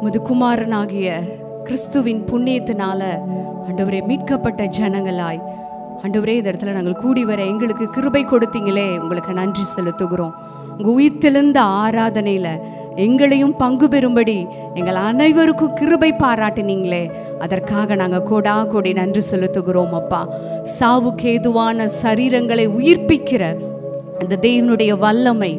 உமது குமாரனாகிய கிறிஸ்துவின் புண்ணியத்தினால ஆண்டவரே மீட்கப்பட்ட ஜனங்களாய் ஆண்டவரே இந்த இடத்துல நாங்கள் கூடி வர எங்களுக்கு கிருபை கொடுத்தீங்களே, உங்களுக்கு நன்றி செலுத்துகிறோம். உங்கள் உயிர்த்தெழுந்த ஆராதனையில் எங்களையும் பங்கு பெறும்படி எங்கள் அனைவருக்கும் கிருபை பாராட்டினீங்களே, அதற்காக நாங்கள் கோடி நன்றி செலுத்துகிறோம் அப்பா. சாவுக்கு ஏதுவான சரீரங்களை உயிர்ப்பிக்கிற அந்த தேவனுடைய வல்லமை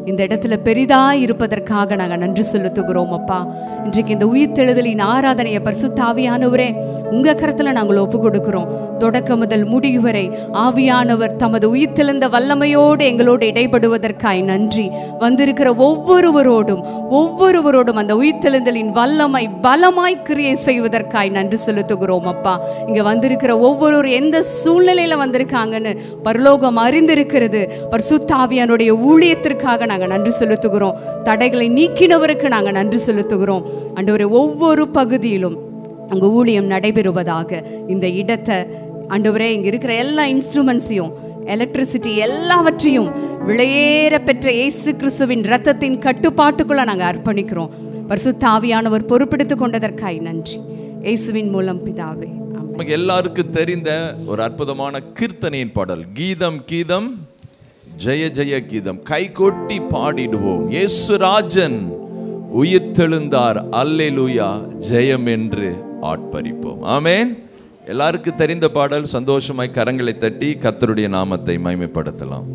இந்த இடத்துல பெரிதாய் இருப்பதற்காக நாங்கள் நன்றி செலுத்துகிறோம் அப்பா. இன்றைக்கு இந்த உயிர்த்தெழுதலின் ஆராதனையை பரிசுத்த ஆவியானவரே உங்கள் கரத்தில் நாங்கள் ஒப்பு கொடுக்கிறோம். தொடக்க முதல் முடிவு வரை ஆவியானவர் தமது உயிர்த்தெழுந்த வல்லமையோடு எங்களோடு இடைப்படுவதற்காய் நன்றி. வந்திருக்கிற ஒவ்வொருவரோடும் அந்த உயிர்த்தெழுதலின் வல்லமை பலமாய் கிரியை செய்வதற்காய் நன்றி செலுத்துகிறோம் அப்பா. இங்கே வந்திருக்கிற ஒவ்வொரு எந்த சூழ்நிலையில் வந்திருக்காங்கன்னு பரலோகம் அறிந்திருக்கிறது. பரிசுத்த ஆவியானுடைய ஊழியத்திற்காக நாங்கள் நன்றி செலுத்துகிறோம். தடைகளை நீக்கினவருக்கு நாங்கள் நன்றி செலுத்துகிறோம். ஆண்டவரே ஒவ்வொரு பகுதியிலும் அங்கே ஊழியம் நடைபெறுவதாக இந்த இடத்தை ஆண்டவரே இங்கே இருக்கிற எல்லா இன்ஸ்ட்ருமெண்ட்ஸையும் எலக்ட்ரிசிட்டி எல்லாவற்றையும் விலையேற பெற்ற இயேசு கிறிஸ்துவின் இரத்தத்தின் கட்டுப்பாட்டுக்குள்ள நாங்கள் அர்ப்பணிக்கிறோம். பரிசுத்த ஆவியானவர் பொறுப்பெடுத்து கொண்டதற்காய் நன்றி. இயேசுவின் மூலம் பிதாவே. நமக்கு எல்லாருக்கும் தெரிந்த ஒரு அற்புதமான கீர்த்தனையின் பாடல், கீதம் கீதம் ஜெய ஜெய கீதம், கை கொட்டி பாடிடுவோம், இயேசுராஜன் உயிர்த்தெழுந்தார், அல்லேலூயா ஜெயம் என்று ஆட்பரிப்போம். ஆமென். எல்லாருக்கும் தெரிந்த பாடல். சந்தோஷமாய் கரங்களை தட்டி கர்த்தருடைய நாமத்தை மகிமைப்படுத்தலாம்.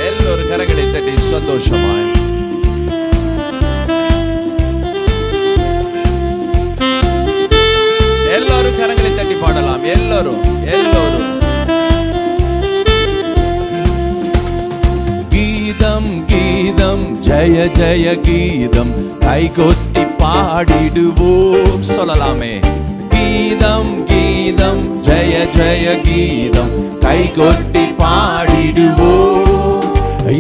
எல்லோரும் கரங்களை தட்டி சந்தோஷமாய் எல்லாரும் கரங்களை தட்டி பாடலாம். எல்லோரும் கீதம் கீதம் ஜெய ஜெய கீதம், கை கொட்டி பாடிடுவோம். சொல்லலாமே. கீதம் கீதம் ஜெய ஜெய கீதம், கை கொட்டி பாடிடுவோம்.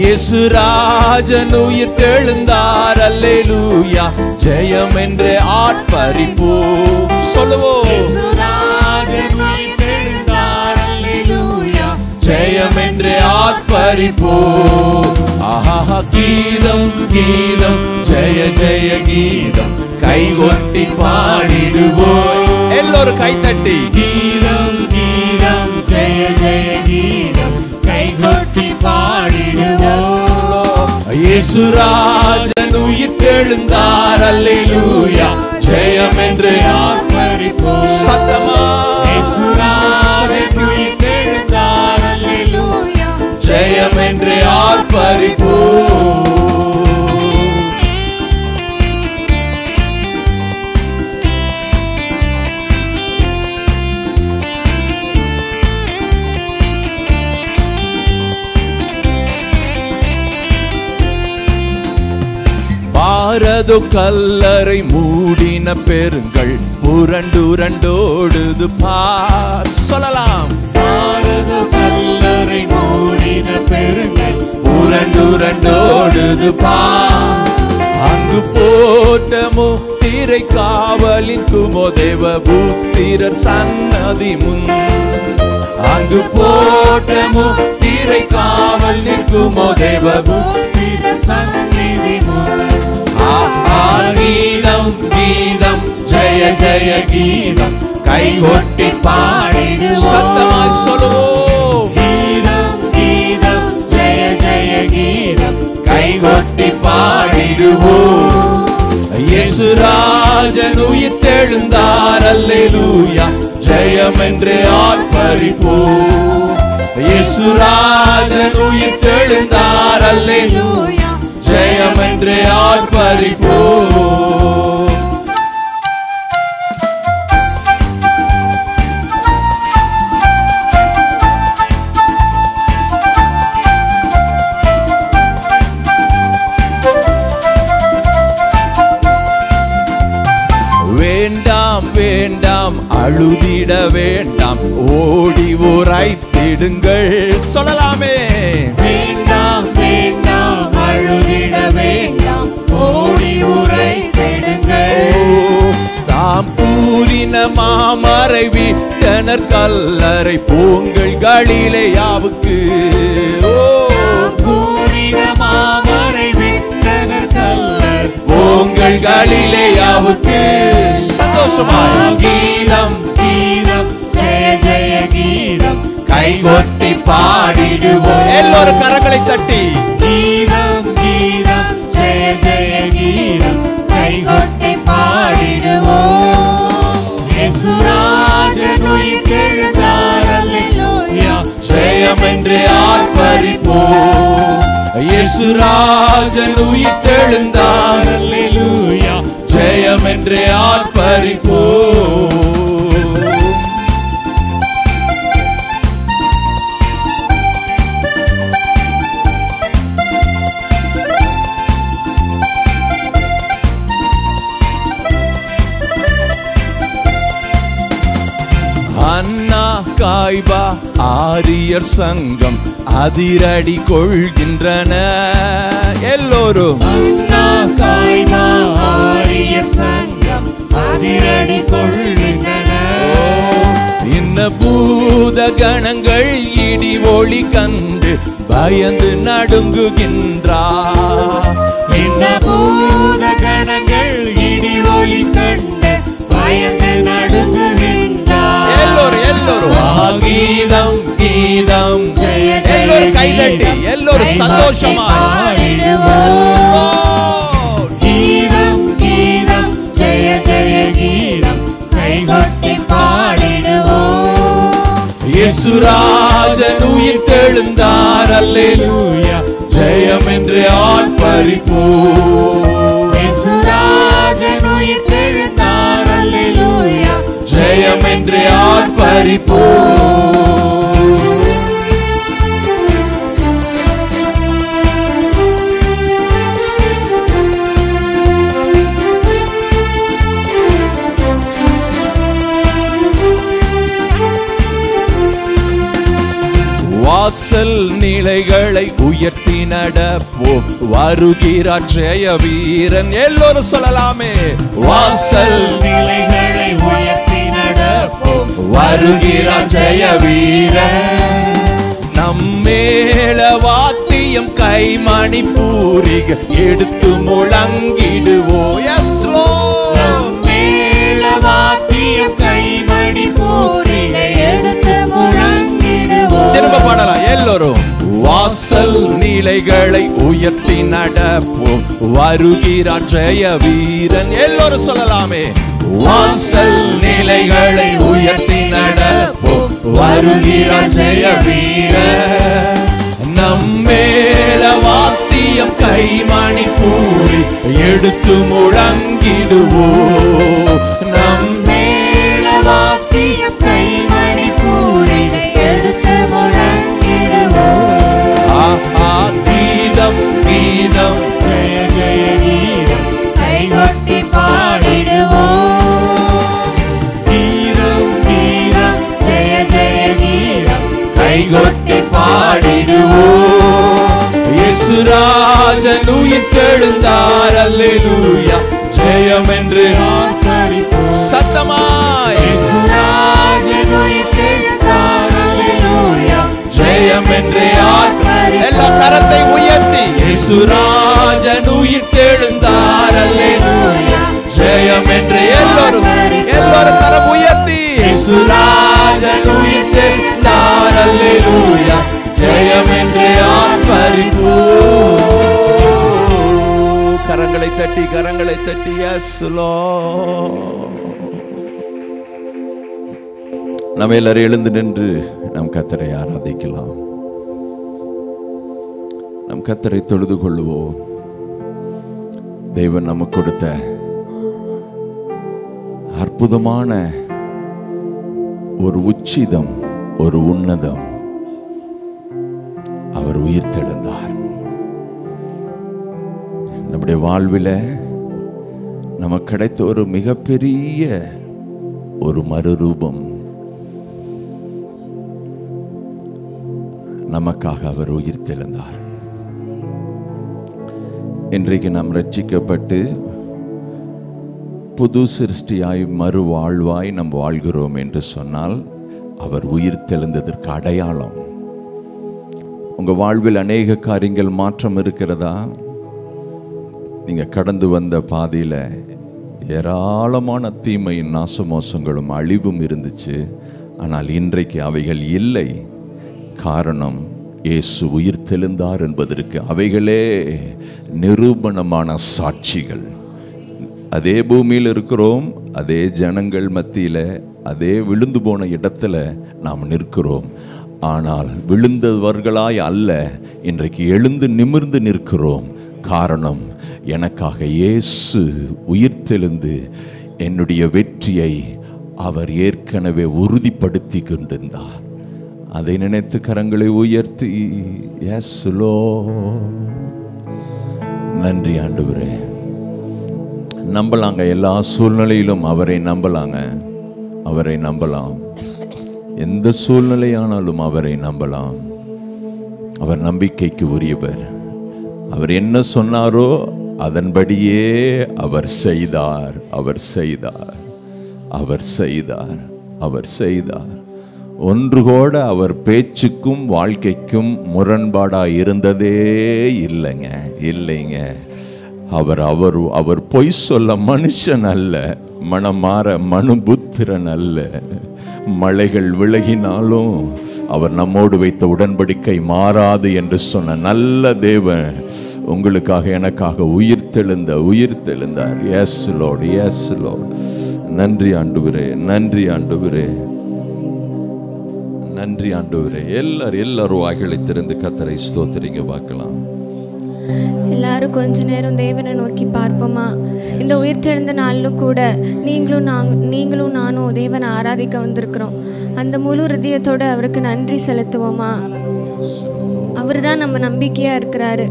இயேசுராஜன் உயிர்த்தெழுந்தார், அல்லேலூயா ஜெயம் என்று ஆட்பரிப்போம். சொல்லுவோம். இயேசுராஜன் உயிர்த்தெழுந்தார், அல்லேலூயா ஜெயம் என்று ஆட்பரிப்போம். ஆஹா கீதம் கீதம் ஜெய ஜெய கீதம், கை கொட்டி பாடிடுவோம். எல்லோரும் கை தட்டி கீதம் கீதம் ஜெய ஜெய கீதம், கை கொட்டி பாடிடுவோம். இயேசுராஜன் உயிர்த்தெழுந்தார், அல்லேலூயா ஜெயம் என்று ஆர்ப்பரிப்போம். சத்தமா. இயேசுராஜன் உயிர்த்தெழுந்தார், அல்லேலூயா ஜெயம் என்று ஆர்ப்பரிப்போம். பாரதோ கல்லறை மூடின பெருங்கள், புரண்டுரண்டோடுது பார். சொல்லலாம். பாரதோ கல்லறை மூடின பெருங்கள், புரண்டுரண்டோடுது பார். அங்கு போட்டமோ திரை காவலின் குமோதேவ புத்திரர் சன்னதி முன். அங்கு போட்டமோ திரை காவல் நிற்குமோ தேவ புத்திரர் சந்நிதி முன். கீதம் கீதம் ஜெய ஜெய கீதம், கை கொட்டி பாடிடுவோம். சத்தமாய் சொல்லுவோம். கீதம் கீதம் ஜெய ஜெய கீதம், கை கொட்டி பாடிடுவோம். இயேசுராஜன் உயிர்த்தெழுந்தார், அல்லேலூயா ஜெயம் என்று ஆர்ப்பரிப்போம். இயேசுராஜன் உயிர்த்தெழுந்தார், அல்லேலூயா ஜெயம் என்று ஆர்ப்பரிப்போம். வேண்டாம் வேண்டாம் அழுதிட வேண்டாம், ஓடி உரைத்திடுங்கள். சொல்லலாமே. வேண்டாம் வேண்டாம் அழுதிட வேண்டாம், ஓடி உரைத்திடுங்கள். தாம் பூரின மாமரை விட்டனர் கல்லறை பூங்கள் கலிலேயாவுக்கு. பூரின மாமரை விட்டனர் கல்லறை உங்கள் கலிலேயாவுக்கு சந்தோஷமாய் கீதம் கீதம் ஜெய ஜெய கீதம் கைகொட்டி பாடிடுவோம். எல்லோரும் கரங்களை தட்டி கீதம் கீதம் ஜெய ஜெய கீதம் கைகொட்டி பாடிடுவோம். இயேசுராஜன் உயிர்த்தெழுந்தார் அல்லேலூயா ஜெயம் என்று ஆர்ப்பரிப்போம். இயேசுராஜன் உயிர்த்தெழுந்தார் அல்லேலூயா ஜெயம் என்று ஆர்ப்பரிப்போம். அண்ணா காய்பா ஆரியர் சங்கம் அதிரடி கொள்கின்றன. எல்லோரும் அண்ணா காய்பா ஆரியர் சங்கம் அதிரடி கொள்கின்றன. இன்ன பூத கணங்கள் இடி ஒளி கண்டு பயந்து நடுங்குகின்றார். இன்ன பூத கணங்கள் இடி ஒளி கண்டு பயந்து நடுங்குகின்றார். எல்லோரும் கீதம் கீதம் எல்லோரும் கைதட்டி எல்லோரும் சந்தோஷமாய் கீதம் கீதம் ஜெய ஜெய கீதம் கைகொட்டி பாடிடுவோம். இயேசுராஜன் உயிர்த்தெழுந்தார் அல்லேலூயா ஜெயம் என்று ஆர்ப்பரிப்போம். இயேசுராஜன் உயிர்த்தெழுந்தார் அல்லேலூயா ஜெயம் என்று ஆர்ப்பரிப்போம். வாசல் நிலைகளை உயர்த்தி நடப்போம் வருகிறார் ஜெய வீரன். எல்லோரும் சொல்லலாமே வாசல் நிலைகளை உயர்த்தி நடப்போம் வருகிறார் ஜெய வீரன். நம்மேள வாத்தியம் கைமணி பூரிக எடுத்து முழங்கிடுவோம். நம்மேள வாத்தியம் கைமணி பூரிக எடுத்து முழங்கிடுவோம். திரும்ப பாடலாம் எல்லோரும் வாசல் நிலைகளை உயர்த்தி நடப்போம் வருகிறார் ஜெய வீரன். எல்லோரும் சொல்லலாமே வாசல் நிலைகளை உயர்த்தி நடப்போம் வருகிறார் ஜெய வீரன். நம்மேள வாத்தியம் கைமணி பூரி எடுத்து முழங்கிடுவோம். நம்மேள வாத்தியம் கைமணி பூரி எடுத்து முழங்கிடுவோம். கீதம் கீதம் ஜெய ஜெய கீதம் கைகொட்டி பாடிடுவோம். கீதம் கீதம் ஜெய ஜெய கீதம் கைகொட்டி பாடிடுவோம். இயேசுராஜன் உயிர்த்தெழுந்தார் அல்லேலூயா ஜெயம் என்று ஆர்ப்பரிப்போம். சத்தமாய் இயேசுராஜன் உயிர்த்தெழுந்தார் அல்லேலூயா ஜெயம் என்று ஆர்ப்பரிப்போம். எல்லா கரத்தை உயர்த்தி இயேசுராஜன் உயிர்த்தெழுந்தார் அல்லேலூயா ஜெயம் என்று எல்லோரும் கரம் உயர்த்தி இயேசுராஜன் உயிர்த்தெழுந்தார் அல்லேலூயா ஜெயம் என்று ஆர்ப்பரிப்போம். கரங்களை தட்டி yes Lord. நம்ம எல்லாரும் எழுந்து நின்று நம் கர்த்தரை ஆராதிக்கலாம். நம் கர்த்தரை தொழுது கொள்வோம். தேவன் நமக்கு கொடுத்த அற்புதமான ஒரு உச்சிதம், ஒரு உன்னதம். அவர் உயிர்த்தெழுந்தார். நம்முடைய வாழ்வில் நமக்கு கிடைத்த ஒரு மிகப்பெரிய ஒரு மறுரூபம். நமக்காக அவர் உயிர்த்தெழுந்தார். இன்றைக்கு நாம் ரட்சிக்கப்பட்டு புது சிருஷ்டியாய் மறுவாழ்வாய் நாம் வாழ்கிறோம் என்று சொன்னால் அவர் உயிர்த்தெழுந்ததற்கு அடையாளம். உங்க வாழ்வில் அநேக காரியங்கள் மாற்றம் இருக்கிறதா? நீங்கள் கடந்து வந்த பாதையில் ஏராளமான தீமையின் நாசமோசங்களும் அழிவும் இருந்துச்சு. ஆனால் இன்றைக்கு அவைகள் இல்லை. காரணம், இயேசு உயிர் தெழுந்தார் என்பதற்கு அவைகளே நிரூபணமான சாட்சிகள். அதே பூமியில் இருக்கிறோம், அதே ஜனங்கள் மத்தியில், அதே விழுந்து போன இடத்துல நாம் நிற்கிறோம். ஆனால் விழுந்தவர்களாய் அல்ல, இன்றைக்கு எழுந்து நிமிர்ந்து நிற்கிறோம். காரணம், எனக்காக இயேசு உயிர்த்தெழுந்து என்னுடைய வெற்றியை அவர் ஏற்கனவே உறுதிப்படுத்தி கொண்டிருந்தார். அதை நினைத்து கரங்களை உயர்த்தி எஸ் லார்ட், நன்றி ஆண்டவரே. நம்பலாங்க, எல்லா சூழ்நிலையிலும் அவரை நம்பலாங்க, அவரை நம்பலாம். எந்த சூழ்நிலையானாலும் அவரை நம்பலாம். அவர் நம்பிக்கைக்கு உரியவர். அவர் என்ன சொன்னாரோ அதன்படியே அவர் செய்தார், அவர் செய்தார், அவர் செய்தார், அவர் செய்தார். ஒன்று கூட அவர் பேச்சுக்கும் வாழ்க்கைக்கும் முரண்பாடாக இருந்ததே இல்லைங்க, இல்லைங்க. அவர் பொய் சொல்ல மனுஷன் அல்ல, மனமாற மனுபுத்திரன் அல்ல. மலைகள் விலகினாலும் அவர் நம்மோடு வைத்த உடன்படிக்கை மாறாது என்று சொன்ன நல்ல தேவன் உங்களுக்காக எனக்காக உயிர்த்தெழுந்தார். Yes Lord, yes Lord. நன்றி ஆண்டவரே, நன்றி ஆண்டவரே, நன்றி ஆண்டவரே. எல்லாரும் வாய்களை திறந்து கர்த்தரை ஸ்தோத்திரிங்க பார்க்கலாம். எல்லாரும் கொஞ்ச நேரம் தேவனை நோக்கி பார்ப்போமா? இந்த உயிர்த்தெழுந்த நாளிலும் கூட நீங்களும் நானும் தேவனை ஆராதிக்க வந்திருக்கிறோம். அந்த முழு ஹிருதயத்தோட அவருக்கு நன்றி செலுத்துவோமா? அவர் தான் நம்ம நம்பிக்கையாக இருக்கிறாரு.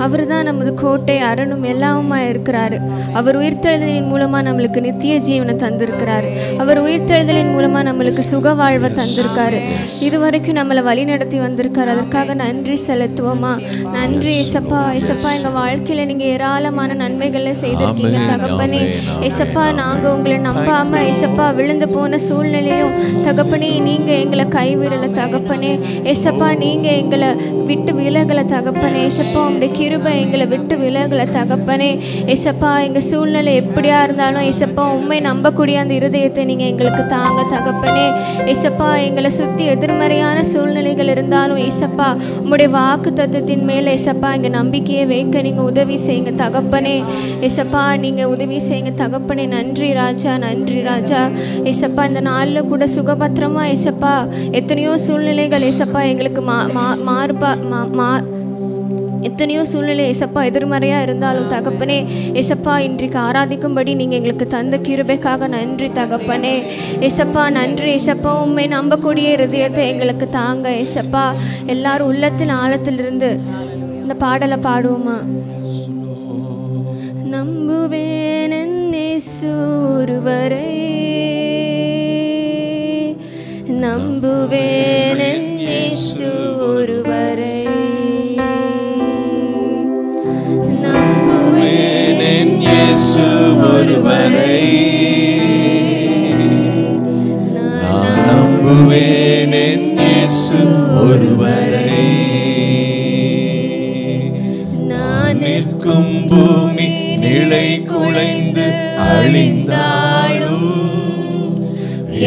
அவர் தான் நமது கோட்டை, அரணும் எல்லாவுமா இருக்கிறாரு. அவர் உயிர்த்தெழுதலின் மூலமாக நம்மளுக்கு நித்திய ஜீவனை தந்திருக்கிறாரு. அவர் உயிர்த்தெழுதலின் மூலமாக நம்மளுக்கு சுக வாழ்வை தந்திருக்காரு. இதுவரைக்கும் நம்மளை வழி நடத்தி வந்திருக்காரு. அதற்காக நன்றி செலுத்துவோமா? நன்றி ஏசப்பா. ஏசப்பா, எங்கள் வாழ்க்கையில் நீங்கள் ஏராளமான நன்மைகளை செய்திருக்கீங்க தகப்பனே. ஏசப்பா, நாங்கள் உங்களை நம்பாமல் ஏசப்பா விழுந்து போன சூழ்நிலையும் தகப்பனே நீங்கள் எங்களை கைவிடலை தகப்பனே. ஏசப்பா, நீங்கள் எங்களை விட்டு விலகலை தகப்பனே. ஏசப்பா, உங்களுடைய கிருபை எங்களை விட்டு விலகலை தகப்பனே. ஏசப்பா, எங்கள் சூழ்நிலை எப்படியா இருந்தாலும் ஏசப்பா உண்மை நம்பக்கூடிய அந்த இருதயத்தை நீங்கள் எங்களுக்கு தாங்க தகப்பனே. ஏசப்பா, எங்களை சுற்றி எதிர்மறையான சூழ்நிலைகள் இருந்தாலும் ஏசப்பா உங்களுடைய வாக்கு தத்துவத்தின் மேலே ஏசப்பா எங்கள் நம்பிக்கையை வைக்க நீங்கள் உதவி செய்யுங்க தகப்பனே. ஏசப்பா, நீங்கள் உதவி செய்யுங்க தகப்பனே. நன்றி ராஜா, நன்றி ராஜா. ஏசப்பா, இந்த நாளில் கூட சுகபத்திரமா ஏசப்பா எத்தனையோ சூழ்நிலைகள் ஏசப்பா எங்களுக்கு எத்தனையோ சூழ்நிலை ஏசப்பா எதிர்மறையாக இருந்தாலும் தகப்பனே ஏசப்பா இன்றைக்கு ஆராதிக்கும்படி நீங்கள் எங்களுக்கு தந்த கிருபைக்காக நன்றி தகப்பனே. ஏசப்பா நன்றி ஏசப்பா. உண்மை நம்பக்கூடிய இருதயத்தை எங்களுக்கு தாங்க ஏசப்பா. எல்லாரும் உள்ளத்தின் ஆழத்திலிருந்து இந்த பாடலை பாடுவோமா? நம்புவேன் இயேசு ஒருவரை, நம்புவேன் இயேசு ஒருவரை, நம்புவேன் இயேசு ஒருவரை, நான் நம்புவேன் இயேசு ஒருவரை. நான் நிற்கும் பூமி நிலை குலைந்து அழிந்தாலும்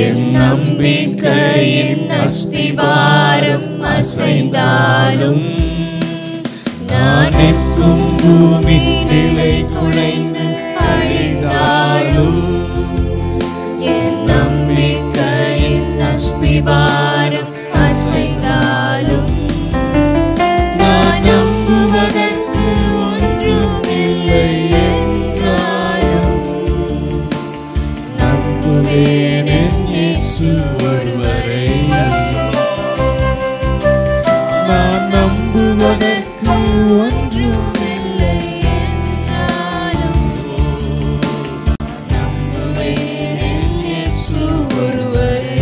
என் நம்பிக்கையின் அஸ்திபாரம் அசைந்தாலும், நான் நிற்கும் பூமி நிலை குலைந்து அழிந்தாலும் என் நம்பிக்கையின் அஸ்திபாரம் அசைந்தாலும், நான் நம்புவதற்கு ஒன்றுமில்லை என்றாலும் நம்புவேன் இயேசு ஒருவரை. நான் நம்புவதற்கு ஒன்றுமில்லை என்றாலும் நம்புவேன் இயேசு ஒருவரை.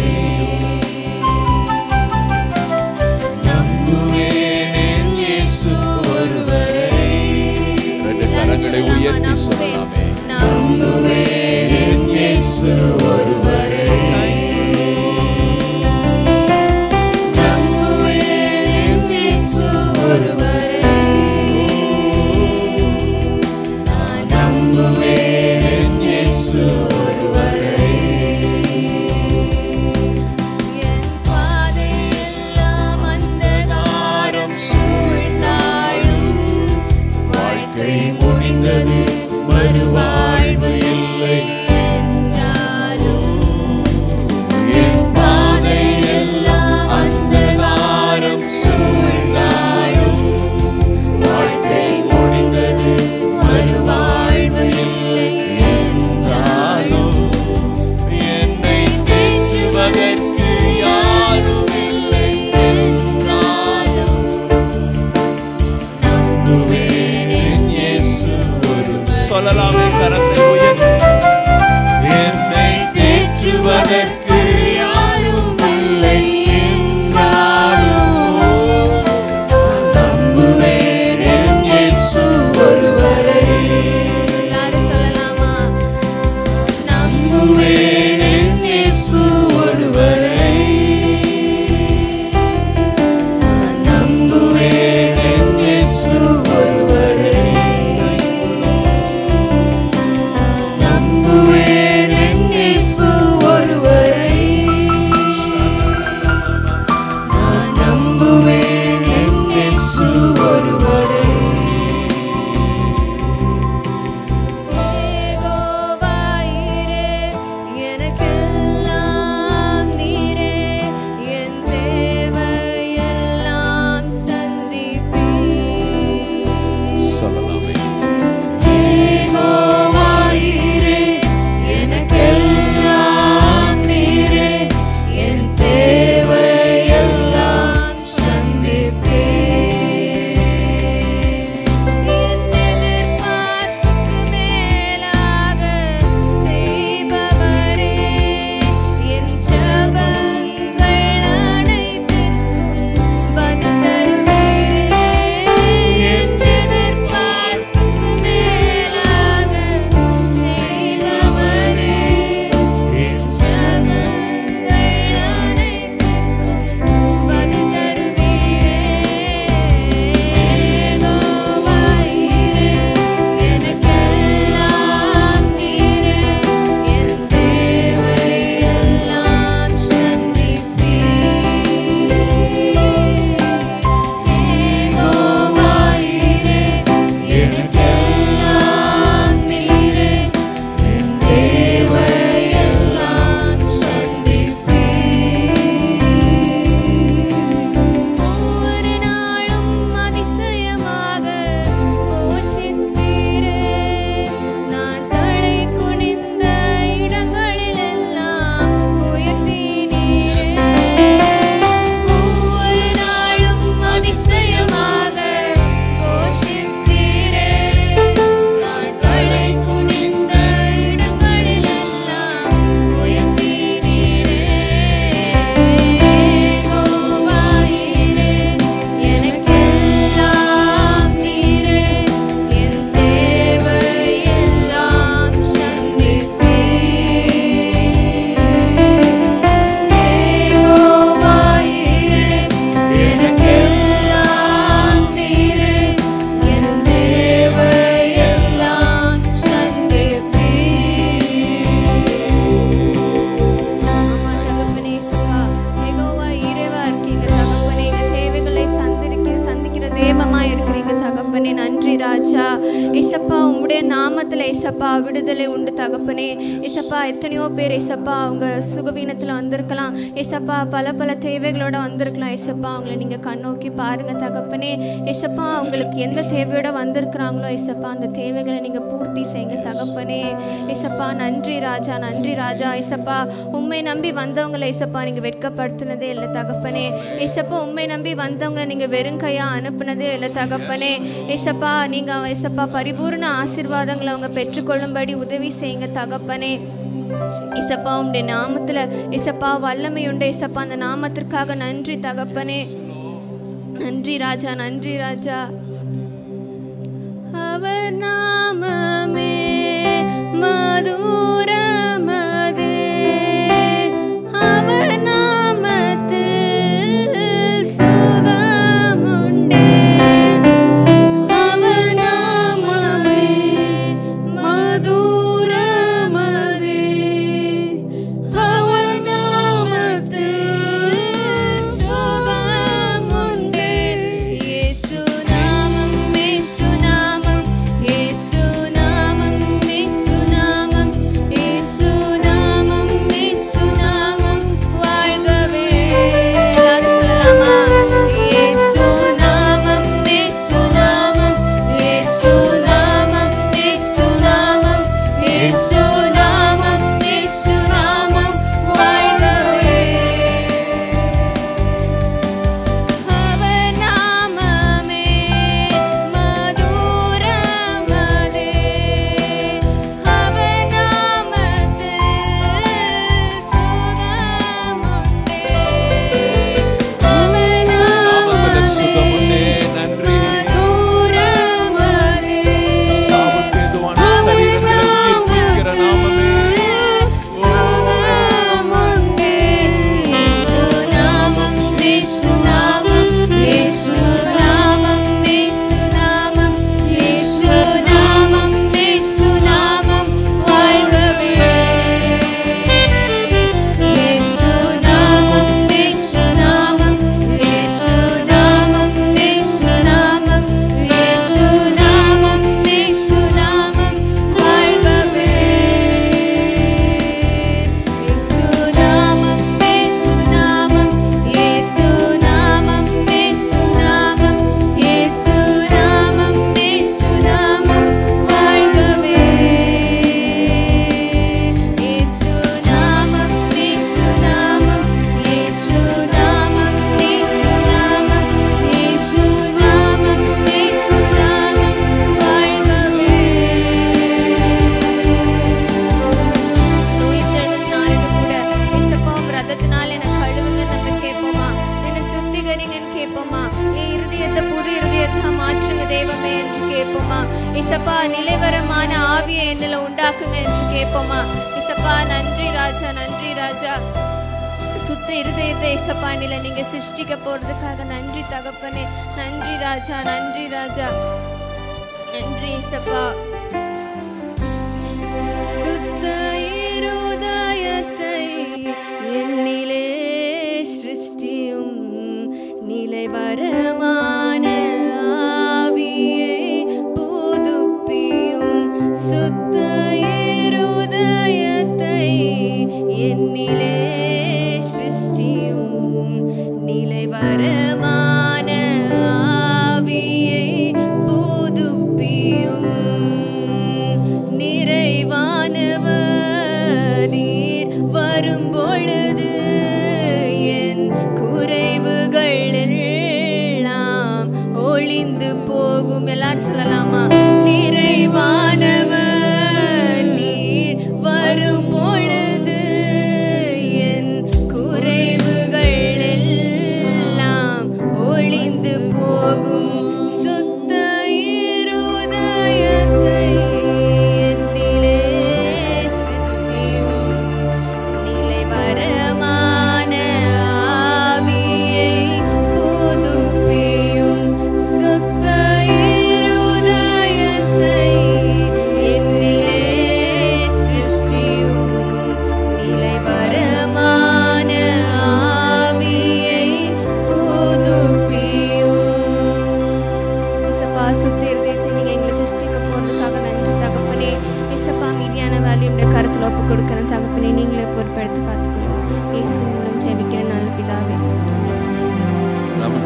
ஏசப்பா உம்முடைய நாமத்தில் ஏசப்பா விடுதலை உண்டு தகப்பனே. ஏசப்பா எத்தனையோ பேர் ஏசப்பா அவங்க சுகவீனத்தில் வந்திருக்கலாம் ஏசப்பா, பல தேவைகளோட வந்திருக்கலாம் ஏசப்பா. அவங்கள நீங்கள் கண்ணோக்கி பாருங்க தகப்பனே. ஏசப்பா அவங்களுக்கு எந்த தேவையோட வந்திருக்கிறாங்களோ ஏசப்பா அந்த தேவைகளை நீங்கள் பூர்த்தி செய்யுங்க தகப்பனே. ஏசப்பா நன்றி ராஜா, நன்றி ராஜா. ஏசப்பா உண்மை நம்பி வந்தவங்களை ஏசப்பா நீங்கள் வெட்கப்படுத்தினதே இல்லை தகப்பனே. ஏசப்பா உண்மை நம்பி வந்தவங்களை நீங்கள் வெறும் கையாக அனுப்புனதே இல்லை தகப்பனே. ஏசப்பா நீங்கள் ஏசப்பா பரிபூர்ண ஆசீர்வாதங்களை அவங்க பெற்றுக்கொள்ளும்படி உதவி செய்யுங்க தகப்பனே. ஏசப்பா உடைய நாமத்தில் ஏசப்பா வல்லமை உண்டு ஏசப்பா. அந்த நாமத்திற்காக நன்றி தகப்பனே. நன்றி ராஜா, நன்றி ராஜா. அவர் நாமமே மதுரமதே, அவர் நாமத்தில் சுகமுண்டே. அவர் நாமமே மதுரமதே, அவர் நாமத்தில் சுகமுண்டே. இயேசு நாமம், இயேசு நாமம், இயேசு நாமம், இயேசு நாமம், இயேசு நாமம், இயேசு நாமம் வாழ்கவே. எல்லாரும் சொல்லலாமா? இயேசு நாமம், இயேசு நாமம், இயேசு நாமம், இயேசு நாமம், இயேசு நாமம், இயேசு நாமம் வாழ்கவே. அவர் நாமமே மதுரமதே, அவர் நாமத்தில் சுகமுண்டே. அவர் நாமத்தில் சுகமுண்டே. நன்றி. மதுரமதே, சாவுக்கு ஏதுவான சரீரங்களை உயிர்ப்பிக்கிற நாமமே. சுகமுண்டே. இயேசு நாமம், இயேசு நாமம், இயேசு நாமம், இயேசு நாமம், இயேசு நாமம், இயேசு நாமம் வாழ்கவே. இயேசு நாமம், இயேசு நாமம், இயேசு நாமம், இயேசு நாமம், இயேசு நாமம், இயேசு நாமம் வாழ்கவே. இயேசு நாமம், இயேசு நாமம், இயேசு நாமம், இயேசு நாமம், இயேசு நாமம், இயேசு நாமம் வாழ்கவே. இயேசு நாமம், இயேசு நாமம், இயேசு நாமம், இயேசு நாமம், இயேசு நாமம், இயேசு நாமம் வாழ்கவே. உயிர்த்தெழுந்த நாளில் கூட ஏசப்பா உம் ரத்தத்தினால என்னை கழுவுங்க நம்ம கேட்போமா? என்னை சுத்திகரிங்கன்னு கேட்போமா? என் இருதயத்தை புது இருதயத்தை மாற்றுங்க தெய்வமே என்று கேட்போமா? ஏசப்பா நிலைவரமான ஆவியை என்னில் உண்டாக்குங்க என்று கேட்போமா? ஏசப்பா நன்றி ராஜா, நன்றி ராஜா. சுத்த இருதயத்தை ஏசப்பா நில நீங்க சிருஷ்டிக்க போறதுக்காக நன்றி தகப்பனே. நன்றி ராஜா, நன்றி ராஜா, நன்றி ஏசப்பா. சுத்த இருதயத்தை என்னிலே சிருஷ்டியும், நிலைவரமான ஆவியை புதுப்பியும். சுத்த இருதயத்தை என்னிலே சிருஷ்டியும், நிலைவரமான ஆவியை புதுப்பியும். நிறைவானவர் நீர் வரும்பொழுது என் குறைவுகள் எல்லாம் ஒளிந்து போகும். எல்லாரும் சொல்லலாமா? நிறைவானவர் நீர் வரும்பொழுது என் குறைவுகள் எல்லாம் ஒளிந்து போகும். சுத்த இருதயத்தை என்னிலே சிருஷ்டியும், நிலைவரமான ஆவியை புதுப்பியும். சுத்த இருதயத்தை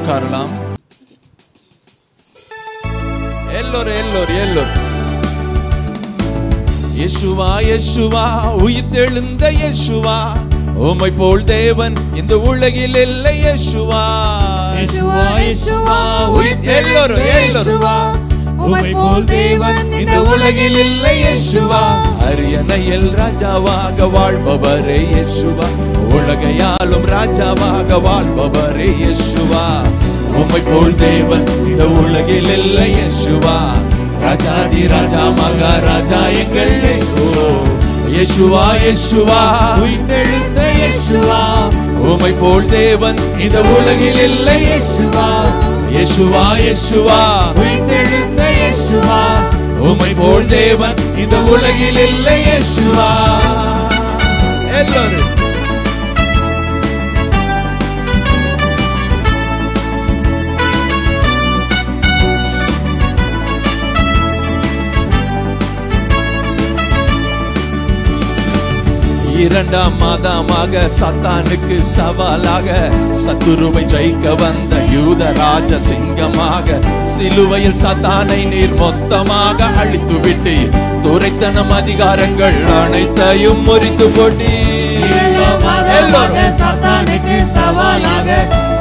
உட்காரலாம். எல்லோரும் இயேசுவா இயேசுவா உயிர்த்தெழுந்த இயேசுவா, உம்மை போல் தேவன் இந்த உலகில் இல்லை. இயேசுவா இயேசுவா இயேசுவா எல்லோரும் உம்மை போல் தேவன் இந்த உலகில் இல்லை. இயேசுவா அரியணையில் ராஜாவாக வாழ்பவரே இயேசுவா, உலகையாலும் ராஜாவாக வாழ்பவரே இயேசுவா, உம்மை போல் தேவன் இந்த உலகில் இல்லை. இயேசுவா ராஜாதி ராஜா மகாராஜா எங்கள் இயேசுவா இயேசுவா உயிர்த்தெழுந்த இயேசுவா, உம்மை போல் தேவன் இந்த உலகில் இல்லை. இயேசுவா இயேசுவா இயேசுவா உயிர்த்தெழுந்த இயேசுவா, உம்மை போல் தேவன் இந்த உலகில் இல்லை. இயேசுவா எல்லோரும் இரண்டாம் மாதமாக சாத்தானுக்கு சவாலாக சத்துருவை ஜெயிக்க வந்த யூத ராஜ சிங்கமாக சிலுவையில் சாத்தானை நீர் மொத்தமாக அழித்து விட்டு துரைத்தனம் அதிகாரங்கள் அனைத்தையும் முறித்து போட்டி. சாத்தானுக்கு சவாலாக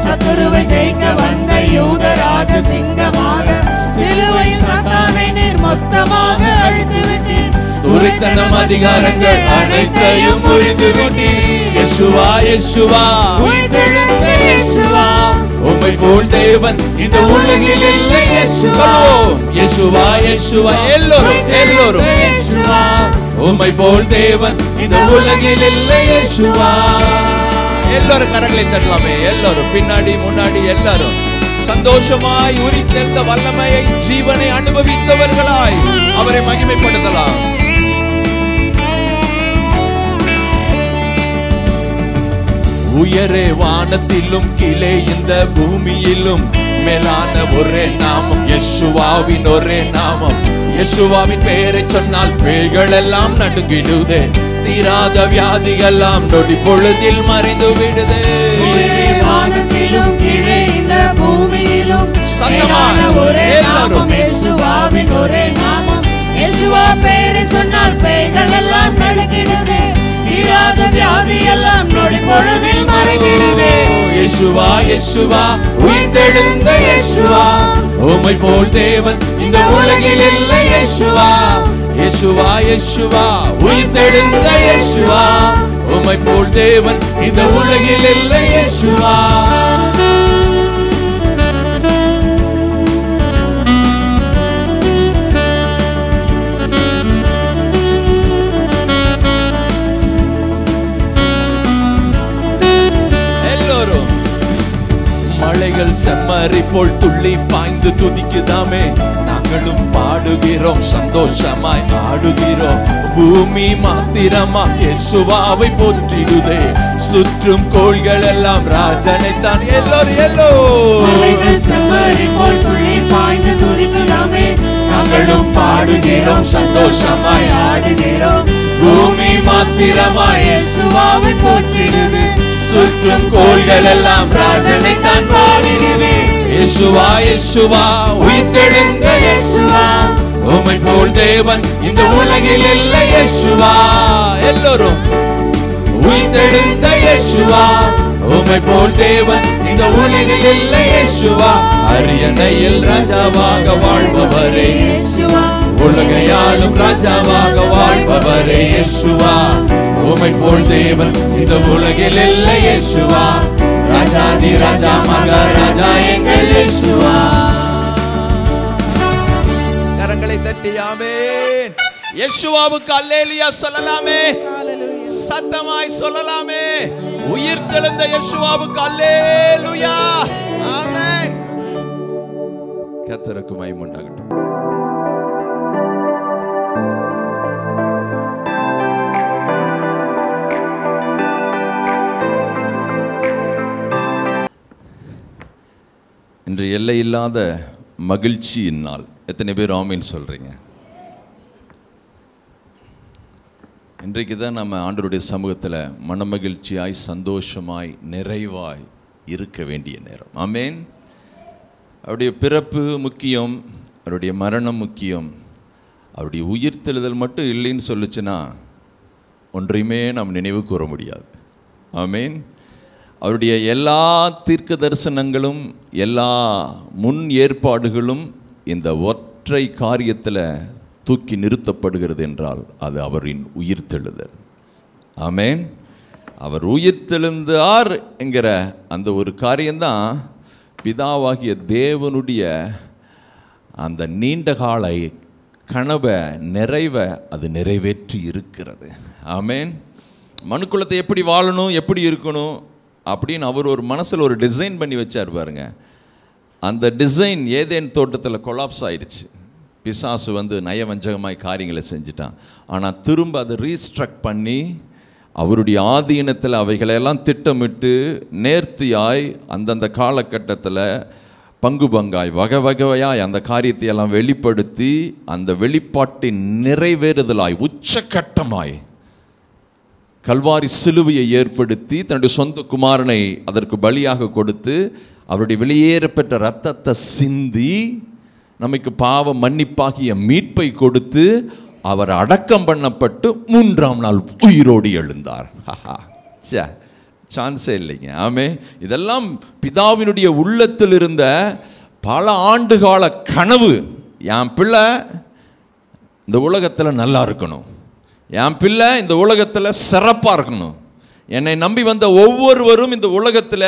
சத்துருவை ஜெயிக்க வந்த யூத ராஜ சிங்கமாக சிலுவையில் சாத்தானை நீர் மொத்தமாக அழித்து விட்டு துரைத்தனம் அதிகாரங்கள் அனைத்தையும் முறித்து விட்டு. இயேசுவா இயேசுவா உயிர்த்தெழுந்த இயேசுவா, உம்மை போல் தேவன் இந்த உலகில் இல்லை. இயேசுவா இயேசுவா எல்லோரும் இயேசுவா, உம்மை போல் தேவன் இந்த உலகில் இல்லை. இயேசுவா எல்லோரும் கரங்களை தட்டலாமே. எல்லோரும் பின்னாடி முன்னாடி எல்லாரும் சந்தோஷமாய் உரித்தெழுந்த வல்லமையை ஜீவனை அனுபவித்தவர்களாய் அவரை மகிமைப்படுத்தலாம். உயரே வானத்திலும் கீழே இந்த பூமியிலும் மேலான ஒரே நாமம் இயேசுவாவின் ஒரே நாமம். இயேசுவாவின் பெயரை சொன்னால் பேய்கள் எல்லாம் நடுங்கிடுதே, தீராத வியாதிகளெல்லாம் நொடி பொழுதில் மறைந்து விடுதே. வானத்திலும் கீழே இந்த பூமியிலும் சத்தமாய் ஒரே எல்லாரும் நாமம் இயேசுவாவின் ஒரே நாமம். இயேசுவா பெயரை சொன்னால் பேய்கள் எல்லாம் நடுங்கிடுதே, தீராத வியாதி எல்லாம் நொடி பொழுதில் மறைந்திடுதே. இயேசுவா இயேசுவா உயிர்த்தெழுந்த இயேசுவா, உம்மை போல் தேவன் இந்த உலகில் இல்லை. இயேசுவா இயேசுவா இயேசுவா உயிர்த்தெழுந்த இயேசுவா, உம்மை போல் தேவன் இந்த உலகில் இல்லை. இயேசுவா மலைகள் செம்மறி போல் துள்ளி பாய்ந்து துதிக்குதாமே, நாங்களும் பாடுகிறோம் சந்தோஷமாய் ஆடுகிறோம். பூமி மாத்திரமா இயேசுவாவை போற்றிடுதே, சுற்றும் கோள்கள் எல்லாம் ராஜனை தான். மலைகள் செம்மறி போல் துள்ளி பாய்ந்து துதிக்குதாமே, நாங்களும் பாடுகிறோம் சந்தோஷமாய் ஆடுகிறோம். பூமி மாத்திரமாய் இயேசுவாவை போற்றிடுதே, சுற்றும் கோள்கள் எல்லாம் ராஜனை தான் பாடுகிறே. இயேசுவா இயேசுவா உயிர்த்தெழுந்த இயேசுவா, உம்மை போல் தேவன் இந்த உலகில் இல்லை. இயேசுவா எல்லோரும் உயிர்த்தெழுந்த இயேசுவா, உம்மை போல் தேவன் இந்த உலகில் இல்லை. இயேசுவா அரியணையில் ராஜாவாக வாழ்பவரே இயேசுவா, உலகையாலும் ராஜாவாக வாழ்பவரே இயேசுவா, உம்மை போல் தேவன் இந்த உலகில் இல்லை. இயேசுவா ராஜாதி ராஜா மகாராஜா எங்கள் இயேசுவா. கரங்களை தட்டி ஆமென். இயேசுவாவுக்கு அல்லேலூயா சொல்லலாமே, சத்தமாய் சொல்லலாமே. உயிர்த்தெழுந்த இயேசுவாவுக்கு அல்லேலூயா ஆமென். கர்த்தருக்கு மகிமை உண்டாகட்டும். இன்று எல்லையில்லாத மகிழ்ச்சியின் நாள். எத்தனை பேர் ஆமீன் சொல்றீங்க? இன்றைக்கு தான் நம்ம ஆண்டவருடைய சமூகத்தில் மனமகிழ்ச்சியாய் சந்தோஷமாய் நிறைவாய் இருக்க வேண்டிய நேரம். ஆமேன். அவருடைய பிறப்பு முக்கியம், அவருடைய மரணம் முக்கியம். அவருடைய உயிர்த்தெழுதல் மட்டும் இல்லைன்னு சொல்லுச்சுன்னா ஒன்றையுமே நாம் நினைவு கூற முடியாது. ஆமேன். அவருடைய எல்லா தீர்க்க தரிசனங்களும் எல்லா முன் ஏற்பாடுகளும் இந்த ஒற்றை காரியத்தில் தூக்கி நிறுத்தப்படுகிறது என்றால் அது அவரின் உயிர்த்தெழுதல். ஆமேன். அவர் உயிர்த்தெழுந்தார் என்கிற அந்த ஒரு காரியம்தான் பிதாவாகிய தேவனுடைய அந்த நீண்ட கால கனவை நிறைவை அது நிறைவேற்றி இருக்கிறது. ஆமேன். மனுக்குலத்தை எப்படி வாழணும், எப்படி இருக்கணும் அப்படின்னு அவர் ஒரு மனசில் ஒரு டிசைன் பண்ணி வச்சார் பாருங்க. அந்த டிசைன் ஏதேன் தோட்டத்தில் கொலாப்ஸ் ஆயிடுச்சு. பிசாசு வந்து நயவஞ்சகமாய் காரியங்களை செஞ்சிட்டான். ஆனால் திரும்ப அதை ரீஸ்ட்ரக்ட் பண்ணி அவருடைய ஆதீனத்தில் அவைகளெல்லாம் திட்டமிட்டு நேர்த்தியாய் அந்தந்த காலகட்டத்தில் பங்கு பங்காய் வகை வகையாய் அந்த காரியத்தையெல்லாம் வெளிப்படுத்தி அந்த வெளிப்பாட்டின் நிறைவேறுதலாய் உச்சக்கட்டமாய் கல்வாரி சிலுவையை ஏற்படுத்தி தன்னுடைய சொந்த குமாரனை அதற்கு பலியாக கொடுத்து அவருடைய வெளியேறப்பெற்ற இரத்தத்தை சிந்தி நமக்கு பாவ மன்னிப்பாகிய மீட்பை கொடுத்து அவர் அடக்கம் பண்ணப்பட்டு 3ஆம் நாள் உயிரோடு எழுந்தார். சான்ஸே இல்லைங்க. ஆமே. இதெல்லாம் பிதாவினுடைய உள்ளத்தில் இருந்த பல ஆண்டுகால கனவு. என் பிள்ளை இந்த உலகத்தில் நல்லா இருக்கணும், என் பிள்ளை இந்த உலகத்தில் சிறப்பாக இருக்கணும். என்னை நம்பி வந்த ஒவ்வொருவரும் இந்த உலகத்தில்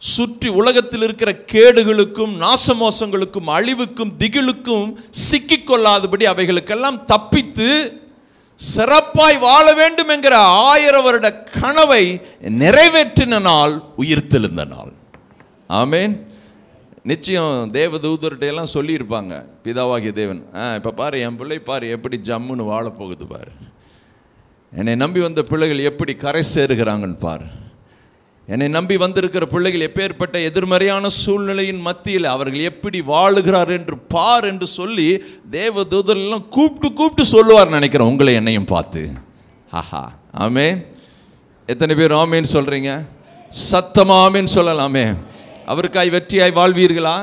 சுற்றி உலகத்தில் இருக்கிற கேடுகளுக்கும் நாசமோசங்களுக்கும் அழிவுக்கும் திகிலுக்கும் சிக்கிக்கொள்ளாதபடி அவைகளுக்கெல்லாம் தப்பித்து சிறப்பாய் வாழ வேண்டும் என்கிற 1000 வருட கனவை நிறைவேற்றின நாள் உயிர்த்தெழுந்த நாள். ஆமேன். நிச்சயம் தேவதூதர்கிட்ட எல்லாம் சொல்லியிருப்பாங்க பிதாவாகிய தேவன், இப்போ பாரு என் பிள்ளை பாரு எப்படி ஜம்முன்னு வாழ போகுது பாரு, என்னை நம்பி வந்த பிள்ளைகள் எப்படி கரை சேருகிறாங்கன்னு பாரு, என்னை நம்பி வந்திருக்கிற பிள்ளைகள் எப்பேற்பட்ட எதிர்மறையான சூழ்நிலையின் மத்தியில் அவர்கள் எப்படி வாழுகிறார் என்று பார் என்று சொல்லி தேவதூதரெல்லாம் கூப்பிட்டு சொல்லுவார் நினைக்கிறேன் உங்களை என்னையும் பார்த்து. ஆஹா. ஆமேன். எத்தனை பேர் ஆமேன்னு சொல்கிறீங்க? சத்தமா ஆமேன்னு சொல்லலாமே. அவருக்காய் வெற்றியாய் வாழ்வீர்களா?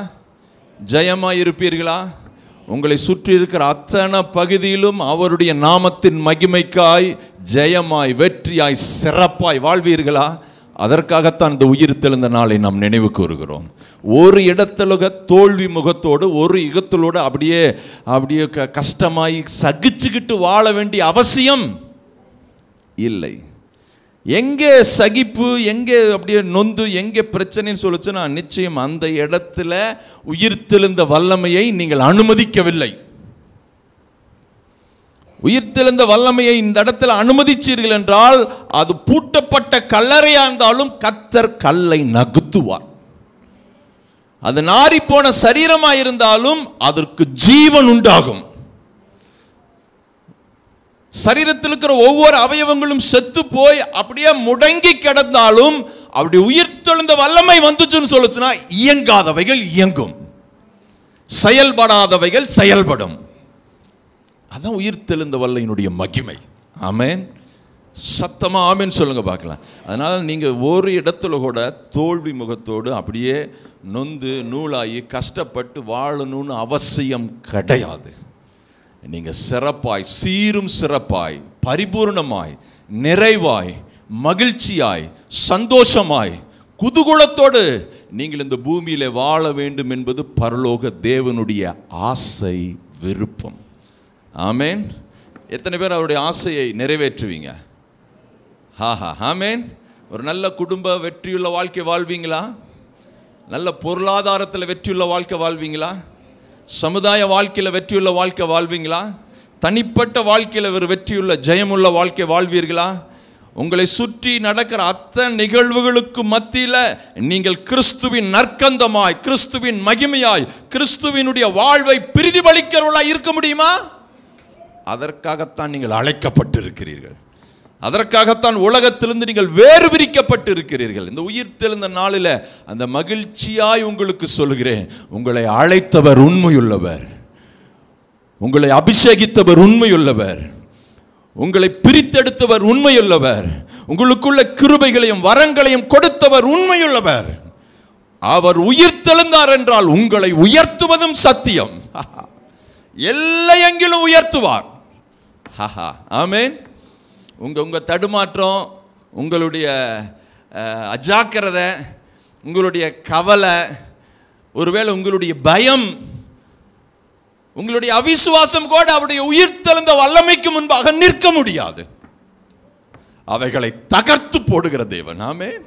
ஜெயமாய் இருப்பீர்களா? உங்களை சுற்றி இருக்கிற அத்தனை பகுதியிலும் அவருடைய நாமத்தின் மகிமைக்காய் ஜெயமாய் வெற்றியாய் சிறப்பாய் வாழ்வீர்களா? அதற்காகத்தான் இந்த உயிர்த்தெழுந்த நாளை நாம் நினைவு கூறுகிறோம். ஒரு இடத்துல தோல்வி முகத்தோடு ஒரு யுகத்திலோடு அப்படியே கஷ்டமாய் சகிச்சுக்கிட்டு வாழ வேண்டிய அவசியம் இல்லை. எங்கே சகிப்பு, எங்கே அப்படியே நொந்து, எங்கே பிரச்சனைன்னு சொல்லுச்சுன்னா நிச்சயம் அந்த இடத்துல உயிர்த்தெழுந்த வல்லமையை நீங்கள் அனுமதிக்கவில்லை. உயிர்த்தெழுந்த வல்லமையை இந்த இடத்துல அனுமதிச்சீர்கள் என்றால் அது பூட்டப்பட்ட கல்லறையா இருந்தாலும் கர்த்தர் கல்லை நகுத்துவார். அது நாரி போன சரீரமாக இருந்தாலும் அதற்கு ஜீவன் உண்டாகும். சரீரத்தில் இருக்கிற ஒவ்வொரு அவயவங்களும் செத்து போய் அப்படியே முடங்கி கிடந்தாலும் அப்படி உயிர்த்தெழுந்த வல்லமை வந்துச்சுன்னு சொல்லுச்சுன்னா இயங்காதவைகள் இயங்கும், செயல்படாதவைகள் செயல்படும். அதான் உயிர்த்தெழுந்த வல்லையினுடைய மகிமை. ஆமேன். சத்தமா ஆமேன்னு சொல்லுங்க பார்க்கலாம். அதனால நீங்க ஒரு இடத்துல கூட தோல்வி முகத்தோடு அப்படியே நொந்து நூலாகி கஷ்டப்பட்டு வாழணும்னு அவசியம் கிடையாது. நீங்க சிறப்பாய், சீரும் சிறப்பாய், பரிபூர்ணமாய், நிறைவாய், மகிழ்ச்சியாய், சந்தோஷமாய், குதூகலத்தோடு நீங்கள் இந்த பூமியில வாழ வேண்டும் என்பது பரலோக தேவனுடைய ஆசை, விருப்பம். ஆமேன். எத்தனை பேர் அவருடைய ஆசையை நிறைவேற்றுவீங்க? ஆமேன். ஒரு நல்ல குடும்ப வெற்றியுள்ள வாழ்க்கை வாழ்வீங்களா? நல்ல பொருளாதாரத்தில் வெற்றியுள்ள வாழ்க்கை வாழ்வீங்களா? சமுதாய வாழ்க்கையில் வெற்றியுள்ள வாழ்க்கை வாழ்வீங்களா? தனிப்பட்ட வாழ்க்கையில் ஒரு வெற்றியுள்ள ஜெயமுள்ள வாழ்க்கை வாழ்வீர்களா? உங்களை சுற்றி நடக்கிற அத்தனை நிகழ்வுகளுக்கு மத்தியில் நீங்கள் கிறிஸ்துவின் நற்கந்தமாய், கிறிஸ்துவின் மகிமையாய், கிறிஸ்துவினுடைய வாழ்வை பிரதிபலிக்கிறவர்களாய் இருக்க முடியுமா? அதற்காகத்தான் நீங்கள் அழைக்கப்பட்டு இருக்கிறீர்கள். அதற்காகத்தான் உலகத்திலிருந்து நீங்கள் வேறு பிரிக்கப்பட்டு இருக்கிறீர்கள். இந்த உயிர்த்தெழுந்த நாளில் அந்த மகிழ்ச்சியாய் உங்களுக்கு சொல்கிறேன், உங்களை அழைத்தவர் உண்மையுள்ளவர், உங்களை அபிஷேகித்தவர் உண்மையுள்ளவர், உங்களை பிரித்தெடுத்தவர் உண்மையுள்ளவர், உங்களுக்குள்ள கிருபைகளையும் வரங்களையும் கொடுத்தவர் உண்மையுள்ளவர். அவர் உயிர்த்தெழுந்தார் என்றால் உங்களை உயர்த்துவதும் சத்தியம். எல்லையெங்கிலும் உயர்த்துவார். ஆமென். உங்க தடுமாற்றம், உங்களுடைய அஜாக்கிரதை, உங்களுடைய கவலை, ஒருவேளை உங்களுடைய பயம், உங்களுடைய அவிசுவாசம் கூட அவருடைய உயிர்த்தெழுந்த வல்லமைக்கு முன்பாக நிற்க முடியாது. அவைகளை தகர்த்து போடுகிற தேவன். ஆமென்.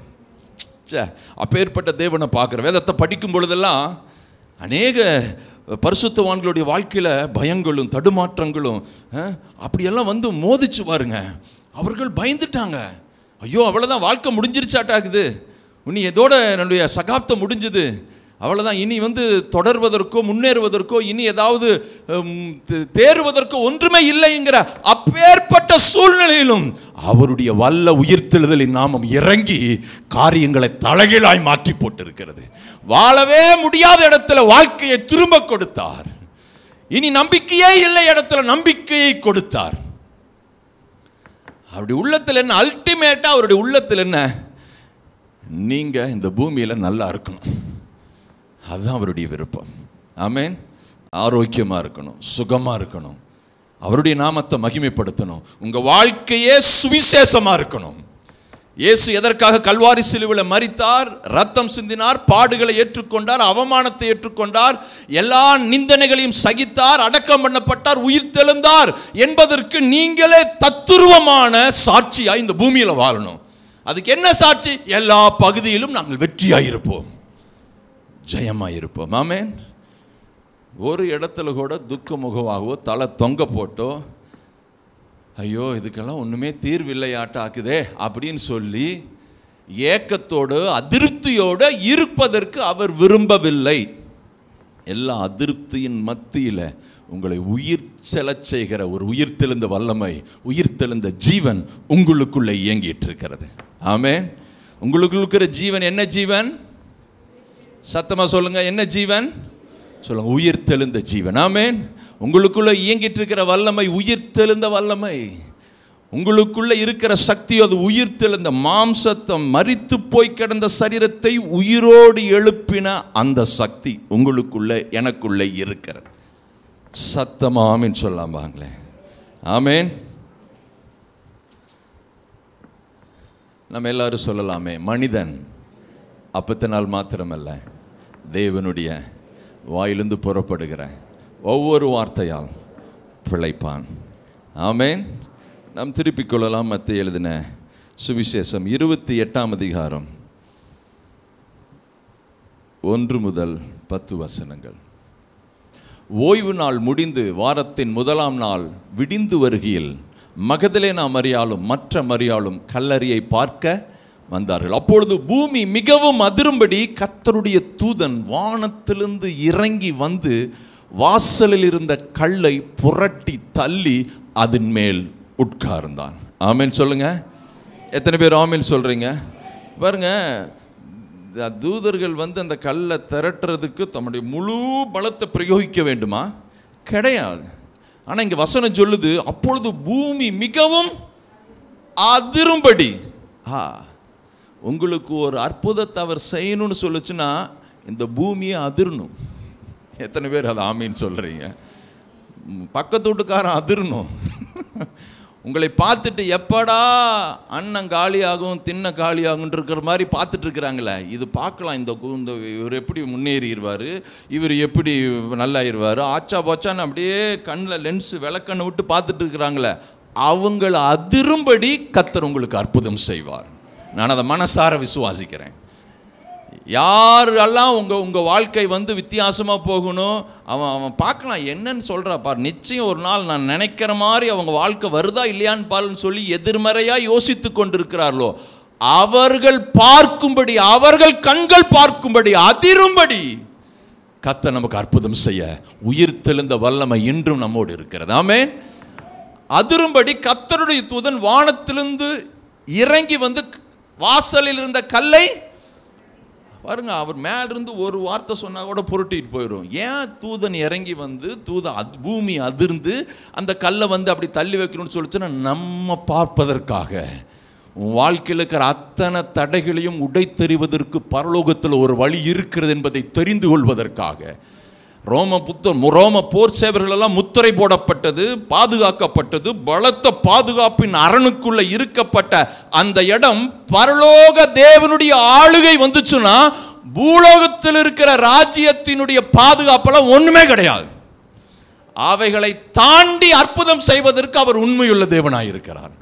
அப்பேற்பட்ட தேவனை பார்க்குற வேதத்தை படிக்கும் பொழுதெல்லாம் அநேக பரிசுத்தவான்களுடைய வாழ்க்கையில பயங்களும் தடுமாற்றங்களும் அப்படியெல்லாம் வந்து மோதிச்சு பாருங்க. அவர்கள் பயந்துட்டாங்க. ஐயோ அவ்வளோதான், வாழ்க்கை முடிஞ்சிருச்சாட்டாக்குது, இனி எதோட என்னுடைய சகாப்தம் முடிஞ்சுது, அவ்வளோதான், இனி வந்து தொடர்வதற்கோ முன்னேறுவதற்கோ இனி ஏதாவது தேறுவதற்கோ ஒன்றுமே இல்லைங்கிற அப்பேற்பட்ட சூழ்நிலையிலும் அவருடைய வல்ல உயிர்த்தெழுதலின் நாமம் இறங்கி காரியங்களை தலைகீழாய் மாற்றி போட்டிருக்கிறது. வாழவே முடியாத இடத்துல வாழ்க்கையை திரும்ப கொடுத்தார். இனி நம்பிக்கையே இல்லை இடத்துல நம்பிக்கையை கொடுத்தார். அவருடைய உள்ளத்தில் என்ன அல்டிமேட்டா, அவருடைய உள்ளத்தில் என்ன, நீங்க இந்த பூமியில நல்லா இருக்கணும், அதுதான் அவருடைய விருப்பம். ஆமென். ஆரோக்கியமா இருக்கணும், சுகமா இருக்கணும், அவருடைய நாமத்தை மகிமைப்படுத்தணும், உங்க வாழ்க்கையே சுவிசேஷமா இருக்கணும். இயேசு எதற்காக கல்வாரி சிலுவையில் மரித்தார், ரத்தம் சிந்தினார், பாடுகளை ஏற்றுக்கொண்டார், அவமானத்தை ஏற்றுக்கொண்டார், எல்லா நிந்தனைகளையும் சகித்தார், அடக்கம் பண்ணப்பட்டார், உயிர் தெழுந்தார் என்பதற்கு நீங்களே தத்துருவமான சாட்சியா இந்த பூமியில வாழணும். அதுக்கு என்ன சாட்சி? எல்லா பகுதியிலும் நாங்கள் வெற்றியாயிருப்போம், ஜெயமாயிருப்போம். ஆமென். ஒரு இடத்துல கூட துக்க முகமாகவோ தலை தொங்க போட்டோ ஐயோ இதுக்கெல்லாம் ஒன்றுமே தீர்வில்லையாட்ட ஆக்குதே அப்படின்னு சொல்லி ஏக்கத்தோடு அதிருப்தியோடு இருப்பதற்கு அவர் விரும்பவில்லை. எல்லா அதிருப்தியின் மத்தியில் உங்களை உயிர் செலச் செய்கிற ஒரு உயிர்த்தெழுந்த வல்லமை, உயிர்த்தெழுந்த ஜீவன் உங்களுக்குள்ளே இயங்கிட்டு இருக்கிறது. ஆமென். உங்களுக்குள்ள இருக்கிற ஜீவன் என்ன ஜீவன்? சத்தமா சொல்லுங்க, என்ன ஜீவன் சொல்லுங்க? உயிர்த்தெழுந்த ஜீவன். ஆமென். உங்களுக்குள்ள இயங்கிட்டு இருக்கிற வல்லமை உயிர்த்தெழுந்த வல்லமை. உங்களுக்குள்ள இருக்கிற சக்தி அது உயிர்த்தெழுந்த மாம்சத்தை, மரித்து போய் கிடந்த சரீரத்தை உயிரோடு எழுப்பின அந்த சக்தி உங்களுக்குள்ள எனக்குள்ள இருக்கிறது. சத்தமா ஆமென் சொல்லலாம் வாங்களேன். ஆமென். நம்ம எல்லாரும் சொல்லலாமே, மனிதன் அப்பத்தினால் மாத்திரமல்ல தேவனுடைய வாயிலிருந்து புறப்படுகிற ஒவ்வொரு வார்த்தையால் பிழைப்பான். ஆமென். நாம் திருப்பிக் கொள்ளலாம். மத்தேயு எழுதின சுவிசேஷம் 28ஆம் அதிகாரம் 1 முதல் 10 வசனங்கள். ஓய்வு நாள் முடிந்து வாரத்தின் முதலாம் நாள் விடிந்து வருகையில் மகதலேனா மரியாளும் மற்ற மரியாளும் கல்லறையை பார்க்க வந்தார்கள். அப்பொழுது பூமி மிகவும் அதிரும்படி கர்த்தருடைய தூதன் வானத்திலிருந்து இறங்கி வந்து வாசலில் இருந்த கல்லை புரட்டி தள்ளி அதன் மேல் உட்கார்ந்தான். ஆமென் சொல்லுங்க. எத்தனை பேர் ஆமென் சொல்றீங்க? பாருங்க, தூதர்கள் வந்து அந்த கல்லை திரட்டுறதுக்கு தம்முடைய முழு பலத்தை பிரயோகிக்க வேண்டுமா? கிடையாது. ஆனால் இங்கே வசனம் சொல்லுது, அப்பொழுது பூமி மிகவும் அதிரும்படி. உங்களுக்கு ஒரு அற்புதத்தை அவர் செய்யணும்னு சொல்லுச்சுன்னா இந்த பூமியை அதிரணும். எத்தனை பேர் அதை ஆமீன்னு சொல்கிறீங்க? பக்கத்து வீட்டுக்காரன் அதிரணும். உங்களை பார்த்துட்டு எப்படா அண்ணன் காலியாகும் தின்ன காலியாகும் இருக்கிற மாதிரி பார்த்துட்டு இருக்கிறாங்களே, இது பார்க்கலாம், இந்த இவர் எப்படி முன்னேறிடுவார், இவர் எப்படி நல்லாயிருவார், ஆச்சா போச்சான்னு அப்படியே கண்ணில் லென்ஸு விளக்கண்ணை விட்டு பார்த்துட்டு இருக்கிறாங்களே, அவங்கள அதிரும்படி கர்த்தர் உங்களுக்கு அற்புதம் செய்வார். நான் அதை மனசார விசுவாசிக்கிறேன். யாரெல்லாம் உங்கள் வாழ்க்கை வந்து வித்தியாசமாக போகணும், அவன் பார்க்கலாம் என்னன்னு சொல்கிறா பார், நிச்சயம் ஒரு நாள் நான் நினைக்கிற மாதிரி அவங்க வாழ்க்கை வருதா இல்லையான்னு பாருன்னு சொல்லி எதிர்மறையாக யோசித்து கொண்டிருக்கிறார்களோ அவர்கள் பார்க்கும்படி, அவர்கள் கண்கள் பார்க்கும்படி, அதிரும்படி கர்த்தர் நமக்கு அற்புதம் செய்ய உயிர்த்தெழுந்த வல்லமை இன்றும் நம்மோடு இருக்கிறது. ஆமென். அதிரும்படி கர்த்தருடைய தூதன் வானத்திலிருந்து இறங்கி வந்து வாசலில் இருந்த கல்லை பாருங்க, அவர் மேலிருந்து ஒரு வார்த்தை சொன்னா கூட புரட்டிட்டு போயிடும். ஏன் தூதன் இறங்கி வந்து பூமி அதிர்ந்து அந்த கல்லை வந்து அப்படி தள்ளி வைக்கணும்னு சொல்லிச்சுன்னா நம்ம பார்ப்பதற்காக, உன் வாழ்க்கையில் இருக்கிற அத்தனை தடைகளையும் உடைத்தெறிவதற்கு பரலோகத்தில் ஒரு வழி இருக்கிறது என்பதை தெரிந்து கொள்வதற்காக ரோம போர் சேவர்கள் எல்லாம் முத்திரை போடப்பட்டது, பாதுகாக்கப்பட்டது. பலத்த பாதுகாப்பின் அரணுக்குள்ள இருக்கப்பட்ட அந்த இடம் பரலோக தேவனுடைய ஆளுகை வந்துச்சுன்னா பூலோகத்தில் இருக்கிற ராஜ்யத்தினுடைய பாதுகாப்பெல்லாம் ஒண்ணுமே கிடையாது. அவைகளை தாண்டி அற்புதம் செய்வதற்கு அவர் உண்மையுள்ள தேவனாயிருக்கிறார்.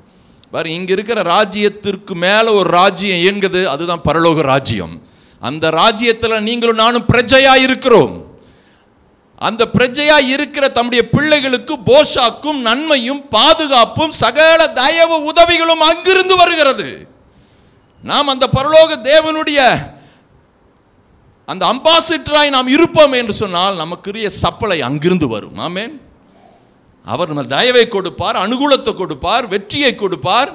பாரு, இங்க இருக்கிற ராஜ்யத்திற்கு மேல ஒரு ராஜ்யம் இயங்குது, அதுதான் பரலோக ராஜ்யம். அந்த ராஜ்யத்தில் நீங்களும் நானும் பிரஜையா இருக்கிறோம். அந்த பிரஜையா இருக்கிற தம்முடைய பிள்ளைகளுக்கு போஷாக்கும் நன்மையும் பாதுகாப்பும் சகல தயவு உதவிகளும் அங்கிருந்து வருகிறது. நாம் அந்த பரலோக தேவனுடைய அந்த அம்பாசிடராய் நாம் இருப்போம் என்று சொன்னால் நமக்குரிய சப்பளை அங்கிருந்து வரும். ஆமென். அவர் நம்ம தயவை கொடுப்பார், அனுகூலத்தை கொடுப்பார், வெற்றியை கொடுப்பார்.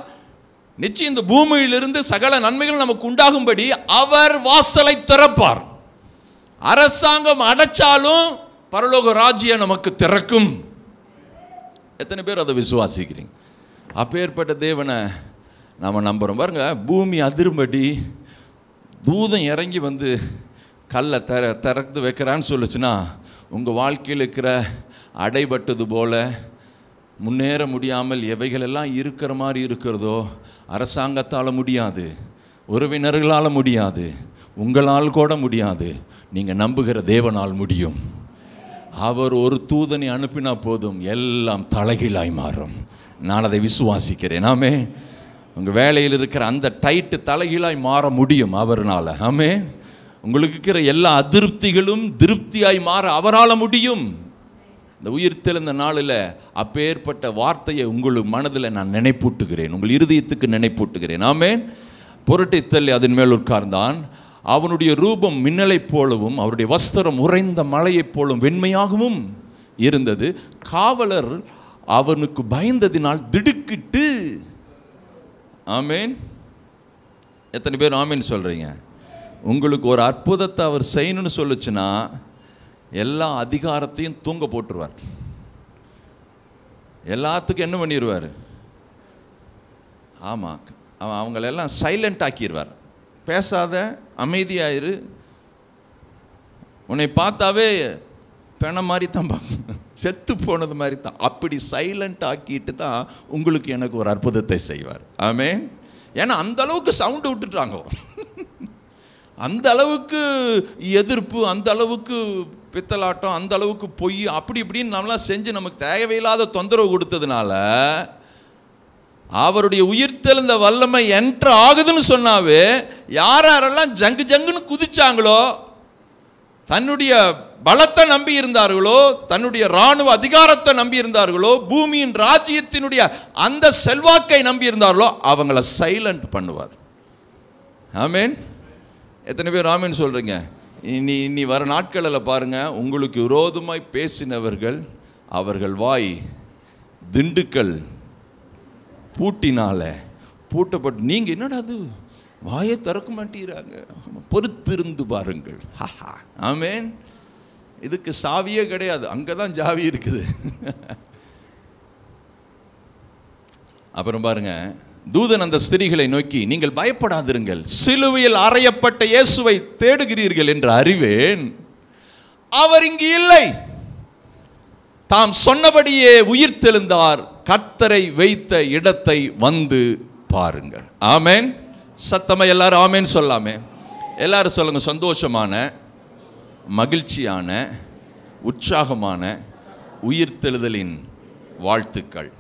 நிச்சயம் இந்த பூமியிலிருந்து சகல நன்மைகள் நமக்கு உண்டாகும்படி அவர் வாசலை திறப்பார். அரசாங்கம் அடைச்சாலும் பரலோக ராஜ்யம் நமக்கு திறக்கும். எத்தனை பேர் அதை விசுவாசிக்கிறீங்க? அப்பேற்பட்ட தேவனை நாம் நம்புகிறோம். பாருங்க, பூமி அதிரும்படி தூதன் இறங்கி வந்து கல்லை திறந்து வைக்கிறான்னு சொல்லுச்சுன்னா உங்கள் வாழ்க்கையில் இருக்கிற அடைபட்டது போல முன்னேற முடியாமல் எவைகளெல்லாம் இருக்கிற மாதிரி இருக்கிறதோ அரசாங்கத்தால் முடியாது, உறவினர்களால் முடியாது, உங்களால் கூட முடியாது. நீங்கள் நம்புகிற தேவனால் முடியும். அவர் ஒரு தூதனை அனுப்பினா போதும், எல்லாம் தலைகீழாய் மாறும். நான் அதை விசுவாசிக்கிறேன். ஆமே. உங்கள் வேலையில் இருக்கிற அந்த டைட்டு தலைகீழாய் மாற முடியும் அவர்னால. ஆமே. உங்களுக்கு இருக்கிற எல்லா அதிருப்திகளும் திருப்தியாய் மாற அவரால் முடியும். இந்த உயிர்த்தெழுந்த நாளில் அப்பேற்பட்ட வார்த்தையை உங்கள் மனதில் நான் நினைப்பூட்டுகிறேன், உங்கள் இருதயத்துக்கு நினைப்பூட்டுகிறேன். ஆமேன். புரட்டை தள்ளி அதன் மேல் உட்கார்ந்தான். அவனுடைய ரூபம் மின்னலைப் போலவும் அவருடைய வஸ்திரம் உறைந்த மலையைப் போலும் வெண்மையாகவும் இருந்தது. காவலர் அவனுக்கு பயந்ததினால் திடுக்கிட்டு. ஆமேன். எத்தனை பேர் ஆமேன் சொல்றீங்க? உங்களுக்கு ஒரு அற்புதத்தை அவர் செய்யணும்னு சொல்லுச்சுன்னா எல்லா அதிகாரத்தையும் தூங்க போட்டுருவார். எல்லாத்துக்கும் என்ன பண்ணிடுவார்? ஆமாம், அவங்களெல்லாம் சைலண்ட் ஆக்கிடுவார். பேசாத, அமைதியாயிரு, உன்னை பார்த்தாவே பெண மாதிரி தான் பார்க்கணும், செத்து போனது மாதிரி தான். அப்படி சைலண்ட் ஆக்கிட்டு தான் உங்களுக்கு எனக்கு ஒரு அற்புதத்தை செய்வார். ஆமென். ஏன்னா அந்த அளவுக்கு சவுண்டு விட்டுட்டாங்க, அந்த அளவுக்கு எதிர்ப்பு, அந்த அளவுக்கு பித்தலாட்டம், அந்த அளவுக்கு பொய், அப்படி இப்படின்னு நம்மளாம் செஞ்சு நமக்கு தேவையில்லாத தொந்தரவு கொடுத்ததுனால அவருடைய உயிர்த்தெழுந்த வல்லமை என்ட்ரு ஆகுதுன்னு சொன்னாவே யாரெல்லாம் ஜங்கு ஜங்குன்னு குதிச்சாங்களோ, தன்னுடைய பலத்தை நம்பி இருந்தார்களோ, தன்னுடைய இராணுவ அதிகாரத்தை நம்பி இருந்தார்களோ, பூமியின் ராஜ்யத்தினுடைய அந்த செல்வாக்கை நம்பி இருந்தார்களோ அவங்கள சைலண்ட் பண்ணுவார். ஆமேன். எத்தனை பேர் ஆமேன் சொல்றீங்க? இனி வர நாட்களில் பாருங்க, உங்களுக்கு விரோதமாய் பேசினவர்கள் அவர்கள் வாய் திண்டுக்கல் பூட்டினால பூட்டப்பட்டு, நீங்க என்னடா அது வாயை திறக்க மாட்டீராங்க, பொறுத்திருந்து பாருங்கள். ஆமேன். இதுக்கு சாவியே கிடையாது, அங்கதான் சாவி இருக்குது. அப்புறம் பாருங்க, தூதன் அந்த ஸ்திரீகளை நோக்கி, நீங்கள் பயப்படாதிருங்கள், சிலுவையில் அறையப்பட்ட இயேசுவை தேடுகிறீர்கள் என்று அறிவேன். அவர் இங்கு இல்லை, தாம் சொன்னபடியே உயிர்த்தெழுந்தார், கர்த்தரை வைத்த இடத்தை வந்து பாருங்கள். ஆமேன். சத்தமா எல்லாரும் ஆமேன் சொல்லாமே. எல்லாரும் சொல்லுங்க. சந்தோஷமான, மகிழ்ச்சியான, உற்சாகமான உயிர்த்தெழுதலின் வாழ்த்துக்கள்.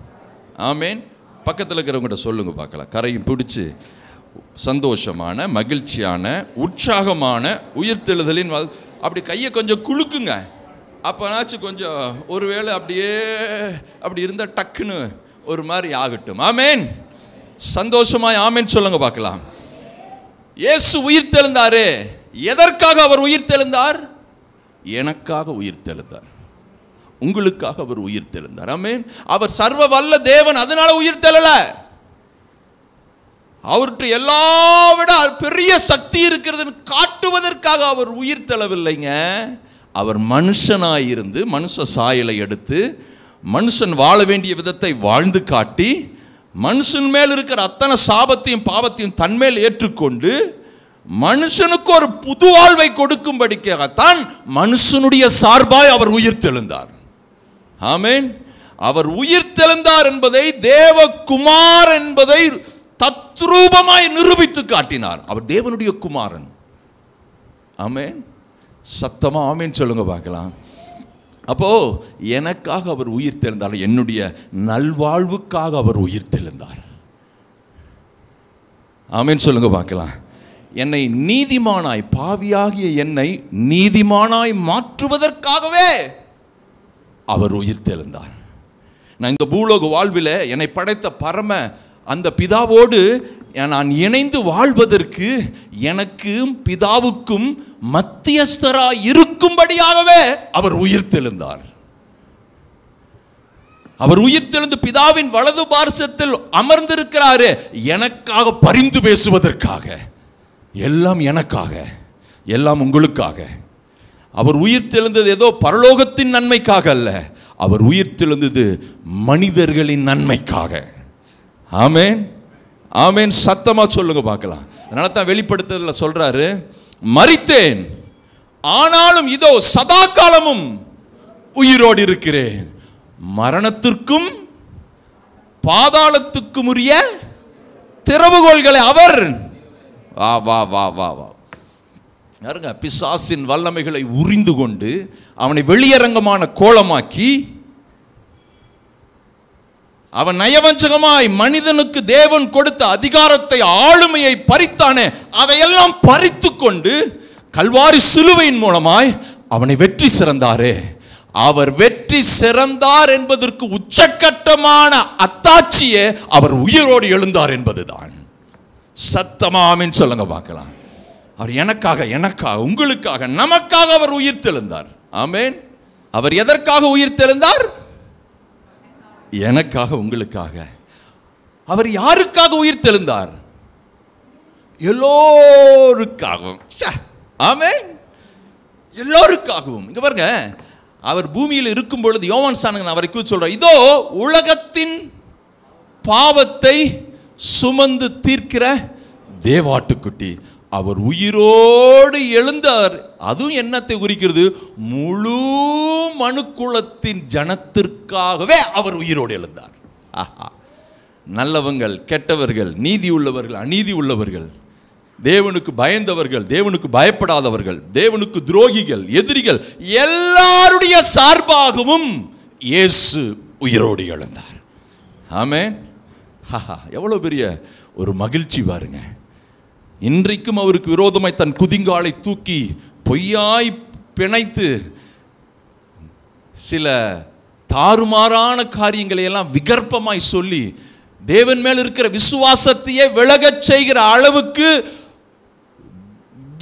ஆமேன். பக்கத்தில் இருக்கிறவங்கிட்ட சொல்லுங்க பார்க்கலாம், கரையும் பிடிச்சி. சந்தோஷமான, மகிழ்ச்சியான, உற்சாகமான உயிர்த்தெழுதலின் அப்படி கையை கொஞ்சம் குலுக்குங்க. அப்போனாச்சும் கொஞ்சம் ஒருவேளை அப்படியே அப்படி இருந்தால் டக்குன்னு ஒரு மாதிரி ஆகட்டும். ஆமேன். சந்தோஷமாய் ஆமேன் சொல்லுங்க பார்க்கலாம். இயேசு உயிர்த்தெழுந்தாரே, எதற்காக அவர் உயிர்த்தெழுந்தார்? எனக்காக உயிர்த்தெழுந்தார், உங்களுக்காக அவர் உயிர்த்தெழுந்தார். ஆமென். அவர் சர்வ வல்ல தேவன், அதனால உயிர்த்தெழல. அவர்கிட்ட எல்லா விட பெரிய சக்தி இருக்கிறதுன்னு காட்டுவதற்காக அவர் உயிர்த்தெழவில்லைங்க. அவர் மனுஷனாயிருந்து மனுஷ சாயலை எடுத்து மனுஷன் வாழ வேண்டிய விதத்தை வாழ்ந்து காட்டி மனுஷன் மேல் இருக்கிற அத்தனை சாபத்தையும் பாவத்தையும் தன்மேல் ஏற்றுக்கொண்டு மனுஷனுக்கு ஒரு புது வாழ்வை கொடுக்கும்படிக்காகத்தான் மனுஷனுடைய சார்பாய் அவர் உயிர்த்தெழுந்தார். ஆமென். அவர் உயிர்த்தெழுந்தார் என்பதை, தேவகுமார் என்பதை தத்ரூபமாய் நிரூபித்து காட்டினார். அவர் தேவனுடைய குமாரன். ஆமென். சத்தமா ஆமென் சொல்லுங்க பார்க்கலாம். அப்போ எனக்காக அவர் உயிர்த்தெழுந்தார், என்னுடைய நல்வாழ்வுக்காக அவர் உயிர்த்தெழுந்தார். ஆமென் சொல்லுங்க பார்க்கலாம். என்னை நீதிமானாய், பாவியாகிய என்னை நீதிமானாய் மாற்றுவதற்காகவே அவர் உயிர்த்தெழுந்தார். நான் இந்த பூலோக வாழ்வில் என்னை படைத்த பரம அந்த பிதாவோடு நான் இணைந்து வாழ்வதற்கு எனக்கும் பிதாவுக்கும் மத்தியஸ்தராய் இருக்கும்படியாகவே அவர் உயிர்த்தெழுந்தார். அவர் உயிர்த்தெழுந்து பிதாவின் வலது பார்சத்தில் அமர்ந்திருக்கிறாரு, எனக்காக பரிந்து பேசுவதற்காக. எல்லாம் எனக்காக, எல்லாம் உங்களுக்காக. அவர் உயிர்த்தெழுந்தது ஏதோ பரலோகத்தின் நன்மைக்காக அல்ல, அவர் உயிர்த்தெழுந்தது மனிதர்களின் நன்மைக்காக. ஆமென், ஆமென். சத்தமா சொல்லுங்க பார்க்கலாம். அதனால தான் வெளிப்படுத்துதல்ல சொல்றாரு, மரித்தேன் ஆனாலும் இதோ சதா காலமும் உயிரோடு இருக்கிறேன், மரணத்திற்கும் பாதாளத்துக்கும் உரிய திறவுகோல்களை அவர் வா வா வா வா வா யாருங்க பிசாசின் வல்லமைகளை உரிந்து கொண்டு அவனை வெளியரங்கமான கோலமாக்கி, அவன் நயவஞ்சகமாய் மனிதனுக்கு தேவன் கொடுத்த அதிகாரத்தை, ஆளுமையை பறித்தானே, அதையெல்லாம் பறித்து கொண்டு கல்வாரி சிலுவையின் மூலமாய் அவனை வெற்றி சிறந்தாரே. அவர் வெற்றி சிறந்தார் என்பதற்கு உச்சக்கட்டமான அத்தாட்சியே அவர் உயிரோடு எழுந்தார் என்பதுதான். சத்தமா ஆமென் சொல்லுங்க பார்க்கலாம். அவர் எனக்காக, உங்களுக்காக, நமக்காக அவர் உயிர்த்தெழுந்தார். ஆமென். அவர் எதற்காக உயிர்த்தெழுந்தார்? எனக்காக, உங்களுக்காக. அவர் யாருக்காக உயிர்த்தெழுந்தார்? எல்லோருக்காகவும். ஆமென், எல்லோருக்காகவும். இங்க பாருங்க, அவர் பூமியில் இருக்கும் பொழுது யோவான் ஸ்நானகன் அவரை குறித்து சொல்றார், இதோ உலகத்தின் பாவத்தை சுமந்து தீர்க்கிற தேவாட்டுக்குட்டி. அவர் உயிரோடு எழுந்தார். அதுவும் என்னத்தை குறிக்கிறது? முழு மனுக்குலத்தின் ஜனத்திற்காகவே அவர் உயிரோடு எழுந்தார். நல்லவங்கள், கெட்டவர்கள், நீதி உள்ளவர்கள், அநீதி உள்ளவர்கள், தேவனுக்கு பயந்தவர்கள், தேவனுக்கு பயப்படாதவர்கள், தேவனுக்கு துரோகிகள், எதிரிகள், எல்லாருடைய சார்பாகவும் இயேசு உயிரோடு எழுந்தார். ஆமென். எவ்வளவு பெரிய ஒரு மகிழ்ச்சி பாருங்க. இன்றைக்கும் அவருக்கு விரோதமாய் தன் குதிங்காலை தூக்கி பொய்யாய் பிணைத்து சில தாறுமாறான காரியங்களை எல்லாம் விகற்பமாய் சொல்லி தேவன் மேல் இருக்கிற விசுவாசத்தையே விலகச் செய்கிற அளவுக்கு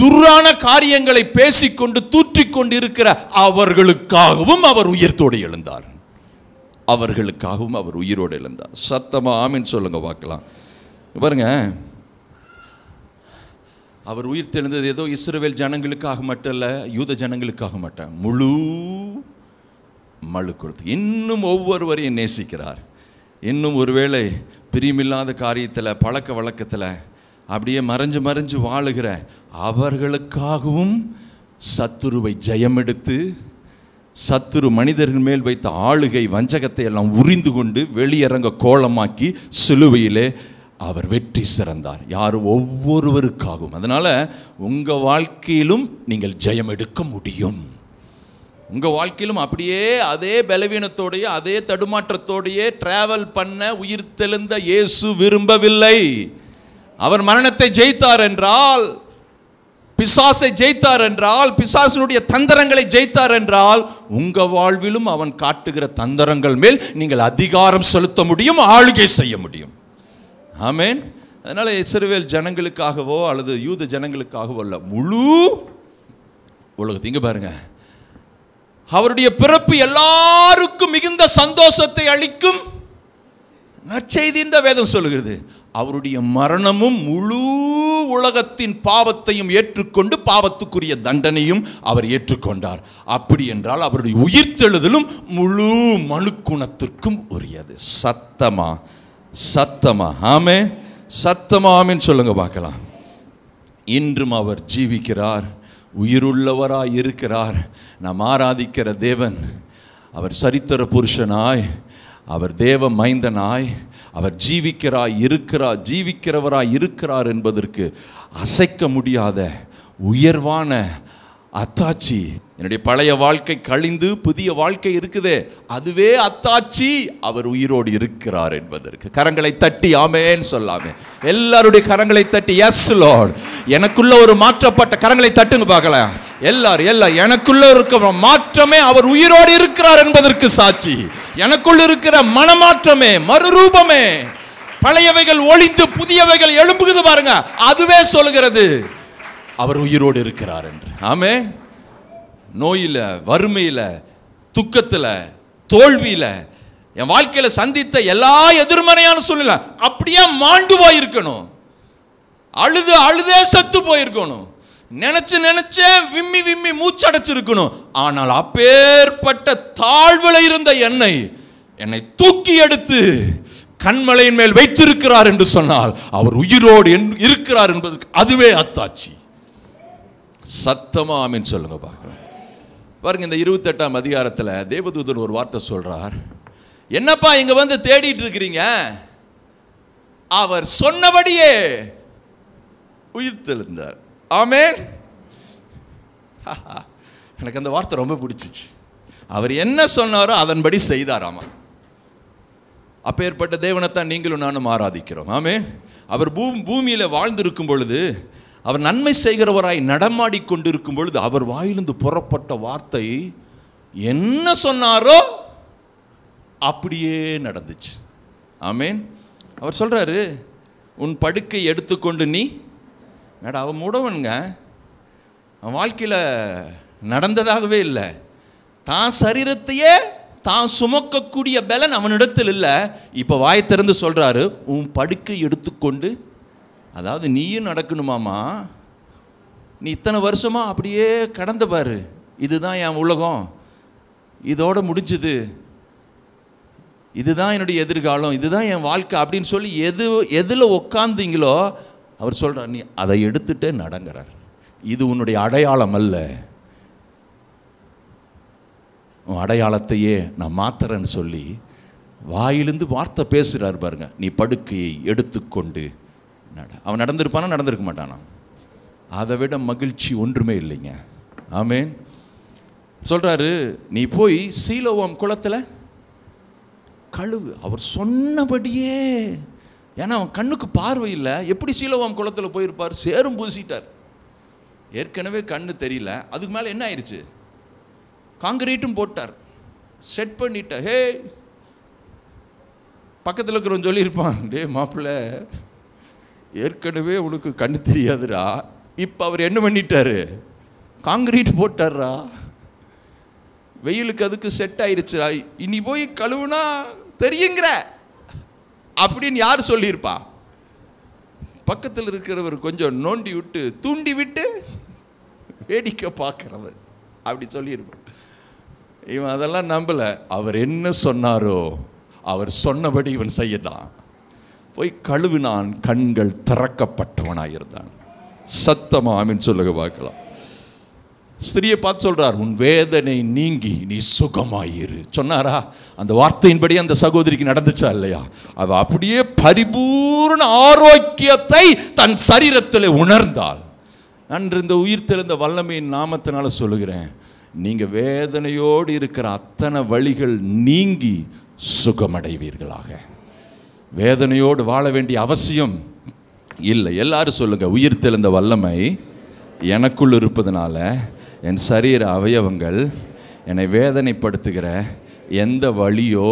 துர்ரான காரியங்களை பேசிக்கொண்டு தூற்றிக்கொண்டு இருக்கிற அவர்களுக்காகவும் அவர் உயிர்த்தோடு எழுந்தார். அவர்களுக்காகவும் அவர் உயிரோடு எழுந்தார். சத்தமா ஆமென் சொல்லுங்க பார்க்கலாம். பாருங்க, அவர் உயிர் தெழுந்தது ஏதோ இஸ்ரவேல் ஜனங்களுக்காக மட்டும் இல்லை, யூத ஜனங்களுக்காக மட்டும், முழு மழுக்குளத்து. இன்னும் ஒவ்வொருவரையும் நேசிக்கிறார். இன்னும் ஒருவேளை பிரியமில்லாத காரியத்தில், பழக்க வழக்கத்தில் அப்படியே மறைஞ்சு வாழுகிற அவர்களுக்காகவும் சத்துருவை ஜெயமெடுத்து, சத்துரு மனிதர்கள் மேல் வைத்த ஆளுகை வஞ்சகத்தை எல்லாம் உரிந்து கொண்டு வெளியரங்க கோலமாக்கி சிலுவையிலே அவர் வெற்றி சிறந்தார். யார்? ஒவ்வொருவருக்காகவும். அதனால உங்க வாழ்க்கையிலும் நீங்கள் ஜெயம் எடுக்க முடியும். உங்க வாழ்க்கையிலும் அப்படியே அதே பலவீனத்தோடையே அதே தடுமாற்றத்தோடையே டிராவல் பண்ண உயிர் தெழுந்த இயேசு விரும்பவில்லை. அவர் மரணத்தை ஜெயித்தார் என்றால், பிசாசை ஜெயித்தார் என்றால், பிசாசினுடைய தந்திரங்களை ஜெயித்தார் என்றால், உங்க வாழ்விலும் அவன் காட்டுகிற தந்திரங்கள் மேல் நீங்கள் அதிகாரம் செலுத்த முடியும், ஆளுகை செய்ய முடியும். ஆமென். அதனால இஸ்ரவேல் ஜனங்களுக்காகவோ அல்லது யூத ஜனங்களுக்காகவோ அல்ல, முழு உலகத்தை. இங்க பாருங்க, அவருடைய பிறப்பு எல்லாருக்கும் மிகுந்த சந்தோஷத்தை அளிக்கும் நற்செய்தி இந்த வேதம் சொல்லுகிறது. அவருடைய மரணமும் முழு உலகத்தின் பாவத்தையும் ஏற்றுக்கொண்டு பாவத்துக்குரிய தண்டனையும் அவர் ஏற்றுக்கொண்டார். அப்படி என்றால் அவருடைய உயிர்த்தெழுதலும் முழு மனுக்குணத்திற்கும் உரியது. சத்தமா சத்தமா ஆமென், சத்தமா ஆமென் சொல்லுங்க பார்க்கலாம். இன்றும் அவர் ஜீவிக்கிறார், உயிருள்ளவராய் இருக்கிறார். நாம் ஆராதிக்கிற தேவன் அவர் சரித்திர புருஷனாய், அவர் தேவ மைந்தனாய், அவர் ஜீவிக்கிறவராய் இருக்கிறார் என்பதற்கு அசைக்க முடியாத உயர்வான அத்தாட்சி. என்னுடைய பழைய வாழ்க்கை கழிந்து புதிய வாழ்க்கை இருக்குதே, அதுவே அத்தாட்சி அவர் உயிரோடு இருக்கிறார் என்பதற்கு. கரங்களை தட்டி ஆமென் சொல்லாமே. எல்லாருடைய கரங்களை தட்டி எஸ் லார்ட், எனக்குள்ள ஒரு மாற்றப்பட்ட கரங்களை தட்டுங்க பார்க்கலாம். எல்லாரும் எனக்குள்ள இருக்கிற மாற்றமே அவர் உயிரோடு இருக்கிறார் என்பதற்கு சாட்சி. எனக்குள்ள இருக்கிற மனமாற்றமே, மறுரூபமே, பழையவைகள் ஒழிந்து புதியவைகள் எழும்புகிறது பாருங்க, அதுவே சொல்லுகிறது அவர் உயிரோடு இருக்கிறார் என்று. ஆமென். நோயில, வறுமையில, துக்கத்துல, தோல்வியில, என் வாழ்க்கையில சந்தித்த எல்லா எதிர்மறையான சூழ்நிலை அப்படியே மாண்டு போயிருக்கணும், அழுதே செத்து போயிருக்கணும், நினைச்சே விம்மி மூச்சடைச்சிருக்கணும். ஆனால் அப்பேற்பட்ட தாழ்வுல இருந்த என்னை தூக்கி எடுத்து கண்மலையின் மேல் வைத்திருக்கிறார் என்று சொன்னால் அவர் உயிரோடு இருக்கிறார் என்பதற்கு அதுவே அத்தாட்சி. சத்தமா ஆமென் சொல்லுங்க பார்க்கலாம். பாருங்க, இந்த 28ஆம் அதிகாரத்தில் தேவதூதன் ஒரு வார்த்தை சொல்றார். என்னப்பா இங்க வந்து தேடிட்டு இருக்கிறீங்க? அவர் சொன்னபடியே உயிர்த்தெழுந்தார். ஆமென். எனக்கு அந்த வார்த்தை ரொம்ப பிடிச்சிச்சு. அவர் என்ன சொன்னாரோ அதன்படி செய்தாராமா. அப்பேற்பட்ட தேவனைத்தான் நீங்களும் நானும் ஆராதிக்கிறோம். ஆமென். அவர் பூமியில வாழ்ந்திருக்கும் பொழுது, அவர் நன்மை செய்கிறவராய் நடமாடி கொண்டிருக்கும் பொழுது, அவர் வாயிலிருந்து புறப்பட்ட வார்த்தை என்ன சொன்னாரோ அப்படியே நடந்துச்சு. ஆமென். அவர் சொல்றாரு, உன் படுக்கை எடுத்துக்கொண்டு நீ நட. அவன் முடவனுங்க, அவன் வாழ்க்கையில் நடந்ததாகவே இல்லை. தான் சரீரத்தையே தான் சுமக்கக்கூடிய பலன் அவனிடத்தில் இல்லை. இப்போ வாய் திறந்து சொல்றாரு, உன் படுக்கை எடுத்துக்கொண்டு. அதாவது நீயும் நடக்கணுமாமா, நீ இத்தனை வருஷமா அப்படியே கடந்த பாரு, இதுதான் என் உலகம், இதோட முடிஞ்சுது, இதுதான் என்னுடைய எதிர்காலம், இதுதான் என் வாழ்க்கை அப்படின்னு சொல்லி எதில் உக்காந்தீங்களோ அவர் சொல்றார், நீ அதை எடுத்துட்டே நடங்கிறார். இது உன்னுடைய அடையாளம் அல்ல, உன் அடையாளத்தையே நான் மாத்துறேன்னு சொல்லி வாயிலிருந்து வார்த்தை பேசுகிறார் பாருங்க. நீ படுக்கையை எடுத்துக்கொண்டு நட. அவன் நடந்திருப்பானா? நடந்திருக்க மாட்டானா? அதை விட மகிழ்ச்சி ஒன்றுமே இல்லைங்க. ஆமென். சொல்றாரு, நீ போய் சீலோவாம் குளத்தில் கழுவு. அவர் சொன்னபடியே, ஏன்னா அவன் கண்ணுக்கு பார்வை இல்லை, எப்படி சீலோவாம் குளத்தில் போயிருப்பார்? சேரும் பூசிட்டார், ஏற்கனவே கண்ணு தெரியல, அதுக்கு மேலே என்ன ஆயிடுச்சு, காங்கிரீட்டும் போட்டார், செட் பண்ணிட்டார். ஹே, பக்கத்தில் இருக்கிறவன் சொல்லியிருப்பான், டே மாப்பிள்ளை, ஏற்கனவே உனக்கு கண்ணு தெரியாதுடா, இப்போ அவர் என்ன பண்ணிட்டாரு, காங்கிரீட் போட்டார்ரா, வெயிலுக்கு அதுக்கு செட் ஆயிடுச்சுடா, இனி போய் கழுவுனா தெரியுங்கிற அப்படின்னு யார் சொல்லியிருப்பா? பக்கத்தில் இருக்கிறவர் கொஞ்சம் நோண்டி விட்டு தூண்டி விட்டு வேடிக்கை பார்க்கிறவர் அப்படி சொல்லியிருப்பார். இவன் அதெல்லாம் நம்பல. அவர் என்ன சொன்னாரோ அவர் சொன்னபடி இவன் செய்யலாம். போய் கழுவினான், கண்கள் திறக்கப்பட்டவனாயிருந்தான். சத்தமா ஆமென் சொல்லுங்க பார்க்கலாம். ஸ்திரியை பார்த்து சொல்றார், உன் வேதனை நீங்கி நீ சுகமாயிரு சொன்னாரா? அந்த வார்த்தையின்படி அந்த சகோதரிக்கு நடந்துச்சா இல்லையா? அவ அப்படியே பரிபூர்ண ஆரோக்கியத்தை தன் சரீரத்தில் உணர்ந்தாள். அன்று இந்த உயிர்த்தெழுந்த வல்லமையின் நாமத்தினால சொல்லுகிறேன், நீங்க வேதனையோடு இருக்கிற அத்தனை வழிகள் நீங்கி சுகமடைவீர்களாக. வேதனையோடு வாழ வேண்டிய அவசியம் இல்லை. எல்லாரும் சொல்லுங்க, உயிர்த்தெழுந்த வல்லமை எனக்குள் இருப்பதனால என் சரீர அவயவங்கள் என்னை வேதனைப்படுத்துகிற எந்த வழியோ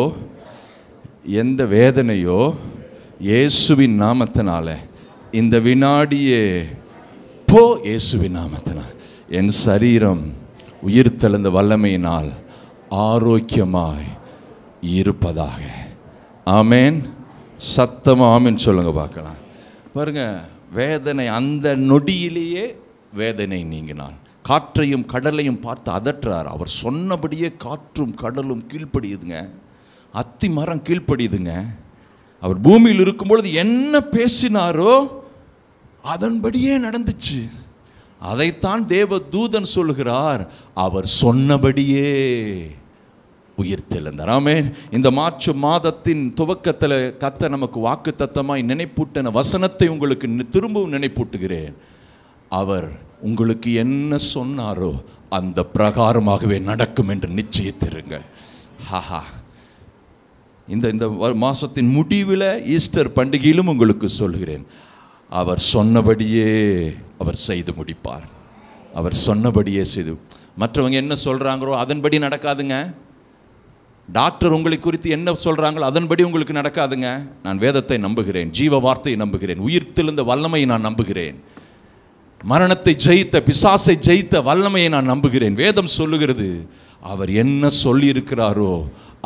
எந்த வேதனையோ இயேசுவின் நாமத்தினால இந்த வினாடியே போ. இயேசுவின் நாமத்தினால் என் சரீரம் உயிர்த்தெழுந்த வல்லமையினால் ஆரோக்கியமாய் இருப்பதாக. ஆமேன். சத்தமா ஆமேன் சொல்லுங்க பார்க்கலாம். பாருங்க, வேதனை அந்த நொடியிலேயே வேதனை நீங்கினான். காற்றையும் கடலையும் பார்த்து அதற்றார். அவர் சொன்னபடியே காற்றும் கடலும் கீழ்ப்படியுதுங்க. அத்தி மரம் கீழ்ப்படியுதுங்க. அவர் பூமியில் இருக்கும் பொழுது என்ன பேசினாரோ அதன்படியே நடந்துச்சு. அதைத்தான் தேவ தூதன் சொல்கிறார், அவர் சொன்னபடியே உயிர்த்தெழுந்தார். ஆமென். இந்த மார்ச் மாதத்தின் துவக்கத்தில் கர்த்தர் நமக்கு வாக்குத்தத்தமாய் நினைப்பூட்டின வசனத்தை உங்களுக்கு திரும்பவும் நினைப்பூட்டுகிறேன். அவர் உங்களுக்கு என்ன சொன்னாரோ அந்த பிரகாரமாகவே நடக்கும் என்று நிச்சயித்திருங்கள். ஹாஹா. இந்த மாசத்தின் முடிவில் ஈஸ்டர் பண்டிகையிலும் உங்களுக்கு சொல்கிறேன், அவர் சொன்னபடியே அவர் செய்து முடிப்பார். அவர் சொன்னபடியே செய்து. மற்றவங்க என்ன சொல்றாங்களோ அதன்படி நடக்காதுங்க. டாக்டர் உங்களை குறித்து என்ன சொல்றாங்களோ அதன்படி உங்களுக்கு நடக்காதுங்க. நான் வேதத்தை நம்புகிறேன், ஜீவ வார்த்தையை நம்புகிறேன், உயிர்த்தெழுந்த வல்லமையை நான் நம்புகிறேன், மரணத்தை ஜெயித்த பிசாசை ஜெயித்த வல்லமையை நான் நம்புகிறேன். வேதம் சொல்லுகிறது, அவர் என்ன சொல்லி இருக்கிறாரோ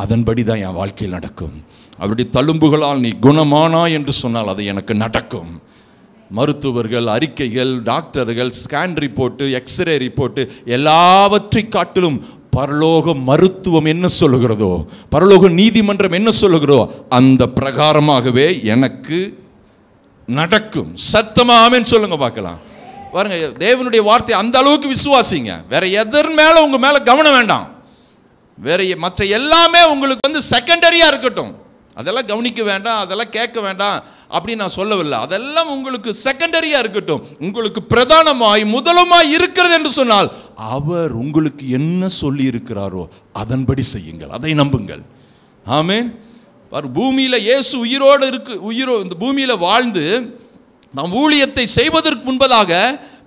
அதன்படி தான் என் வாழ்க்கையில் நடக்கும். அவருடைய தழும்புகளால் நீ குணமானா என்று சொன்னால் அது எனக்கு நடக்கும். மருத்துவர்கள் அறிக்கைகள், டாக்டர்கள் ஸ்கேன் ரிப்போர்ட்டு, எக்ஸ்ரே ரிப்போர்ட்டு எல்லாவற்றை காட்டிலும் பரலோக மருத்துவம் என்ன சொல்லுகிறதோ, பரலோக நீதிமன்றம் என்ன சொல்லுகிறதோ அந்த பிரகாரமாகவே எனக்கு நடக்கும். சத்தமா ஆமென் சொல்லுங்க பார்க்கலாம். பாருங்க, தேவனுடைய வார்த்தை அந்த அளவுக்கு விசுவாசிங்க. வேற எதன் மேல உங்க மேல கவனம் வேண்டாம். வேற மற்ற எல்லாமே உங்களுக்கு செகண்டரியா இருக்கட்டும். அதெல்லாம் கவனிக்க வேண்டாம், அதெல்லாம் கேட்க வேண்டாம் அப்படின்னு நான் சொல்லவில்லை. அதெல்லாம் உங்களுக்கு செகண்டரியா இருக்கட்டும். உங்களுக்கு பிரதானமாய் முதலமாய் இருக்கிறது என்று சொன்னால் அவர் உங்களுக்கு என்ன சொல்லி இருக்கிறாரோ அதன்படி செய்யுங்கள், அதை நம்புங்கள். ஆமென். பூமியில இயேசு உயிரோடு இந்த பூமியில வாழ்ந்து நாம் ஊழியத்தை செய்வதற்கு முன்பதாக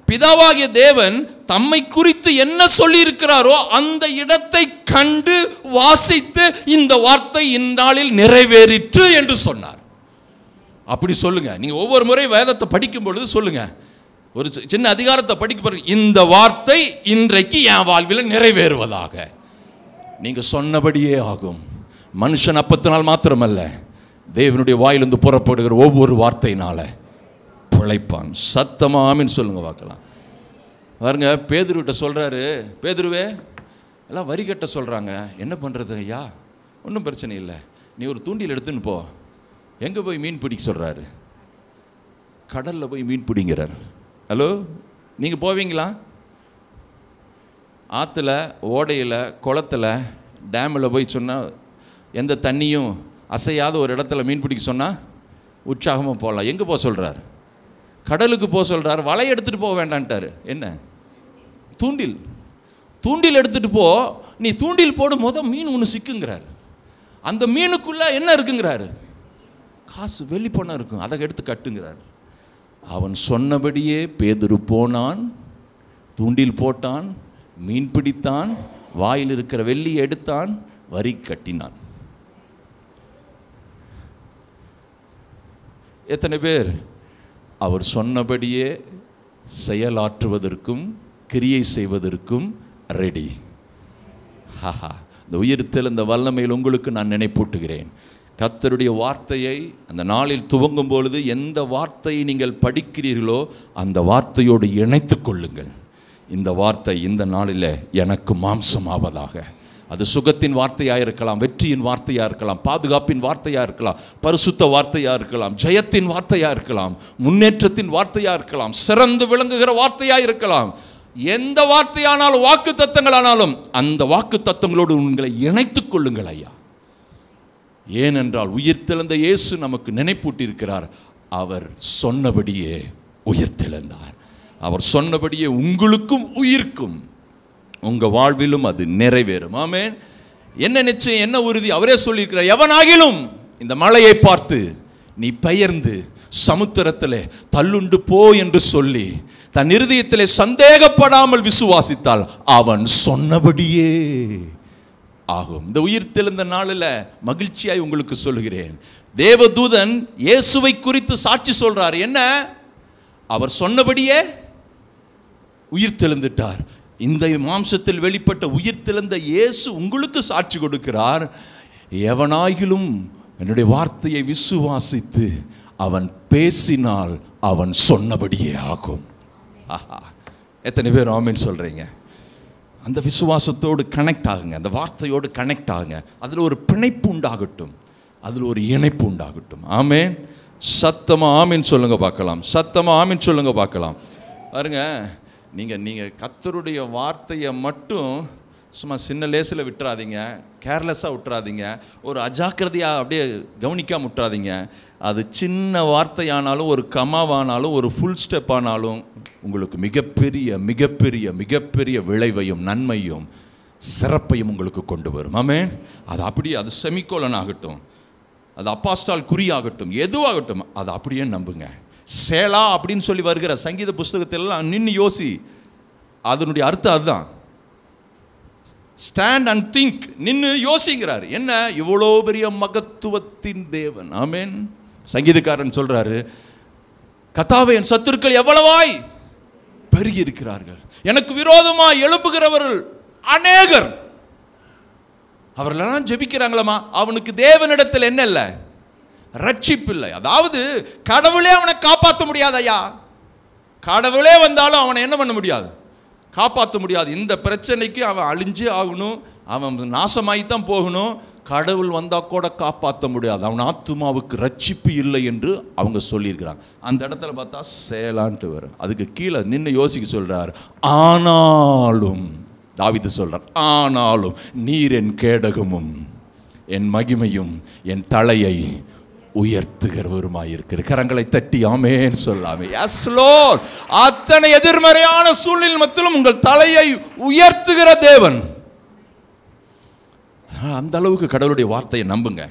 பிதாவாகிய தேவன் தம்மை குறித்து என்ன சொல்லி இருக்கிறாரோ அந்த இடத்தை கண்டு வாசித்து இந்த வார்த்தை இந்நாளில் நிறைவேறிற்று என்று சொன்னார். அப்படி சொல்லுங்க. நீங்க ஒவ்வொரு முறை வேதத்தை படிக்கும் பொழுது சொல்லுங்க, ஒரு சின்ன அதிகாரத்தை படிக்க பாருங்க, இந்த வார்த்தை இன்றைக்கு என் வாழ்வில் நிறைவேறுவதாக. நீங்க சொன்னபடியே ஆகும். மனுஷன் அப்பத்தினால் மாத்திரமல்ல, தேவனுடைய வாயிலிருந்து புறப்படுகிற ஒவ்வொரு வார்த்தையினால பிழைப்பான். சத்தமா ஆமென் சொல்லுங்க பார்க்கலாம். பாருங்க, பேதுருவிட்ட சொல்றாரு, பேதுருவே எல்லாம் வரி கட்ட சொல்றாங்க, என்ன பண்றது ஐயா? ஒன்றும் பிரச்சனை இல்லை, நீ ஒரு தூண்டில் எடுத்துன்னு போ. எங்கே போய் மீன் பிடிக்க சொல்கிறாரு? கடலில் போய் மீன் பிடிங்கிறார். ஹலோ, நீங்கள் போவீங்களா? ஆற்றுல, ஓடையில், குளத்தில், டேமில் போய் சொன்னால், எந்த தண்ணியும் அசையாத ஒரு இடத்துல மீன் பிடிக்க சொன்னால் உற்சாகமாக போகலாம். எங்கே போக சொல்கிறார்? கடலுக்கு போக சொல்கிறார். வலை எடுத்துகிட்டு போக வேண்டான்ட்டார். என்ன? தூண்டில் எடுத்துகிட்டு போ. நீ தூண்டில் போடும் போது மீன் ஒன்று சிக்குங்கிறார். அந்த மீனுக்குள்ளே என்ன இருக்குங்கிறாரு? காசு, வெள்ளி பணம் இருக்கும், அதை எடுத்து கட்டுங்கிறார். அவன் சொன்னபடியே பேதுரு போனான், தூண்டில் போட்டான், மீன் பிடித்தான், வாயில் இருக்கிற வெள்ளியை எடுத்தான், வரி கட்டினான். எத்தனை பேர் அவர் சொன்னபடியே செயலாற்றுவதற்கும் கிரியை செய்வதற்கும் ரெடி? ஹாஹா. இந்த உயிர்த்தெழுந்த வல்லமையில் உங்களுக்கு நான் நினைப்பூட்டுகிறேன். கர்த்தருடைய வார்த்தையை அந்த நாளில் துவங்கும் பொழுது எந்த வார்த்தையை நீங்கள் படிக்கிறீர்களோ அந்த வார்த்தையோடு இணைத்து கொள்ளுங்கள். இந்த வார்த்தை இந்த நாளில் எனக்கு மாம்சமாவதாக. அது சுகத்தின் வார்த்தையாக இருக்கலாம், வெற்றியின் வார்த்தையாக இருக்கலாம், பாதுகாப்பின் வார்த்தையாக இருக்கலாம், பரிசுத்த வார்த்தையாக இருக்கலாம், ஜெயத்தின் வார்த்தையாக இருக்கலாம், முன்னேற்றத்தின் வார்த்தையாக இருக்கலாம், சிறந்து விளங்குகிற வார்த்தையாக இருக்கலாம். எந்த வார்த்தையானாலும், வாக்கு தத்தங்களானாலும் அந்த வாக்கு தத்தங்களோடு உங்களை இணைத்துக் கொள்ளுங்கள் ஐயா. ஏனென்றால் உயிர்த்தெழுந்த இயேசு நமக்கு நினைப்பூட்டியிருக்கிறார். அவர் சொன்னபடியே உயிர்த்தெழுந்தார். அவர் சொன்னபடியே உங்களுக்கும் உயிர்க்கும் உங்க வாழ்விலும் அது நிறைவேறும். ஆமென். என்ன நிச்சயம், என்ன உறுதி? அவரே சொல்லியிருக்கிறார், எவனாகிலும் இந்த மலையை பார்த்து நீ பெயர்ந்து சமுத்திரத்திலே தள்ளுண்டு போ என்று சொல்லி தன் இருதயத்திலே சந்தேகப்படாமல் விசுவாசித்தால் அவன் சொன்னபடியே ஆகும். இந்த உயிர்த்தெழுந்த நாளில் மகிழ்ச்சியாய் உங்களுக்கு சொல்கிறேன், தேவதூதன் இயேசுவை குறித்து சாட்சி சொல்றார். என்ன? அவர் சொன்னபடியே உயிர்த்தெழுந்துட்டார். இந்த மாம்சத்தில் வெளிப்பட்ட உயிர்த்தெழுந்த இயேசு உங்களுக்கு சாட்சி கொடுக்கிறார். எவனாகிலும் என்னுடைய வார்த்தையை விசுவாசித்து அவன் பேசினால் அவன் சொன்னபடியே ஆகும். ஆஹா, எத்தனை பேர் ஆமென் சொல்றீங்க? அந்த விசுவாசத்தோடு கனெக்ட் ஆகுங்க, அந்த வார்த்தையோடு கனெக்ட் ஆகுங்க. அதில் ஒரு பிணைப்பு உண்டாகட்டும். அதில் ஒரு இணைப்பு உண்டாகட்டும். ஆமேன். சத்தமா ஆமீன் சொல்லுங்க பார்க்கலாம். சத்தமா ஆமீன் சொல்லுங்க பார்க்கலாம். பாருங்க, நீங்கள் கர்த்தருடைய வார்த்தையை மட்டும் சும்மா சின்ன லேசில் விட்டுறாதீங்க, கேர்லெஸ்ஸாக விட்டுறாதீங்க, ஒரு அஜாக்கிரதையாக அப்படியே கவனிக்காமல் விட்டுறாதீங்க. அது சின்ன வார்த்தையானாலும், ஒரு கமாவானாலும், ஒரு ஃபுல் ஸ்டெப் ஆனாலும் உங்களுக்கு மிகப்பெரிய மிகப்பெரிய மிகப்பெரிய விளைவையும் நன்மையும் சிறப்பையும் உங்களுக்கு கொண்டு வரும். ஆமென். அது அப்படியே, அது செமிகோலன் ஆகட்டும், அது அப்போஸ்தலர் குறியாகட்டும், எதுவாகட்டும், அது அப்படியே நம்புங்க. சேலா அப்படின்னு சொல்லி வருகிற சங்கீத புஸ்தகத்திலெல்லாம் நின்று யோசி, அதனுடைய அர்த்தம் அதுதான். ஸ்டாண்ட் அண்ட் திங்க், நின்று யோசிங்கிறார். என்ன, இவ்வளோ பெரிய மகத்துவத்தின் தேவன். ஆமென். சங்கீதக்காரன் சொல்றாரு, கர்த்தாவே என் சத்துருக்கள் எவ்வளவாய் பெருகி இருக்கிறார்கள், எனக்கு விரோதமாய் எழும்புகிறவர்கள் அநேகர். அவர்களெல்லாம் ஜெபிக்கிறாங்களாமா, அவனுக்கு தேவனிடத்தில் என்ன இல்லை, ரட்சிப்பு இல்லை. அதாவது கடவுளே அவனை காப்பாற்ற முடியாது ஐயா. கடவுளே வந்தாலும் அவனை என்ன பண்ண முடியாது, காப்பாற்ற முடியாது. இந்த பிரச்சனைக்கு அவன் அழிஞ்சே ஆகணும், அவன் நாசமாயித்தான் போகணும். கடவுள் வந்தால் கூட காப்பாற்ற முடியாது, அவன் ஆத்துமாவுக்கு ரட்சிப்பு இல்லை என்று அவங்க சொல்லியிருக்கிறாங்க. அந்த இடத்துல பார்த்தா சேலான்ட்டு வரும். அதுக்கு கீழே நின்று யோசிக்க சொல்றார். ஆனாலும் தாவீது சொல்றார், ஆனாலும் நீர் என் கேடகமும் என் மகிமையும் என் தலையை உயர்த்துகிறவருமாயிருக்கிற. கரங்களை தட்டி ஆமென் சொல்லாமே. Yes Lord. அத்தனை எதிர்மறையான சூழ்நிலை மத்தியிலும் உங்கள் தலையை உயர்த்துகிற தேவன். அந்த அளவுக்கு கடவுளுடைய வார்த்தையை நம்புங்க.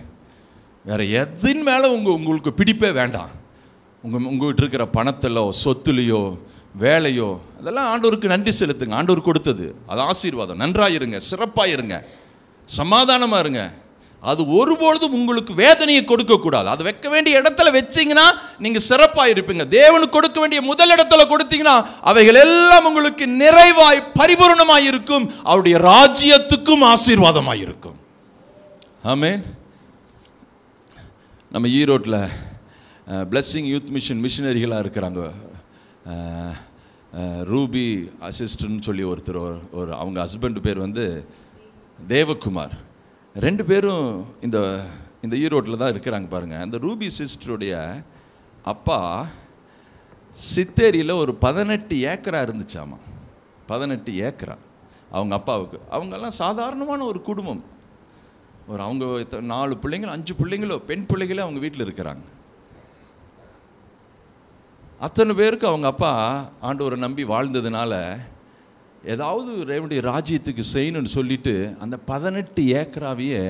வேற எதின் மேல உங்களுக்கு பிடிப்பே வேண்டாம். உங்ககிட்ட இருக்கிற பணத்திலோ சொத்துலையோ வேலையோ அதெல்லாம் ஆண்டவருக்கு நன்றி செலுத்துங்க. ஆண்டவர் கொடுத்தது அது ஆசீர்வாதம். நன்றாயிருங்க, சிறப்பாயிருங்க, சமாதானமா இருங்க. அது ஒருபொழுதும் உங்களுக்கு வேதனையை கொடுக்கக்கூடாது. அது வைக்க வேண்டிய இடத்துல வச்சிங்கன்னா நீங்கள் சிறப்பாக இருப்பீங்க. தேவனுக்கு கொடுக்க வேண்டிய முதல் இடத்துல கொடுத்தீங்கன்னா அவைகள் எல்லாம் உங்களுக்கு நிறைவாய் பரிபூர்ணமாய் இருக்கும், அவருடைய ராஜ்யத்துக்கும் ஆசீர்வாதமாய் இருக்கும். ஆமென். நம்ம ஈரோட்டில் பிளெஸ்ஸிங் யூத் மிஷனரிகளாக இருக்கிறாங்க. ரூபி அசிஸ்டன்ட்னு சொல்லி ஒருத்தர், ஒரு அவங்க ஹஸ்பண்ட் பேர் தேவகுமார். ரெண்டு பேரும் இந்த ஈரோட்டில் தான் இருக்கிறாங்க பாருங்கள். அந்த ரூபி சிஸ்டருடைய அப்பா சித்தேரியில் ஒரு 18 ஏக்கரா இருந்துச்சாமா. 18 ஏக்கரா அவங்க அப்பாவுக்கு. அவங்கெல்லாம் சாதாரணமான ஒரு குடும்பம். அவங்க 4 பிள்ளைங்களோ 5 பிள்ளைங்களோ பெண் பிள்ளைகளே அவங்க வீட்டில் இருக்கிறாங்க. அத்தனை பேருக்கு அவங்க அப்பா ஆண்டவரை நம்பி வாழ்ந்ததுனால ஏதாவது ரெவனுடைய ராஜ்யத்துக்கு செய்யணும்னு சொல்லிட்டு அந்த 18 ஏக்கராவையே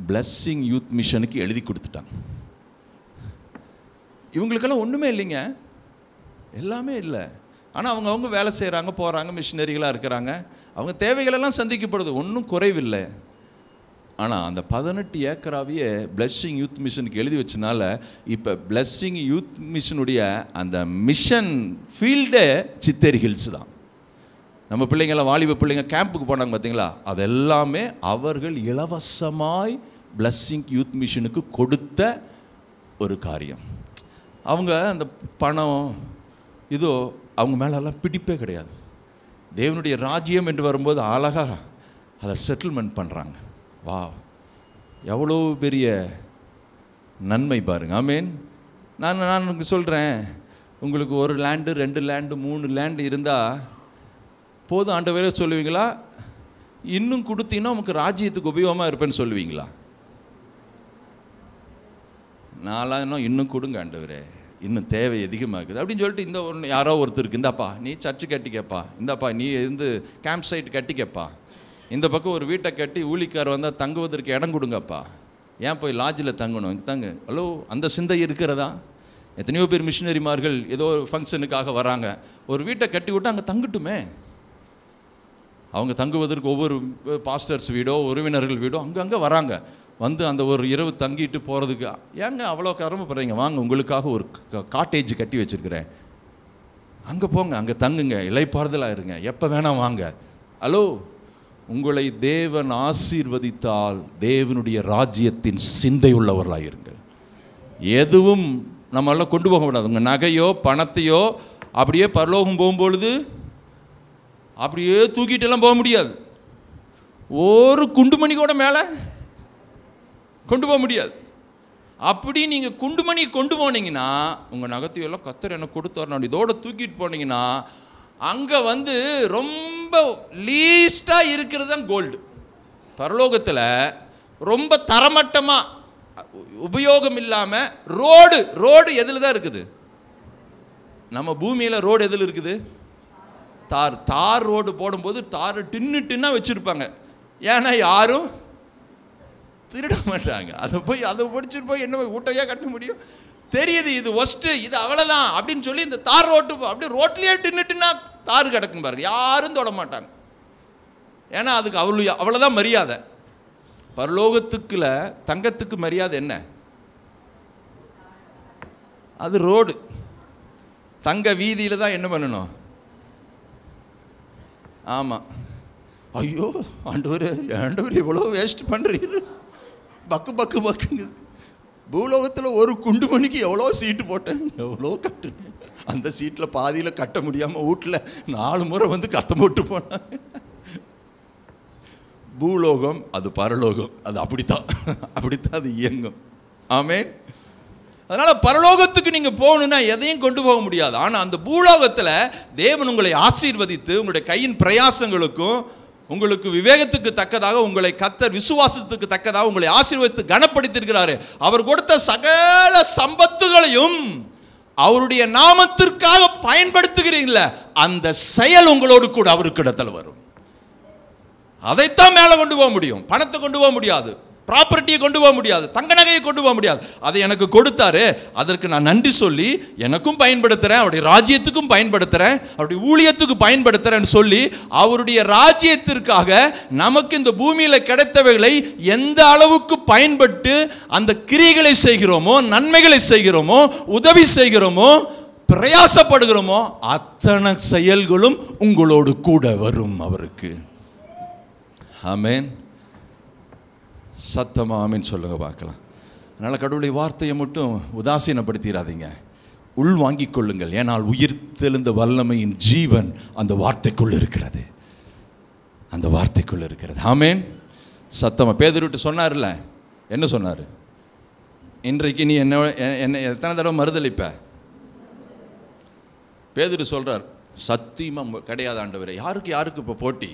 பிளெஸ்ஸிங் யூத் மிஷனுக்கு எழுதி கொடுத்துட்டாங்க. இவங்களுக்கெல்லாம் ஒன்றுமே இல்லைங்க, எல்லாமே இல்லை. ஆனால் அவங்க வேலை செய்கிறாங்க, போகிறாங்க, மிஷினரிகளாக இருக்கிறாங்க, அவங்க தேவைகளெல்லாம் சந்திக்கப்படுது, ஒன்றும் குறைவில்லை. ஆனால் அந்த 18 ஏக்கராவையே பிளெஸ்ஸிங் யூத் மிஷனுக்கு எழுதி வச்சனால இப்போ பிளெஸ்ஸிங் யூத் மிஷனுடைய அந்த மிஷன் ஃபீல்டே சித்தேரி ஹில்ஸ் தான். நம்ம பிள்ளைங்களாம் வாலிப பிள்ளைங்க கேம்புக்கு போனாங்க பார்த்தீங்களா, அதெல்லாமே அவர்கள் இலவசமாய் பிளெஸ்ஸிங் யூத் மிஷனுக்கு கொடுத்த ஒரு காரியம். அவங்க அந்த பணம் இதோ அவங்க மேலெல்லாம் பிடிப்பே கிடையாது. தேவனுடைய ராஜ்யம் என்று வரும்போது அழகாக அதை செட்டில்மெண்ட் பண்ணுறாங்க. வா, எவ்வளோ பெரிய நன்மை பாருங்க. ஆமேன். நான் உங்களுக்கு சொல்கிறேன், உங்களுக்கு 1 லேண்டு 2 லேண்டு 3 லேண்டு இருந்தால் போதும் ஆண்டவரே சொல்லுவீங்களா? இன்னும் கொடுத்தீங்கன்னா உனக்கு ராஜ்யத்துக்கு உபயோகமாக இருப்பேன்னு சொல்லுவீங்களா? நான்லாம் இன்னும் கொடுங்க ஆண்டவரே, இன்னும் தேவை அதிகமாகுது அப்படின்னு சொல்லிட்டு இந்த யாரோ ஒருத்தருக்கு, இந்தாப்பா நீ சர்ச்சு கட்டிக்கப்பா, இந்தாப்பா நீ கேம்ப் சைட் கட்டிக்கப்பா, இந்த பக்கம் ஒரு வீட்டை கட்டி ஊழிக்கார் வந்தால் தங்குவதற்கு இடம் கொடுங்கப்பா, ஏன் போய் லாட்ஜில் தங்கணும், இங்கே தங்கு. ஹலோ, அந்த சிந்தை இருக்கிறதா? எத்தனையோ பேர் மிஷினரிமார்கள் ஏதோ ஃபங்க்ஷனுக்காக வராங்க, ஒரு வீட்டை கட்டி விட்டு அங்கே தங்கட்டுமே. அவங்க தங்குவதற்கு ஒவ்வொரு பாஸ்டர்ஸ் வீடோ உறவினர்கள் வீடோ அங்கங்கே வராங்க, வந்து அந்த ஒரு இரவு தங்கிட்டு போகிறதுக்கு ஏங்க அவ்வளோ கடமைப்படுறீங்க? வாங்க, உங்களுக்காக ஒரு காட்டேஜ் கட்டி வச்சுருக்கிறேன், அங்கே போங்க, அங்கே தங்குங்க, இளைப்பாறுதலாக இருங்க, எப்போ வேணால் வாங்க. ஹலோ, உங்களை தேவன் ஆசீர்வதித்தால் தேவனுடைய ராஜ்யத்தின் சிந்தை உள்ளவர்களாக இருங்கள். எதுவும் நம்மளால் கொண்டு போக கூடாது. உங்கள் நகையோ பணத்தையோ அப்படியே பரலோகம் போகும்பொழுது அப்படியே தூக்கிட்டெல்லாம் போக முடியாது. ஒரு குண்டுமணி கூட மேலே கொண்டு போக முடியாது. அப்படி நீங்கள் குண்டுமணி கொண்டு போனீங்கன்னா உங்கள் நகத்தையெல்லாம் கர்த்தர் எனக்கு கொடுத்தார் இதோட தூக்கிட்டு போனீங்கன்னா அங்கே ரொம்ப லீஸ்டாக இருக்கிறது தான் கோல்டு. பரலோகத்தில் ரொம்ப தரமட்டமாக உபயோகம் இல்லாமல் ரோடு எதில் தான் இருக்குது? நம்ம பூமியில் ரோடு எதில் இருக்குது? தார் ரோடு போடும்போது தார் டின்னாக வச்சுருப்பாங்க. ஏன்னா யாரும் திருட மாட்டாங்க. அதை படிச்சுட்டு போய் என்ன ஊட்டையாக கட்ட முடியும்? தெரியுது இது ஒஸ்ட்டு, இது அவ்வளோதான் அப்படின்னு சொல்லி இந்த தார் ரோட்டு அப்படியே ரோட்லேயே டின்னா தார் கிடக்கும் பாருங்க, யாரும் தொட மாட்டாங்க. ஏன்னா அதுக்கு அவ்வளோதான் மரியாதை. பரலோகத்துக்குள்ள தங்கத்துக்கு மரியாதை என்ன? அது ரோடு. தங்க வீதியில் தான் என்ன பண்ணணும்? ஆமாம். ஐயோ ஆண்டவர் எவ்வளோ வேஸ்ட் பண்ணுறீரு, பக்குங்குது. பூலோகத்தில் ஒரு குண்டு மணிக்கு எவ்வளோ சீட்டு போட்டேன், எவ்வளோ கட்டுனேன். அந்த சீட்டில் பாதியில் கட்ட முடியாமல் வீட்டில் 4 முறை கத்த போட்டு போனாங்க. பூலோகம் அது பரலோகம், அது அப்படித்தான் அது இயங்கும். ஆமென். அதனால் பரலோகத்துக்கு நீங்கள் போகணுன்னா எதையும் கொண்டு போக முடியாது. ஆனால் அந்த பூலோகத்தில் தேவன் உங்களை ஆசீர்வதித்து உங்களுடைய கையின் பிரயாசங்களுக்கும் உங்களுக்கு விவேகத்துக்கு தக்கதாக உங்களை கர்த்தர் விசுவாசத்துக்கு தக்கதாக உங்களை ஆசீர்வதித்து கனப்படுத்தியிருக்கிறாரு. அவர் கொடுத்த சகல சம்பத்துகளையும் அவருடைய நாமத்திற்காக பயன்படுத்துகிறீங்கள, அந்த செயல் உங்களோடு கூட அவருக்கு இடத்துல வரும். அதைத்தான் மேலே கொண்டு போக முடியும். பணத்தை கொண்டு போக முடியாது, ப்ராப்பர்ட்டியை கொண்டு போக முடியாது, தங்க நகையை கொண்டு போக முடியாது. அதை எனக்கு கொடுத்தாரு, அதற்கு நான் நன்றி சொல்லி எனக்கும் பயன்படுத்துகிறேன், அவருடைய ராஜ்யத்துக்கும் பயன்படுத்துகிறேன், அவருடைய ஊழியத்துக்கு பயன்படுத்துகிறேன்னு சொல்லி அவருடைய ராஜ்யத்திற்காக நமக்கு இந்த பூமியில் கிடைத்தவைகளை எந்த அளவுக்கு பயன்பட்டு அந்த கிரியைகளை செய்கிறோமோ, நன்மைகளை செய்கிறோமோ, உதவி செய்கிறோமோ, பிரயாசப்படுகிறோமோ, அத்தனை செயல்களும் உங்களோடு கூட வரும் அவருக்கு. ஆமென். சத்தமா ஆமென் சொல்லுங்க பார்க்கலாம். அதனால் கடவுளுடைய வார்த்தையை மட்டும் உதாசீனப்படுத்திடாதீங்க, உள் வாங்கிக் கொள்ளுங்கள். ஏனால் உயிர்த்தெழுந்த வல்லமையின் ஜீவன் அந்த வார்த்தைக்குள் இருக்கிறது, அந்த வார்த்தைக்குள் இருக்கிறது. ஆமென். சத்தமா பேதுருவிட்டு சொன்னார்ல, என்ன சொன்னார்? இன்றைக்கு நீ என்ன எத்தனை தடவை மறுதலிப்ப? பேதுரு சொல்றார், சத்தியமா கிடையாது ஆண்டவரே. யாருக்கு இப்போ போட்டி?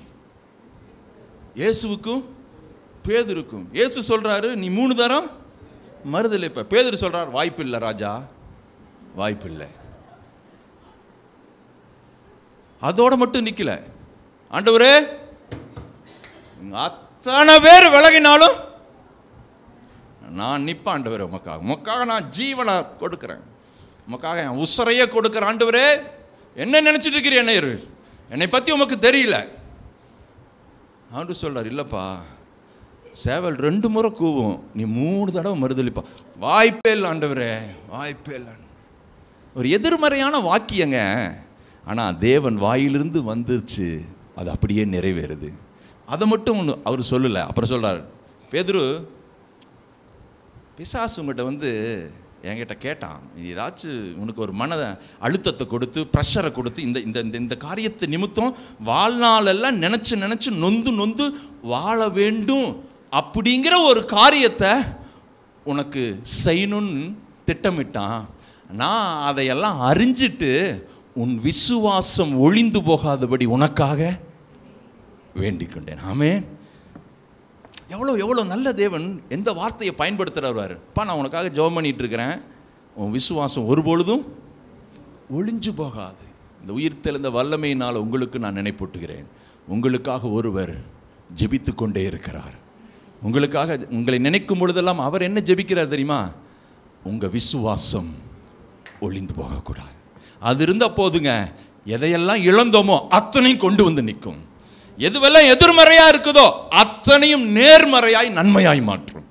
இயேசுவுக்கும் பேதுருக்கும். இயேசு சொல்றாரு நீ 3 தரம் மறுதலிப்ப. பேதுரு சொல்றார் வாய்ப்பில்லை ராஜா, வாய்ப்பில்லை. அதோட மட்டும் நிக்கல, ஆண்டவரே அத்தனை பேர் விலகினாலும் நான் நிப்பேன் ஆண்டவரே, உமக்காக நான் ஜீவனை கொடுக்கிறேன், உமக்காக என் உசரையே கொடுக்கிறேன். ஆண்டவரே என்ன நினைச்சிட்டு இருக்கிற, என்னை பத்தி உமக்கு தெரியல. ஆண்டவர் சொல்றார், இல்லப்பா சேவல் 2 முறை கூவும், நீ 3 தடவை மறுதலிப்பா. வாய்ப்பே இல்லை ஆண்டவரே, வாய்ப்பே இல்லை. ஒரு எதிர்மறையான வாக்கியங்க, ஆனால் தேவன் வாயிலிருந்து வந்துச்சு, அது அப்படியே நிறைவேறுது. அதை மட்டும் அவர் சொல்லலை. அப்புறம் சொல்றார், பேதுரு பிசாசு உங்கள்கிட்ட என்கிட்ட கேட்டான், ஏதாச்சும் உனக்கு ஒரு மன அழுத்தத்தை கொடுத்து ப்ரெஷரை கொடுத்து இந்த இந்த இந்த காரியத்தை நிமித்தம் வாழ்நாளெல்லாம் நினச்சி நொந்து வாழ வேண்டும் அப்படிங்கிற ஒரு காரியத்தை உனக்கு செய்யணும்னு திட்டமிட்டான். நான் அதையெல்லாம் அறிஞ்சிட்டு உன் விசுவாசம் ஒழிந்து போகாதபடி உனக்காக வேண்டிக் கொண்டேன். ஆமென். எவ்வளோ நல்ல தேவன் எந்த வார்த்தையை பயன்படுத்துகிறார். அப்பா நான் உனக்காக ஜெபம் பண்ணிட்டு இருக்கிறேன், உன் விசுவாசம் ஒருபொழுதும் ஒளிஞ்சு போகாது. இந்த உயிர்த்தெழுந்த வல்லமையினால் உங்களுக்கு நான் நினைப்பூட்டுகிறேன். உங்களுக்காக ஒருவர் ஜெபித்து கொண்டே இருக்கிறார். உங்களுக்காக உங்களை நினைக்கும் பொழுதெல்லாம் அவர் என்ன ஜெபிக்கிறார் தெரியுமா? உங்கள் விசுவாசம் ஒளிந்து போகக்கூடாது. அது இருந்தால் போதுங்க, எதையெல்லாம் இழந்தோமோ அத்தனையும் கொண்டு வந்து நிற்கும். எதுவெல்லாம் எதிர்மறையா இருக்குதோ அத்தனையும் நேர்மறையாய் நன்மையாய் மாற்றும்.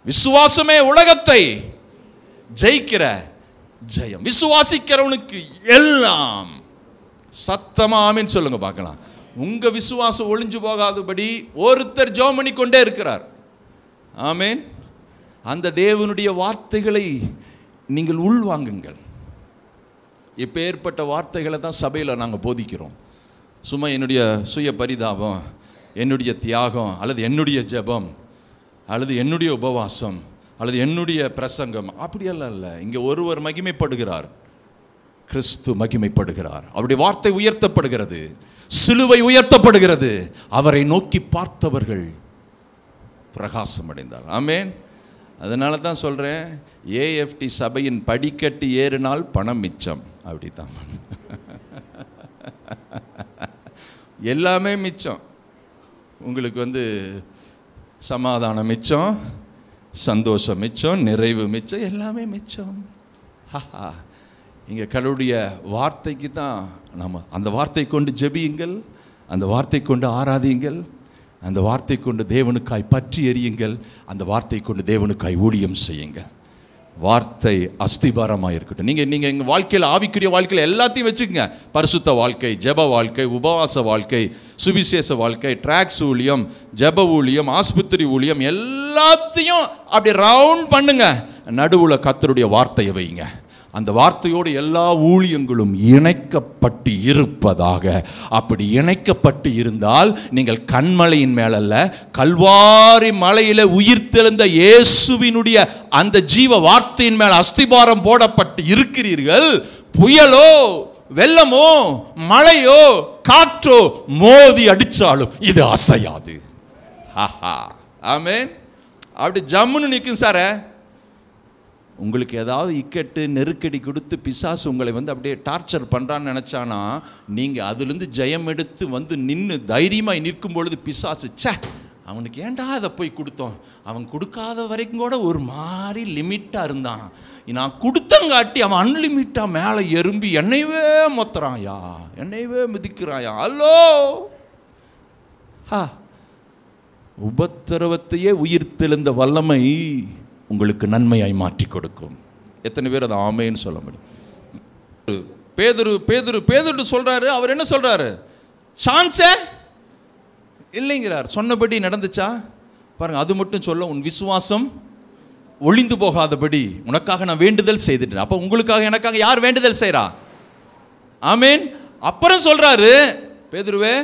விசுவாசமே உலகத்தை ஜெயிக்கிற ஜெயம். விசுவாசிக்கிறவனுக்கு எல்லாம். சத்தமா ஆமென் சொல்லுங்க பார்க்கலாம். உங்க விசுவாசம் ஒளிஞ்சு போகாதபடி ஒருத்தர் ஜெபம் பண்ணி கொண்டே இருக்கிறார். ஆமென். அந்த தேவனுடைய வார்த்தைகளை நீங்கள் உள்வாங்குங்கள். இப்போ ஏற்பட்ட வார்த்தைகளை தான் சபையில் நாங்கள் போதிக்கிறோம். சும்மா என்னுடைய சுய பரிதாபம், என்னுடைய தியாகம், அல்லது என்னுடைய ஜெபம், அல்லது என்னுடைய உபவாசம், அல்லது என்னுடைய பிரசங்கம் அப்படியெல்லாம் இல்லை. இங்கே ஒருவர் மகிமைப்படுகிறார், கிறிஸ்து மகிமைப்படுகிறார். அவருடைய வார்த்தை உயர்த்தப்படுகிறது, சிலுவை உயர்த்தப்படுகிறது. அவரை நோக்கி பார்த்தவர்கள் பிரகாசம் அடைந்தார். ஆமென். அதனால தான் சொல்கிறேன், ஏஎஃப்டி சபையின் படிக்கட்டு ஏறினால் பணம் மிச்சம். அப்படி தான் எல்லாமே மிச்சம். உங்களுக்கு சமாதானம் மிச்சம், சந்தோஷம் மிச்சம், நிறைவு மிச்சம், எல்லாமே மிச்சம். இங்கே கடவுளுடைய வார்த்தைக்கு தான் நம்ம அந்த வார்த்தை கொண்டு ஜெபியுங்கள், அந்த வார்த்தை கொண்டு ஆராதியுங்கள், அந்த வார்த்தை கொண்டு தேவனுக்காய் பற்றி எறியுங்கள், அந்த வார்த்தை கொண்டு தேவனுக்காய் ஊழியம் செய்யுங்கள். வார்த்தை அஸ்திபாரமாக இருக்கட்டும். நீங்கள் எங்கள் வாழ்க்கையில், ஆவிக்குரிய வாழ்க்கையில் எல்லாத்தையும் வச்சுக்கோங்க. பரிசுத்த வாழ்க்கை, ஜெப வாழ்க்கை, உபவாச வாழ்க்கை, சுவிசேஷ வாழ்க்கை, ட்ராக்ஸ் ஊழியம், ஜெப ஊழியம், ஆஸ்பத்திரி ஊழியம், எல்லாத்தையும் அப்படி ரவுண்ட் பண்ணுங்க. நடுவில் கர்த்தருடைய வார்த்தையை வைங்க. அந்த வார்த்தையோடு எல்லா ஊழியங்களும் இணைக்கப்பட்டு இருப்பதாக. அப்படி இணைக்கப்பட்டு இருந்தால் நீங்கள் கண்மலையின் மேலல்ல, கல்வாரி மலையில உயிர்த்தெழுந்த இயேசுவினுடைய அந்த ஜீவ வார்த்தையின் மேல் அஸ்திபாரம் போடப்பட்டு இருக்கிறீர்கள். புயலோ வெள்ளமோ மழையோ காற்றோ மோதி அடிச்சாலும் இது அசையாது. ஆமென். அப்படி ஜம்முன்னு நிற்கும் சார். உங்களுக்கு ஏதாவது இக்கட்டு நெருக்கடி கொடுத்து பிசாசு உங்களை அப்படியே டார்ச்சர் பண்ணுறான்னு நினச்சானா, நீங்கள் அதுலேருந்து ஜெயம் எடுத்து நின்று தைரியமாக நிற்கும் பொழுது பிசாசு, சே அவனுக்கு ஏண்டா அதை போய் கொடுத்தோம், அவன் கொடுக்காத வரைக்கும் கூட ஒரு மாதிரி லிமிட்டாக இருந்தான், நான் கொடுத்தங்காட்டி அவன் அன்லிமிட்டாக மேலே எறும்பி என்னையவே மொத்துறாயா, என்னையவே மிதிக்கிறாயா. அல்லோ உபத்திரவத்தையே உயிர்த்தெழுந்த வல்லமை உங்களுக்கு நன்மையாய் மாற்றி கொடுக்கும். எத்தனை பேர் அதை ஆமேன்னு சொல்ல முடியும்? பேதுரு சொல்றாரு. அவர் என்ன சொல்றாரு? சான்ஸே இல்லைங்கிறார். சொன்னபடி நடந்துச்சா பாருங்க. அது மட்டும் சொல்ல, உன் விசுவாசம் ஒளிந்து போகாதபடி உனக்காக நான் வேண்டுதல் செய்துட்டேன். அப்ப உங்களுக்காக எனக்காக யார் வேண்டுதல் செய்றா? ஆமேன். அப்புறம் சொல்றாரு, பேதுருவே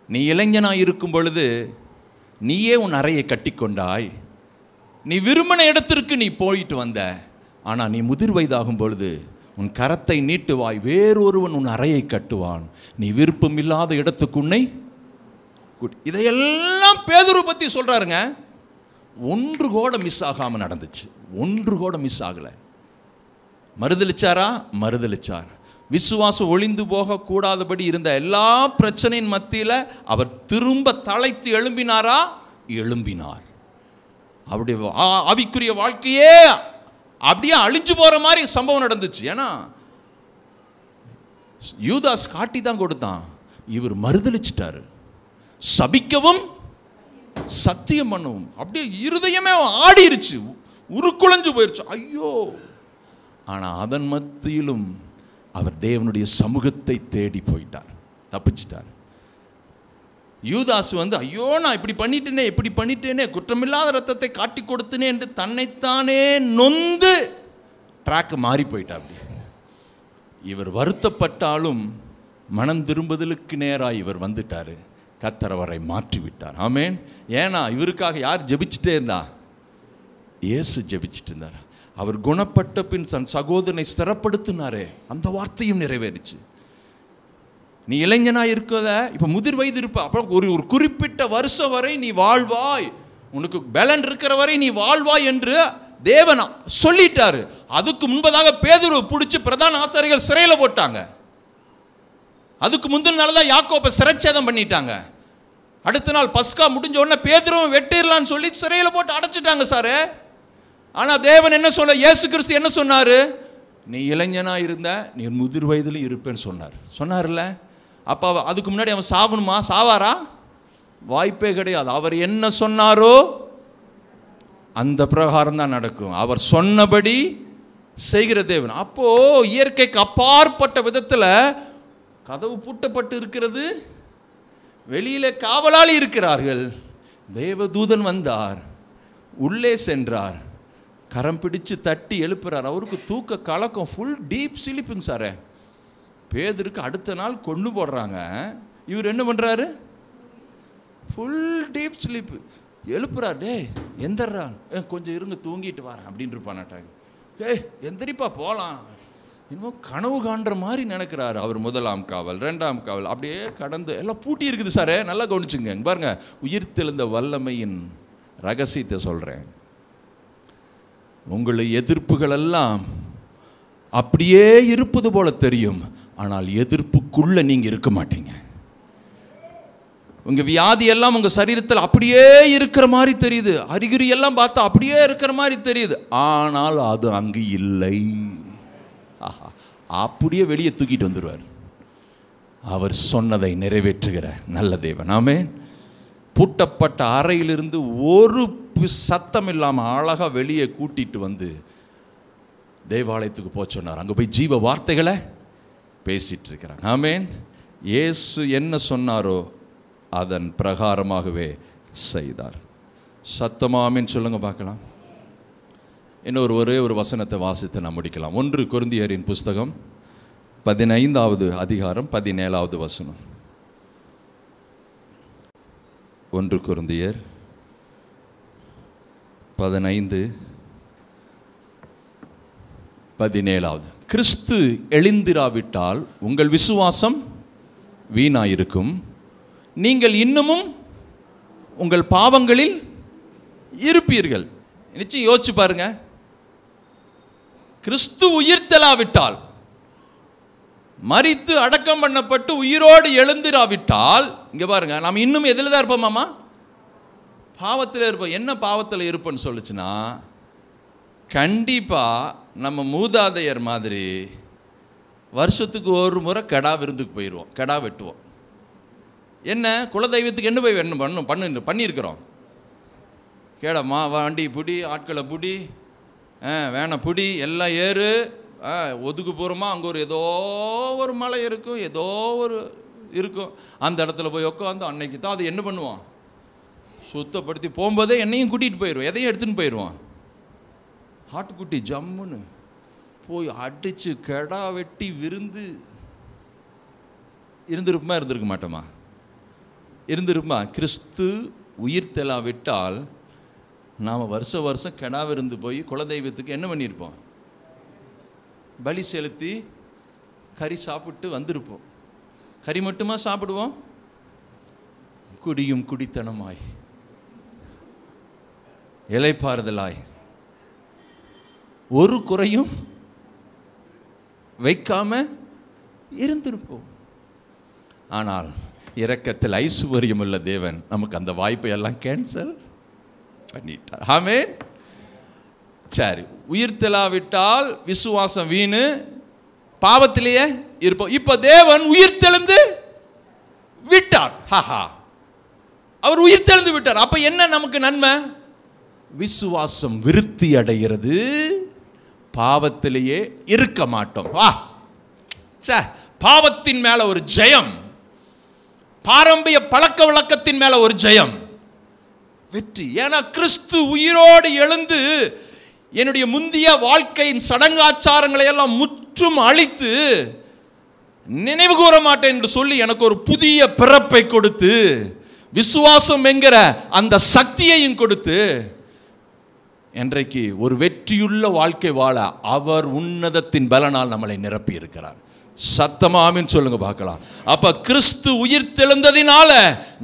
நீ இளைஞனாய் இருக்கும் பொழுது நீயே உன் அறையை கட்டி கொண்டாய், நீ விரும்பின இடத்திற்கு நீ போயிட்டு வந்த. ஆனால் நீ முதிர் வயதாகும் பொழுது உன் கரத்தை நீட்டுவாய், வேறொருவன் உன் அறையை கட்டுவான், நீ விருப்பம் இல்லாத இடத்துக்கு உன்னை. இதையெல்லாம் பேதுரு பற்றி சொல்கிறாருங்க. ஒன்று கூட மிஸ் ஆகாமல் நடந்துச்சு. ஒன்று கூட மிஸ் ஆகலை. மறுதளிச்சாரா? மறுதளிச்சார். விசுவாசம் ஒளிந்து போகக்கூடாதபடி இருந்த எல்லா பிரச்சனையின் மத்தியில் அவர் திரும்ப தலைத்து எழும்பினாரா? எழும்பினார். அவருடைய ஆவிக்குரிய வாழ்க்கையே அப்படியே அழிஞ்சு போகிற மாதிரி சம்பவம் நடந்துச்சு. ஏன்னா யூதாஸ் காட்டி தான் கொடுத்தான், இவர் மறுதளிச்சிட்டாரு. சபிக்கவும் சத்தியம் பண்ணவும் அப்படியே இருதயமே ஆடிருச்சு, உருக்குலைஞ்சு போயிருச்சு. ஐயோ! ஆனால் அதன் மத்தியிலும் அவர் தேவனுடைய சமூகத்தை தேடி போயிட்டார், தப்பிச்சிட்டார். யூதாஸ் ஐயோ நான் இப்படி பண்ணிட்டேனே, குற்றமில்லாத ரத்தத்தை காட்டி கொடுத்தனே என்று தன்னைத்தானே நொந்து ட்ராக் மாறி போயிட்டா. அப்படி இவர் வருத்தப்பட்டாலும் மனம் திரும்புதலுக்கு நேராக இவர் வந்துட்டாரு. கர்த்தர் அவரை மாற்றி விட்டார். ஆமென். ஏன்னா இவருக்காக யார் ஜெபிச்சுட்டே இருந்தா? இயேசு ஜெபிச்சுட்டு இருந்தார். அவர் குணப்பட்ட பின் தன் சகோதரனை ஸ்திரப்படுத்தினாரே, அந்த வார்த்தையும் நிறைவேறிச்சு. நீ இளைஞனாக இருக்கத, இப்போ முதிர் வயது இருப்ப, அப்புறம் ஒரு குறிப்பிட்ட வருஷம் வரை நீ வாழ்வாய், உனக்கு பலன் இருக்கிற வரை நீ வாழ்வாய் என்று தேவன் சொல்லிட்டாரு. அதுக்கு முன்பதாக பேதுருவை பிடிச்சி பிரதான ஆசாரிகள் சிறையில் போட்டாங்க. அதுக்கு முந்தின நாள் தான் யாக்கோபை சிறைச்சேதம் பண்ணிட்டாங்க. அடுத்த நாள் பஸ்கா முடிஞ்ச உடனே பேதுருவை வெட்டிடலான்னு சொல்லி சிறையில் போட்டு அடைச்சிட்டாங்க சார். ஆனால் தேவன் என்ன சொல்ல, இயேசு கிறிஸ்து என்ன சொன்னார்? நீ இளைஞனாக இருந்த, நீ முதிர் வயதில் இருப்பேன்னு சொன்னார்ல. அப்போ அதுக்கு முன்னாடி அவன் சாகணுமா? சாவாரா? வாய்ப்பே கிடையாது. அவர் என்ன சொன்னாரோ அந்த பிரகாரம் தான் நடக்கும். அவர் சொன்னபடி செய்கிற தேவன். அப்போ இயற்கைக்கு அப்பாற்பட்ட விதத்தில் கதவு பூட்டப்பட்டு இருக்கிறது, வெளியில காவலாளி இருக்கிறார்கள். தேவதூதன் வந்தார், உள்ளே சென்றார், கரம் பிடிச்சு தட்டி எழுப்புறார். அவருக்கு தூக்க கலக்கம், ஃபுல் டீப் ஸ்லீப்புங்க சார். பேதுருக்கு அடுத்த நாள் கொண்டு போடுறாங்க. இவர் என்ன பண்ணுறாரு? Full deep sleep. எழுப்புறா, டே எந்தர்றா, கொஞ்சம் இருங்க தூங்கிட்டு வரேன் அப்படின்னு இருப்பானாட்டாங்க. டேய் எந்திரிப்பா போகலாம். இன்னும் கனவு காண்ற மாதிரி நினைக்கிறாரு அவர். முதலாம் காவல், 2ஆம் காவல் அப்படியே கடந்து எல்லாம் பூட்டி இருக்குது சார். நல்லா கவனிச்சுங்க பாருங்க. உயிர்த்தெழுந்த வல்லமையின் ரகசியத்தை சொல்கிறேன். உங்களை எதிர்ப்புகள் எல்லாம் அப்படியே இருப்பது போல தெரியும், ஆனால் எதிர்ப்புக்குள்ள நீங்க இருக்க மாட்டீங்க. உங்க வியாதி எல்லாம் உங்க சரீரத்தில் அப்படியே இருக்கிற மாதிரி தெரியுது, அறிகுறி எல்லாம் பார்த்தா அப்படியே இருக்கிற மாதிரி தெரியுது, ஆனால் அது அங்கு இல்லை. அப்படியே வெளியே தூக்கிட்டு வந்துடுவார். அவர் சொன்னதை நிறைவேற்றுகிற நல்ல தேவன். ஆமென். பூட்டப்பட்ட அறையிலிருந்து ஒரு சத்தம் இல்லாமல் அழகாக வெளியே கூட்டிட்டு வந்து தேவாலயத்துக்கு போக சொன்னார். அங்கே போய் ஜீவ வார்த்தைகளை பேசிட்டு இருக்கிறார். ஆமென். இயேசு என்ன சொன்னாரோ அதன் பிரகாரமாகவே செய்தார். சத்தமாமின்னு சொல்லுங்க பார்க்கலாம். இன்னொரு ஒரே ஒரு வசனத்தை வாசித்து நாம் முடிக்கலாம். 1 கொரிந்தியரின் புஸ்தகம் 15வது அதிகாரம் 17வது வசனம். 1 கொரிந்தியர் 15:17. கிறிஸ்து எழுந்திராவிட்டால் உங்கள் விசுவாசம் வீணாயிருக்கும், நீங்கள் இன்னமும் உங்கள் பாவங்களில் இருப்பீர்கள். நிச்சயம் யோசிச்சு பாருங்க. கிறிஸ்து உயிர்த்தெழாவிட்டால், மரித்து அடக்கம் பண்ணப்பட்டு உயிரோடு எழுந்திராவிட்டால், இங்க பாருங்க, நாம் இன்னும் எதில் தான் இருப்போமாமா? பாவத்தில் இருப்போம். என்ன பாவத்தில் இருப்போன்னு சொல்லுச்சுன்னா, கண்டிப்பா நம்ம மூதாதையர் மாதிரி வருஷத்துக்கு ஒரு முறை கடா விருந்துக்கு போயிடுவோம், கடா வெட்டுவோம். என்ன குலதெய்வத்துக்கு என்ன போய் பண்ணியிருக்கிறோம்? கேடம்மா வண்டி புடி, ஆட்களை புடி, வேணை புடி, எல்லாம் ஏறு, ஒதுக்கு போகிறோமா, அங்கே ஒரு ஏதோ ஒரு மலை இருக்கும், ஏதோ ஒரு இருக்கும், அந்த இடத்துல போய் உட்காந்து அன்னைக்கு தான் அது என்ன பண்ணுவான், சுத்தப்படுத்தி போகும்போதே என்னையும் கூட்டிகிட்டு போயிடுவோம், எதையும் எடுத்துன்னு போயிடுவான். ஆட்டுக்குட்டி ஜம்முன்னு போய் அடித்து கடா வெட்டி விருந்து இருந்திருக்குமா? இருந்திருக்க மாட்டோமா? இருந்திருக்குமா? கிறிஸ்து உயிர்த்தெழாவிட்டால் நாம் வருஷம் கடா விருந்து போய் குலதெய்வத்துக்கு என்ன பண்ணியிருப்போம்? பலி செலுத்தி கறி சாப்பிட்டு வந்திருப்போம். கறி மட்டுமா சாப்பிடுவோம்? குடியும் குடித்தனமாய், இளைப்பாறுதலாய், ஒரு குறையும் வைக்காம இருந்திருப்போம். ஆனால் இரக்கத்தில் ஐசுவரியம் உள்ள தேவன் நமக்கு அந்த வாய்ப்பை எல்லாம் கேன்சல் பண்ணிட்டார். ஆமென். சரி, உயிர்த்தெழாவிட்டால் விசுவாசம் வீணு, பாவத்திலேயே இருப்போம். இப்ப தேவன் உயிர்த்தெழுந்து விட்டார். அவர் உயிர்த்தெழுந்து விட்டார். அப்ப என்ன நமக்கு நன்மை? விசுவாசம் விருத்தி அடைகிறது, பாவத்திலேயே இருக்க மாட்டோம். பாவத்தின் மேல ஒரு ஜெயம், பாரம்பரிய பழக்க வழக்கத்தின் மேல ஒரு ஜெயம், வெற்றி. ஏன்னா கிறிஸ்து உயிரோடு எழுந்து என்னுடைய முந்திய வாழ்க்கையின் சடங்காச்சாரங்களை எல்லாம் முற்றும் அழித்து நினைவு கூற மாட்டேன் என்று சொல்லி எனக்கு ஒரு புதிய பிறப்பை கொடுத்து, விசுவாசம் என்கிற அந்த சக்தியையும் கொடுத்து, இன்றைக்கு ஒரு வெற்றியுள்ள வாழ்க்கை வாழ அவர் உன்னதத்தின் பலனால் நம்மளை நிரப்பி இருக்கிறார். சத்தமா ஆமென் சொல்லுங்க பார்க்கலாம். அப்ப கிறிஸ்து உயிர்த்தெழுந்ததினால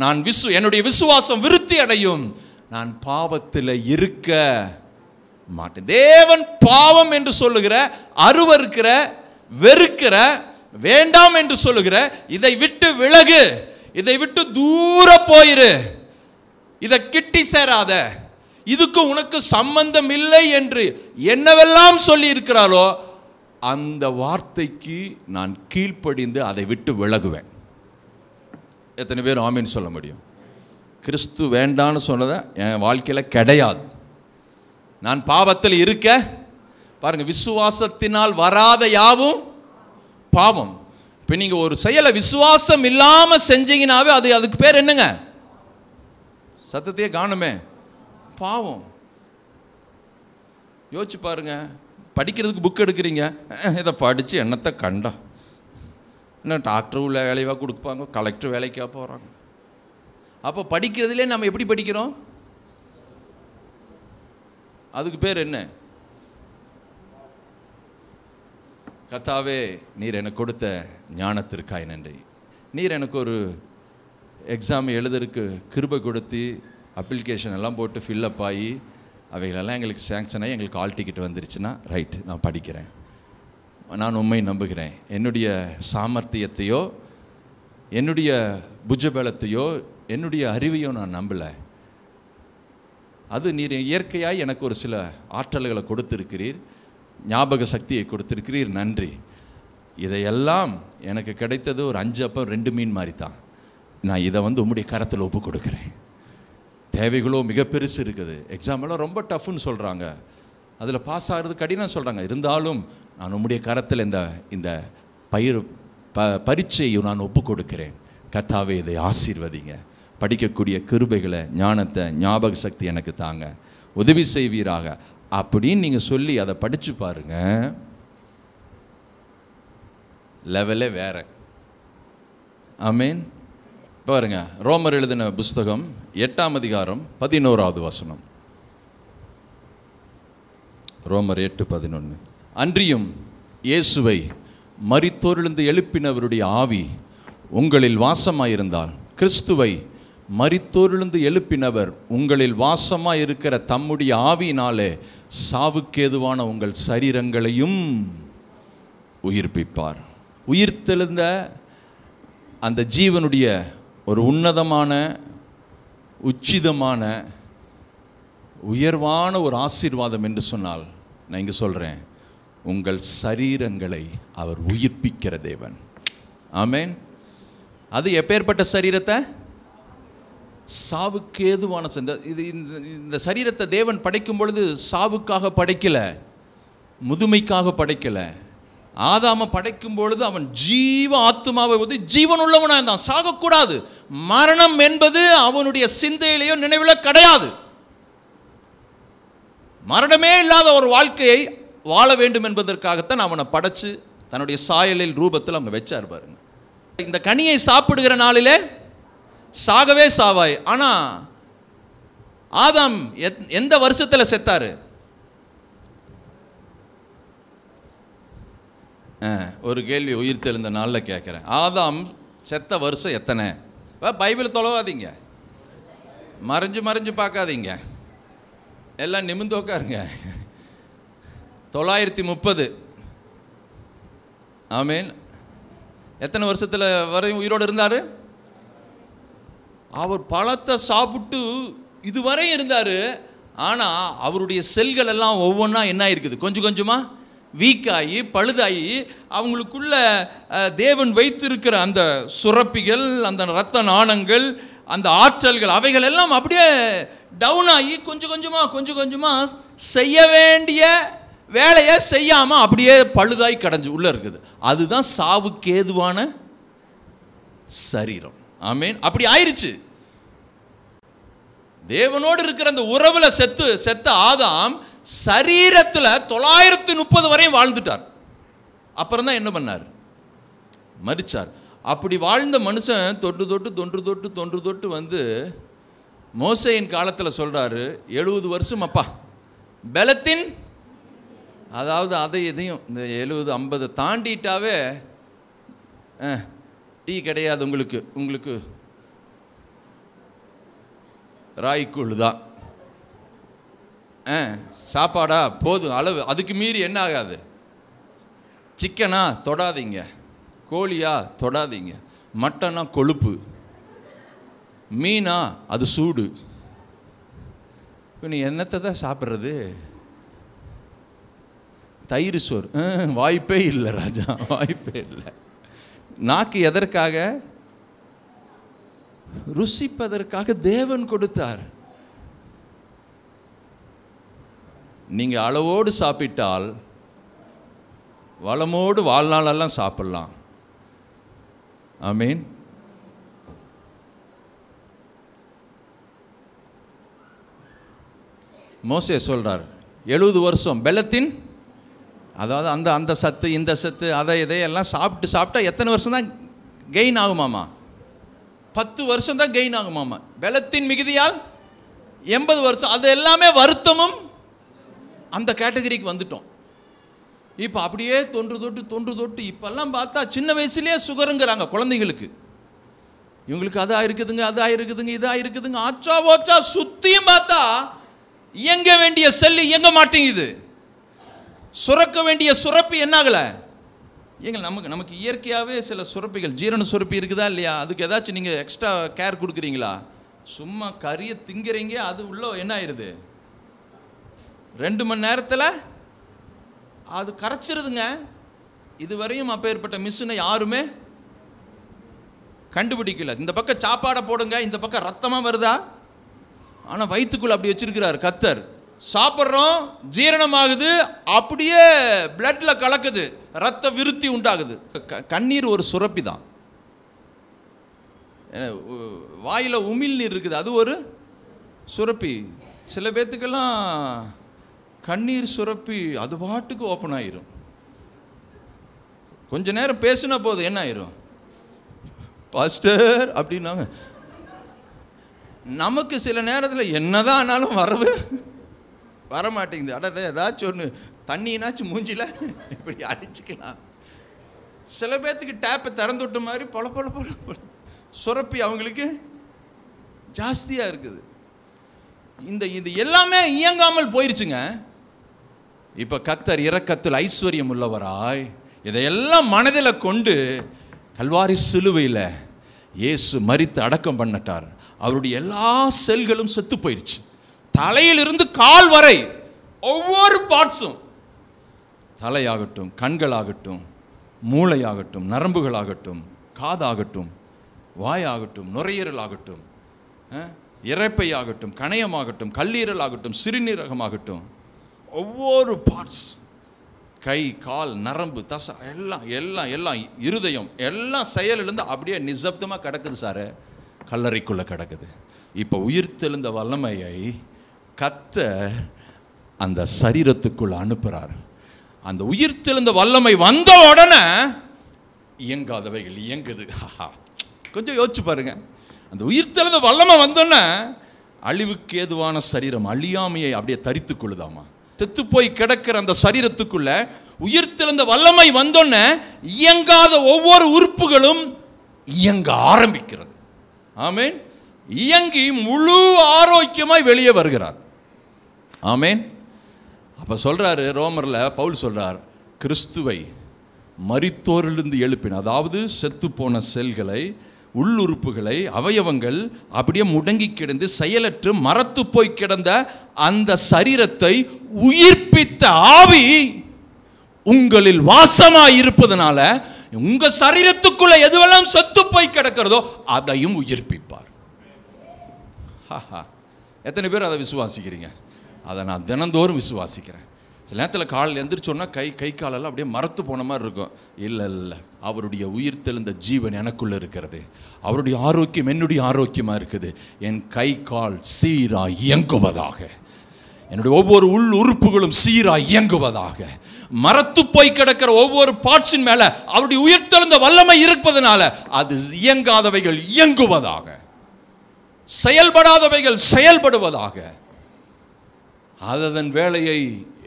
நான் என்னுடைய விசுவாசம் விருத்தி அடையும், நான் பாவத்தில் இருக்க மாட்டேன். தேவன் பாவம் என்று சொல்லுகிற, அருவருக்கிற, வெறுக்கிற, வேண்டாம் என்று சொல்லுகிற, இதை விட்டு விலகு, இதை விட்டு தூர போயிரு, இதை கிட்டி சேராத, இதுக்கு உனக்கு சம்பந்தம் இல்லை என்று என்னவெல்லாம் சொல்லி இருக்கிறாரோ அந்த வார்த்தைக்கு நான் கீழ்ப்படிந்து அதை விட்டு விலகுவேன். எத்தனை பேர் ஆமீன் சொல்ல முடியும்? கிறிஸ்து வேண்டான்னு சொன்னதை என் வாழ்க்கையில் கிடையாது. நான் பாவத்தில் இருக்க பாருங்க, விசுவாசத்தினால் வராத யாவும் பாவம். இப்போ நீங்கள் ஒரு செயலை விசுவாசம் இல்லாமல் செஞ்சீங்கன்னாவே அதுக்கு பேர் என்னங்க? சத்தத்தையே காணுமே, பாவம். யோசிச்சு பாருங்க. படிக்கிறதுக்கு புக் எடுக்கிறீங்க, இதை படித்து என்னத்தை கண்டா, என்ன டாக்டர் உள்ள வேலையாக கொடுப்பாங்க, கலெக்டர் வேலைக்காக போகிறாங்க. அப்போ படிக்கிறதுலே நம்ம எப்படி படிக்கிறோம்? அதுக்கு பேர் என்ன? கர்த்தாவே, நீர் எனக்கு கொடுத்த ஞானத்திற்காய் நன்றி. நீர் எனக்கு ஒரு எக்ஸாம் எழுதுறதுக்கு கிருபை கொடுத்து அப்ளிகேஷன் எல்லாம் போட்டு ஃபில்லப் ஆகி அவைகளெல்லாம் எங்களுக்கு சேங்ஷன் ஆகி எங்களுக்கு ஹால் டிக்கெட் வந்துருச்சுன்னா ரைட், நான் படிக்கிறேன். நான் உண்மை நம்புகிறேன். என்னுடைய சாமர்த்தியத்தையோ என்னுடைய புஜபலத்தையோ என்னுடைய அறிவையோ நான் நம்பலை. அது நீர் இயற்கையாய் எனக்கு ஒரு சில ஆற்றல்களை கொடுத்திருக்கிறீர், ஞாபக சக்தியை கொடுத்திருக்கிறீர், நன்றி. இதையெல்லாம் எனக்கு கிடைத்தது ஒரு 5 அப்பம் 2 மீன் மாதிரி தான். நான் இதை உம்முடைய கரத்தில் ஒப்பு கொடுக்குறேன். தேவைகளோ மிக பெருசு இருக்குது. எக்ஸாமெல்லாம் ரொம்ப டஃப்னு சொல்கிறாங்க, அதில் பாஸ் ஆகிறது கடினம் சொல்கிறாங்க. இருந்தாலும் நான் உம்முடைய கரத்தில் இந்த பரீட்சையை நான் ஒப்பு கொடுக்கிறேன். கர்த்தாவே, இதை ஆசீர்வதிங்க. படிக்கக்கூடிய கிருபைகளை, ஞானத்தை, ஞாபக சக்தி எனக்கு தாங்க, உதவி செய்வீராக அப்படின்னு நீங்கள் சொல்லி அதை படித்து பாருங்க. லெவலே வேற. ஆமேன். பாருங்க, ரோமர் எழுதின புஸ்தகம் 8ஆம் அதிகாரம் 11வது வசனம். ரோமர் 8:11. அன்றியும் இயேசுவை மரித்தோரிலிருந்து எழுப்பினவருடைய ஆவி உங்களில் வாசமாயிருந்தால், கிறிஸ்துவை மரித்தோரிலிருந்து எழுப்பினவர் உங்களில் வாசமாய் இருக்கிற தம்முடைய ஆவியினாலே சாவுக்கேதுவான உங்கள் சரீரங்களையும் உயிர்ப்பிப்பார். உயிர்த்தெழுந்த அந்த ஜீவனுடைய ஒரு உன்னதமான, உச்சிதமான, உயர்வான ஒரு ஆசீர்வாதம் என்று சொன்னால் நான் இங்கே சொல்கிறேன், உங்கள் சரீரங்களை அவர் உயிர்ப்பிக்கிற தேவன். ஆமேன். அது எப்பேற்பட்ட சரீரத்தை? சாவுக்கேதுவான. இந்த சரீரத்தை தேவன் படைக்கும் பொழுது சாவுக்காக படைக்கல, முதுமைக்காக படைக்கல. ஆதாம படைக்கும் பொழுது அவன் ஜீவ ஆத்மாவை ஜீவன் உள்ளவனா இருந்தான், சாகக்கூடாது. மரணம் என்பது அவனுடைய சிந்தையிலேயோ நினைவிலோ கிடையாது. மரணமே இல்லாத ஒரு வாழ்க்கையை வாழ வேண்டும் என்பதற்காகத்தான் அவனை படைச்சு தன்னுடைய சாயலில் ரூபத்தில் அவங்க வச்சார். பாருங்க, இந்த கனியை சாப்பிடுகிற நாளிலே சாகவே சாவாய். ஆனா ஆதாம் எந்த வருஷத்துல செத்தாரு? ஒரு கேள்வி உயிர் தெழுந்த நாளில் கேட்குறேன். ஆதாம் செத்த வருஷம் எத்தனை? பைபிள் தொலைவாதீங்க, மறைஞ்சு மறைஞ்சு பார்க்காதீங்க, எல்லாம் நிமிர்ந்து உட்காருங்க. 930. ஆமேன். எத்தனை வருஷத்தில் வரையும் உயிரோடு இருந்தார்? அவர் பழத்தை சாப்பிட்டு இதுவரை இருந்தார். ஆனால் அவருடைய செல்கள் எல்லாம் ஒவ்வொன்றா என்ன இருக்குது? கொஞ்சம் கொஞ்சமாக வீக்காகி பழுதாகி அவங்களுக்குள்ள தேவன் வைத்திருக்கிற அந்த சுரப்பிகள், அந்த இரத்த நாணங்கள், அந்த ஆற்றல்கள், அவைகள் எல்லாம் அப்படியே டவுன் ஆகி கொஞ்சம் கொஞ்சமாக செய்ய வேண்டிய வேலையை செய்யாமல் அப்படியே பழுதாய் கடைஞ்சு உள்ள இருக்குது. அதுதான் சாவுக்கேதுவான சரீரம். ஆமேன். அப்படி ஆயிருச்சு. தேவனோடு இருக்கிற அந்த உறவுல செத்த ஆதாம் சரீரத்தில் 930 வரையும் வாழ்ந்துட்டார். அப்புறம் தான் என்ன பண்ணார்? மரிச்சார். அப்படி வாழ்ந்த மனுஷன் தொன்று தொட்டு மோசேயின் காலத்தில் சொல்றாரு, 70 வருஷம் அப்பா பலத்தின், அதாவது அதை எதையும் இந்த 70-50 தாண்டிட்டாவே டீ கிடையாது உங்களுக்கு ராய்க்குள் தான், சாப்பாடா போதும் அளவு, அதுக்கு மீறி என்ன ஆகாது. சிக்கனா தொடாதீங்க, கோழியா தொடாதீங்க, மட்டனா கொழுப்பு, மீனா அது சூடு. நீ என்னத்தை தான் சாப்பிட்றது? தயிர் சோறு வாய்ப்பே இல்லை ராஜா, வாய்ப்பே இல்லை. நாக்கு எதற்காக? ருசிப்பதற்காக தேவன் கொடுத்தார். நீங்க அளவோடு சாப்பிட்டால் வளமோடு வாழ்நாளெல்லாம் சாப்பிடலாம். ஆமீன். மோசே சொல்றார் 70 வருஷம் பலத்தின், அதாவது அந்த சத்து இந்த சத்து அதை இதையெல்லாம் சாப்பிட்டா எத்தனை வருஷம் தான் கெயின் ஆகுமாமா? 10 வருஷம் தான் கெயின் ஆகுமாமா. பலத்தின் மிகுதியால் 80 வருஷம். அது எல்லாமே வருத்தமும் அந்த கேட்டகரிக்கு வந்துட்டோம். இப்போ அப்படியே தொன்று தொட்டு இப்பெல்லாம் பார்த்தா சின்ன வயசுலேயே சுகருங்கிறாங்க குழந்தைங்களுக்கு. இவங்களுக்கு அதாக இருக்குதுங்க, அதாக இருக்குதுங்க, இதாக இருக்குதுங்க, ஆச்சா ஓச்சா சுற்றியும் பார்த்தா இயங்க வேண்டிய செல்லு இயங்க மாட்டேங்குது. சுரக்க வேண்டிய சுரப்பி என்னாகலை? நமக்கு இயற்கையாகவே சில சுரப்பிகள், ஜீரண சுரப்பி இருக்குதா இல்லையா? அதுக்கு ஏதாச்சும் நீங்கள் எக்ஸ்ட்ரா கேர் கொடுக்குறீங்களா? சும்மா கறியை திங்கிறீங்க, அது உள்ள என்ன ஆயிடுது, 2 மணி நேரத்தில் அது கரைச்சிருதுங்க. இதுவரையும் அப்பேற்பட்ட மிஷினை யாருமே கண்டுபிடிக்கல. இந்த பக்கம் சாப்பாடை போடுங்க, இந்த பக்கம் ரத்தமாக வருதா? ஆனால் வயிற்றுக்குள்ள அப்படி வச்சிருக்கிறார் கர்த்தர். சாப்பிட்றோம், ஜீரணமாகுது, அப்படியே பிளட்ல கலக்குது, ரத்த விருத்தி உண்டாகுது. கண்ணீர் ஒரு சுரப்பி தான். வாயில் உமிழ் நீர் இருக்குது, அது ஒரு சுரப்பி. சில பேர்த்துக்கெல்லாம் கண்ணீர் சுரப்பி அது பாட்டுக்கு ஓப்பன் ஆயிரும். கொஞ்ச நேரம் பேசின போது என்ன ஆயிரும், பாஸ்டர் அப்படின்னாங்க. நமக்கு சில நேரத்தில் என்னதான் ஆனாலும் வர மாட்டேங்குது. அட ஏதாச்சும் ஒன்று தண்ணினாச்சும் மூஞ்சில இப்படி அடிச்சுக்கலாம். சில பேர்த்துக்கு டேப்பை திறந்து விட்ட மாதிரி பொல சுரப்பி அவங்களுக்கு ஜாஸ்தியாக இருக்குது. இது எல்லாமே இயங்காமல் போயிருச்சுங்க. இப்போ கர்த்தர் இரக்கத்தில் ஐஸ்வர்யம் உள்ளவராய் இதையெல்லாம் மனதில் கொண்டு கல்வாரி சிலுவையில் இயேசு மரித்து அடக்கம் பண்ணட்டார். அவருடைய எல்லா செல்களும் செத்து போயிடுச்சு. தலையிலிருந்து கால் வரை ஒவ்வொரு பார்ட்ஸும், தலையாகட்டும், கண்களாகட்டும், மூளையாகட்டும், நரம்புகளாகட்டும், காதாகட்டும், வாயாகட்டும், நுரையீரல் ஆகட்டும், இரைப்பையாகட்டும், கணையமாகட்டும், கல்லீரல் ஆகட்டும், சிறுநீரகமாகட்டும், ஒவ்வொரு பார்ட்ஸ், கை கால் நரம்பு தசை எல்லாம் எல்லாம் எல்லாம் இருதயம் எல்லாம் செயலிருந்து அப்படியே நிசப்தமாக கிடக்குது சார், கல்லறைக்குள்ளே கிடக்குது. இப்போ உயிர்த்தெழுந்த வல்லமையை கர்த்தர் அந்த சரீரத்துக்குள்ள அனுப்புகிறார். அந்த உயிர்த்தெழுந்த வல்லமை வந்த உடனே இயங்காதவைகள் இயங்குது. கொஞ்சம் யோசிச்சு பாருங்க. அந்த உயிர்த்தெழுந்த வல்லமை வந்தோடனே அழிவுக்கு ஏதுவான சரீரம் அழியாமையை அப்படியே தரித்து கொள்ளுதாமா. செத்து போய் கிடக்கிற அந்த சரீரத்துக்குள்ள உயிர்த்தெழுந்த வல்லமை வந்தோடனே இயங்காத ஒவ்வொரு உறுப்புகளும் இயங்க ஆரம்பிக்கிறது. ஆமேன். இயங்கி முழு ஆரோக்கியமாய் வெளியே வருகிறார். ஆமேன். அப்ப சொல்றாரு ரோமர்ல பவுல் சொல்றார், கிறிஸ்துவை மரித்தோரிலிருந்து எழுப்பின, அதாவது செத்து போன செல்களை, உள்ளுறுப்புகளை, அவயவங்கள் அப்படியே முடங்கி கிடந்து செயலற்று மரத்து போய் கிடந்த அந்த சரீரத்தை உயிர்ப்பித்த ஆவி உங்களில் வாசமாய் இருப்பதனால உங்க சரீரத்துக்குள்ள எதுவெல்லாம் செத்து போய் கிடக்கிறதோ அதையும் உயிர்ப்பிப்பார். எத்தனை பேர் அதை விசுவாசிக்கிறீங்க? அதை நான் தினந்தோறும் விசுவாசிக்கிறேன். சில நேரத்தில் காலையில் எந்திரிச்சோன்னா கை காலெல்லாம் அப்படியே மரத்து போன மாதிரி இருக்கும். இல்லை, அவருடைய உயிர்த்தெழுந்த ஜீவன் எனக்குள்ள இருக்கிறது. அவருடைய ஆரோக்கியம் என்னுடைய ஆரோக்கியமாக இருக்குது. என் கை கால் சீராய் இயங்குவதாக, என்னுடைய ஒவ்வொரு உள் உறுப்புகளும் சீராய் இயங்குவதாக. மரத்து போய் கிடக்கிற ஒவ்வொரு பார்ட்ஸின் மேல அவருடைய உயிர்த்தெழுந்த வல்லமை இருப்பதனால அது இயங்காதவைகள் இயங்குவதாக, செயல்படாதவைகள் செயல்படுவதாக. அதன் வேலையை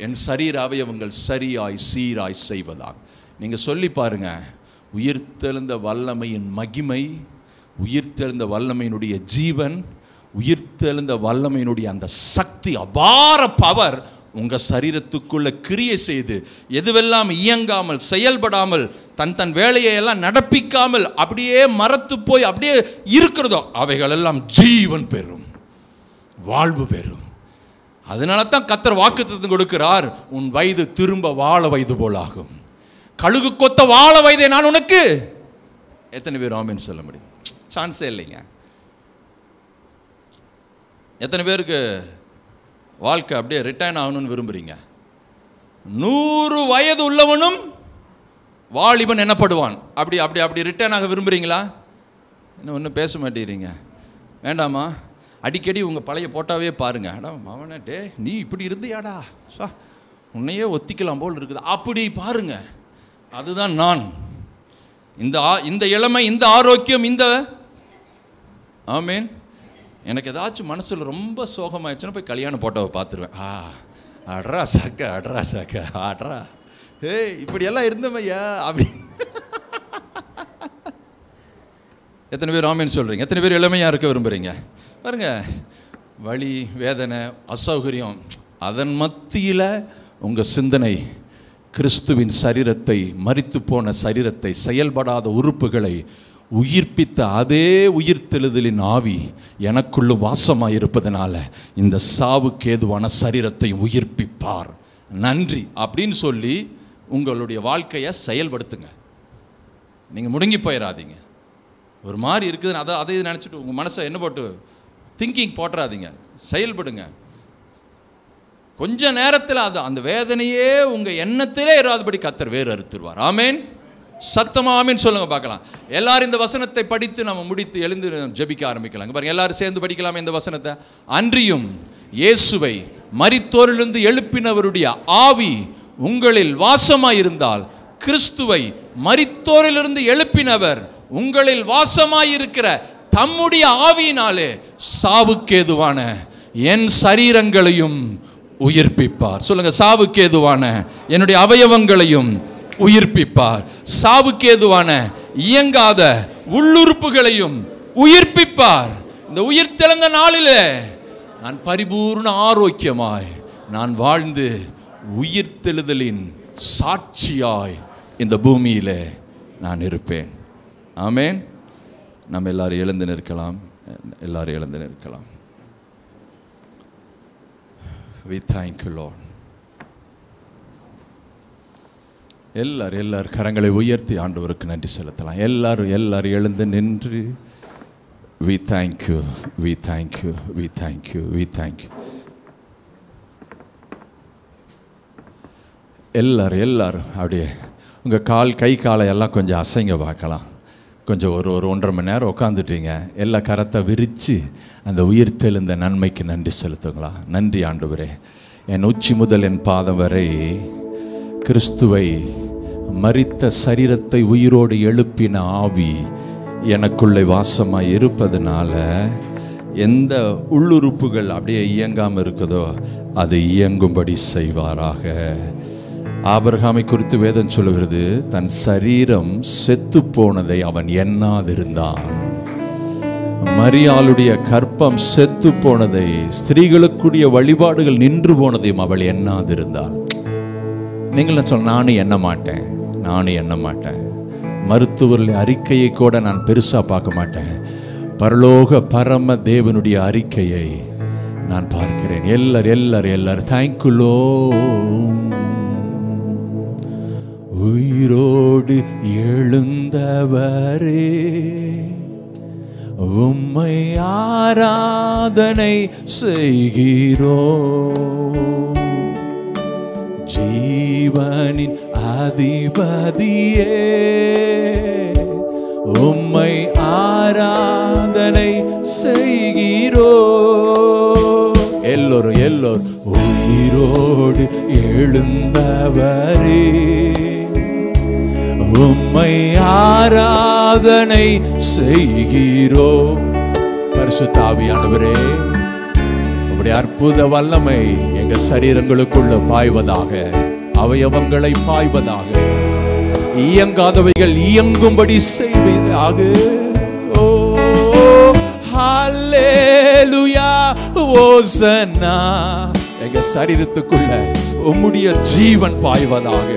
என் சரீர அவயவங்கள் சரியாய் சீராய் செய்வதாக. நீங்க சொல்லி பாருங்க, உயிர்த்தெழுந்த வல்லமையின் மகிமை, உயிர்த்தெழுந்த வல்லமையினுடைய ஜீவன், உயிர்த்தெழுந்த வல்லமையினுடைய அந்த சக்தி, அபார பவர் உங்க சரீரத்துக்குள்ள கிரியை செய்து எதுவெல்லாம் இயங்காமல் செயல்படாமல் தன் வேலையை எல்லாம் நடப்பிக்காமல் அப்படியே மரத்து போய் அப்படியே இருக்கிறதோ அவைகள் எல்லாம் ஜீவன் பெறும், வாழ்வு பெறும். அதனால தான் கர்த்தர் வாக்குத்தத்தம் கொடுக்கிறார், உன் வயது திரும்ப வாழ வயது போலாகும், கழுகு கொத்த வாழ வயதை நான் உனக்கு. எத்தனை பேர் ஆமென் சொல்ல முடியும்? சான்ஸே இல்லைங்க. எத்தனை பேருக்கு வாழ்க்கை அப்படியே ரிட்டையர்ன் ஆகணும்னு விரும்புறீங்க? 100 வயது உள்ளவனும் வாலிபன் என்னப்படுவான். அப்படி அப்படி அப்படி ரிட்டையர்ன் ஆக விரும்புறீங்களா? இன்னும் ஒன்றும் பேச மாட்டேங்கிறீங்க. வேண்டாமா? அடிக்கடி உங்கள் பழைய போட்டாவே பாருங்க. அடா அவனே, டே நீ இப்படி இருந்தியாடா, உன்னையே ஒத்திக்கலாம் போல் இருக்குது, அப்படி பாருங்க. அதுதான் நான். இந்த இளமை, இந்த ஆரோக்கியம், இந்த ஆமேன். எனக்கு ஏதாச்சும் மனசில் ரொம்ப சோகமாயிடுச்சுன்னா போய் கல்யாண போட்டோவை பார்த்துருவேன். அட்ரா சக்க அட்ரா சக்க அட்ரா ஏய் இப்படியெல்லாம் இருந்தமையா அப்படின்னு. எத்தனை பேர் ஆமேன்னு சொல்கிறீங்க? எத்தனை பேர் இளமையாக இருக்க விரும்புகிறீங்க? பாருங்க, வலி, வேதனை, அசௌகரியம், அதன் மத்தியில் உங்கள் சிந்தனை கிறிஸ்துவின் சரீரத்தை, மரித்து போன சரீரத்தை, செயல்படாத உறுப்புகளை உயிர்ப்பித்த அதே உயிர்த்தெழுதலின் ஆவி எனக்குள்ள வாசமாக இருப்பதனால இந்த சாவுக்கு ஏதுவான சரீரத்தை உயிர்ப்பிப்பார், நன்றி அப்படின்னு சொல்லி உங்களுடைய வாழ்க்கையை செயல்படுத்துங்க. நீங்கள் முடங்கி போயிடாதீங்க. ஒரு மாதிரி இருக்குதுன்னு அதை நினச்சிட்டு உங்கள் மனசை என்ன போட்டு திங்கிங் போட்டுறாதீங்க, செயல்படுங்க. கொஞ்ச நேரத்தில் அந்த வேதனையே உங்கள் எண்ணத்திலே இராதபடி கர்த்தர் வேறு அறுத்துருவார். ஆமேன். சத்தமா ஆமேன் சொல்லுங்க பார்க்கலாம். எல்லாரும் இந்த வசனத்தை படித்து நம்ம முடித்து எழுந்து ஜெபிக்க ஆரம்பிக்கலாம். பாருங்க, எல்லாரும் சேர்ந்து படிக்கலாமே இந்த வசனத்தை. அன்றியும் இயேசுவை மரித்தோரிலிருந்து எழுப்பினவருடைய ஆவி உங்களில் வாசமாயிருந்தால், கிறிஸ்துவை மரித்தோரிலிருந்து எழுப்பினவர் உங்களில் வாசமாயிருக்கிற தம்முடைய ஆவியினாலே சாவுக்கேதுவான என் சரீரங்களையும் உயிர்ப்பிப்பார். சொல்லுங்க, சாவுக்கேதுவான என்னுடைய அவயவங்களையும் உயிர்ப்பிப்பார். சாவுக்கேதுவான இயங்காத உள்ளுறுப்புகளையும் உயிர்ப்பிப்பார். இந்த உயிர்த்தெழுந்த நாளிலே நான் பரிபூர்ண ஆரோக்கியமாய் நான் வாழ்ந்து உயிர்த்தெழுதலின் சாட்சியாய் இந்த பூமியிலே நான் இருப்பேன். ஆமேன். நம்ம எல்லாரும் எழுந்து நிற்கலாம். எல்லாரும் எழுந்து நிற்கலாம். We thank you, Lord. எல்லாரும் கரங்களை உயர்த்தி ஆண்டவருக்கு நன்றி செலுத்தலாம். எல்லாரும் எழுந்து நின்று we thank you, we thank you, we thank you, we thank you. எல்லாரும் அப்படியே உங்கள் கை காலை எல்லாம் கொஞ்சம் அசைங்க பார்க்கலாம். கொஞ்சம் ஒரு 1.5 மணி நேரம் உட்காந்துட்டீங்க. எல்லா கரத்தை விரித்து அந்த உயிர்த்தெழுந்த நன்மைக்கு நன்றி செலுத்துங்களா. நன்றி ஆண்டவரே, என் உச்சி முதல் என் பாதம் வரை கிறிஸ்துவை மரித்த சரீரத்தை உயிரோடு எழுப்பின ஆவி எனக்குள்ளே வாசமாக இருப்பதனால எந்த உள்ளுறுப்புகள் அப்படியே இயங்காமல் இருக்குதோ அது இயங்கும்படி செய்வாராக. ஆபிரகாமை குறித்து வேதம் சொல்லுகிறது, தன் சரீரம் செத்து போனதை அவன் எண்ணாதிருந்தான். மரியாளுடைய கற்பம் செத்து போனதை, ஸ்திரீகளுக்குரிய வழிபாடுகள் நின்று போனதையும் அவள் எண்ணாதிருந்தாள். நீங்கள் சொல்ல, நானும் எண்ண மாட்டேன். மருத்துவர்களின் அறிக்கையை கூட நான் பெருசா பார்க்க மாட்டேன். பரலோக பரம தேவனுடைய அறிக்கையை நான் பார்க்கிறேன். எல்லாரும் தேங்க்யூ. உயிரோடு எழுந்தவரே உம்மை ஆராதனை செய்கிறோம். ஜீவனின் அதிபதியே உம்மை ஆராதனை செய்கிறோம். எல்லோரும் உயிரோடு எழுந்தவரே உம்மை ஆராதனை செய்கிறோம். பரிசுத்த ஆவியானவரே, உம்முடைய அற்புத வல்லமை எங்க சரீரங்களுக்குள்ள பாய்வதாக, அவயவங்களை பாய்வதாக, இயங்காதவைகள் இயங்கும்படி செய்வதாக. ஓ ஹல்லேலூயா, ஓசன்னா. எங்க சரீரத்துக்குள்ள உம்முடைய ஜீவன் பாய்வதாக,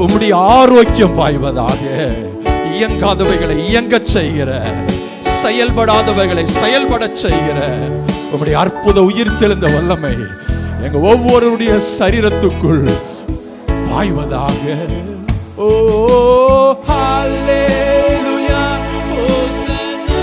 உம்முடைய ஆரோக்கியம் பாய்வதாக. இயங்காதவைகளை இயங்கச் செய்கிற, செயல்படாதவைகளை செயல்படச் செய்கிற உம்முடைய அற்புத உயிர்த்தெழுந்த வல்லமை எங்க ஒவ்வொருடைய சரீரத்துக்குள் பாய்வதாக. ஓ ஹல்லேலூயா, ஓசன்னா.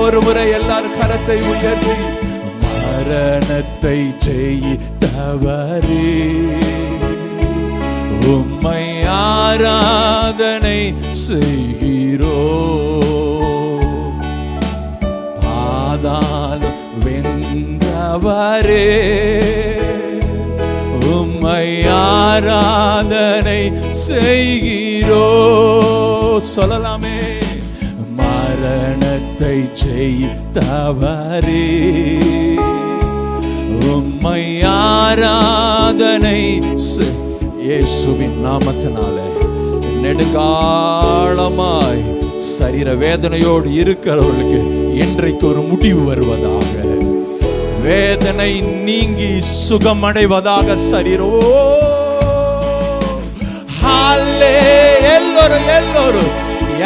ஒரு முறை எல்லாரும் கரத்தை உயர்த்தி, மரணத்தை ஜெயித்தவரே உம்மை ஆராதனை செய்கிறோம். பாதாளம் தவறே உம்மை ஆராதனை செய்கிறோ. சொல்லலாமே. மரணத்தை ஜெயித்தவரே உம்மை ஆராதனை. இயேசுவின் நாமத்தினால நெடுங்காலமாய் சரீர வேதனையோடு இருக்கிறவர்களுக்கு இன்றைக்கு ஒரு முடிவு வருவதாக. வேதனை நீங்கி சுகமடைவதாக. சரீரோ எல்லோரும்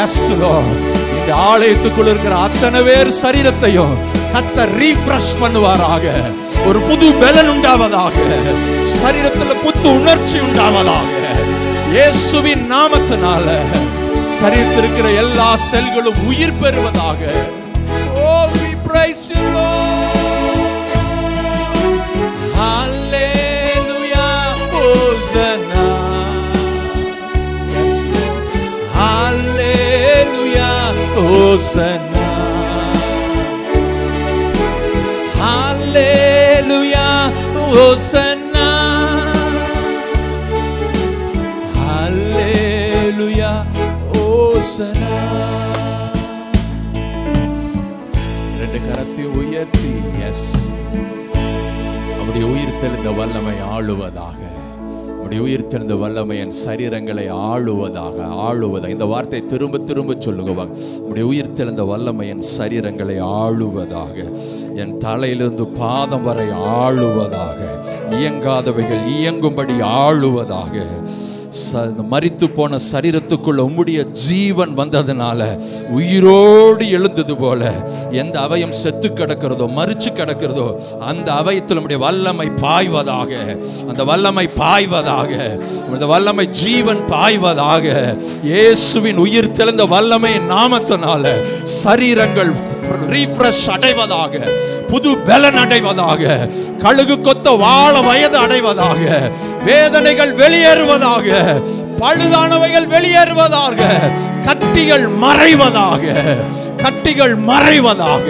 எஸ் லார்ட். இந்த ஆலயத்துக்குள்ள இருக்கிற அத்தனை பேர் சரீரத்தையும் கர்த்தர் ரீஃப்ரெஷ் பண்ணுவாராக. ஒரு புது பலன் உண்டாவதாக. சரீரத்தில் புது உணர்ச்சி உண்டாவதாக. இயேசுவின் நாமத்தினால சரீரத்தில் இருக்கிற எல்லா செல்களும் உயிர் பெறுவதாக. Oh, we praise you, Lord. Hallelujah, Hosanna. Yes, Lord. Hallelujah, Hosanna. Hallelujah, Hosanna. Hallelujah, Hosanna. ரெண்டு கரத்தை உயர்த்தி எஸ் நம்முடைய உயிர் தெளிந்த வல்லமை ஆளுவதாக. நம்முடைய உயிர் தெளிந்த வல்லமை என் சரீரங்களை ஆளுவதாக. இந்த வார்த்தை திரும்ப திரும்ப சொல்லுங்க. நம்முடைய உயிர் தெளிந்த வல்லமை என் சரீரங்களை ஆளுவதாக. என் தலையிலிருந்து பாதம் வரை ஆளுவதாக. இயங்காதவைகள் இயங்கும்படி ஆளுவதாக. மரித்து போன சரீரத்துக்குள்ள உம்முடைய ஜீவன் வந்ததுனால உயிரோடு எழுந்தது போல எந்த அவயம் செத்து கிடக்கிறதோ மரிச்சு கிடக்கிறதோ அந்த அவயத்தில் நம்முடைய வல்லமை பாய்வதாக. அந்த வல்லமை பாய்வதாக. அந்த வல்லமை ஜீவன் பாய்வதாக. இயேசுவின் உயிர் தெளிந்த வல்லமை நாமத்தினால சரீரங்கள் ரீஃப்ரெஷ் அடைவதாக. புது பலன் அடைவதாக. கழுகு கொத்த வாழ வயது அடைவதாக. வேதனைகள் வெளியேறுவதாக. பழுதானவைகள் வெளியேறுவதாக. கட்டிகள் மறைவதாக. கட்டிகள் மறைவதாக.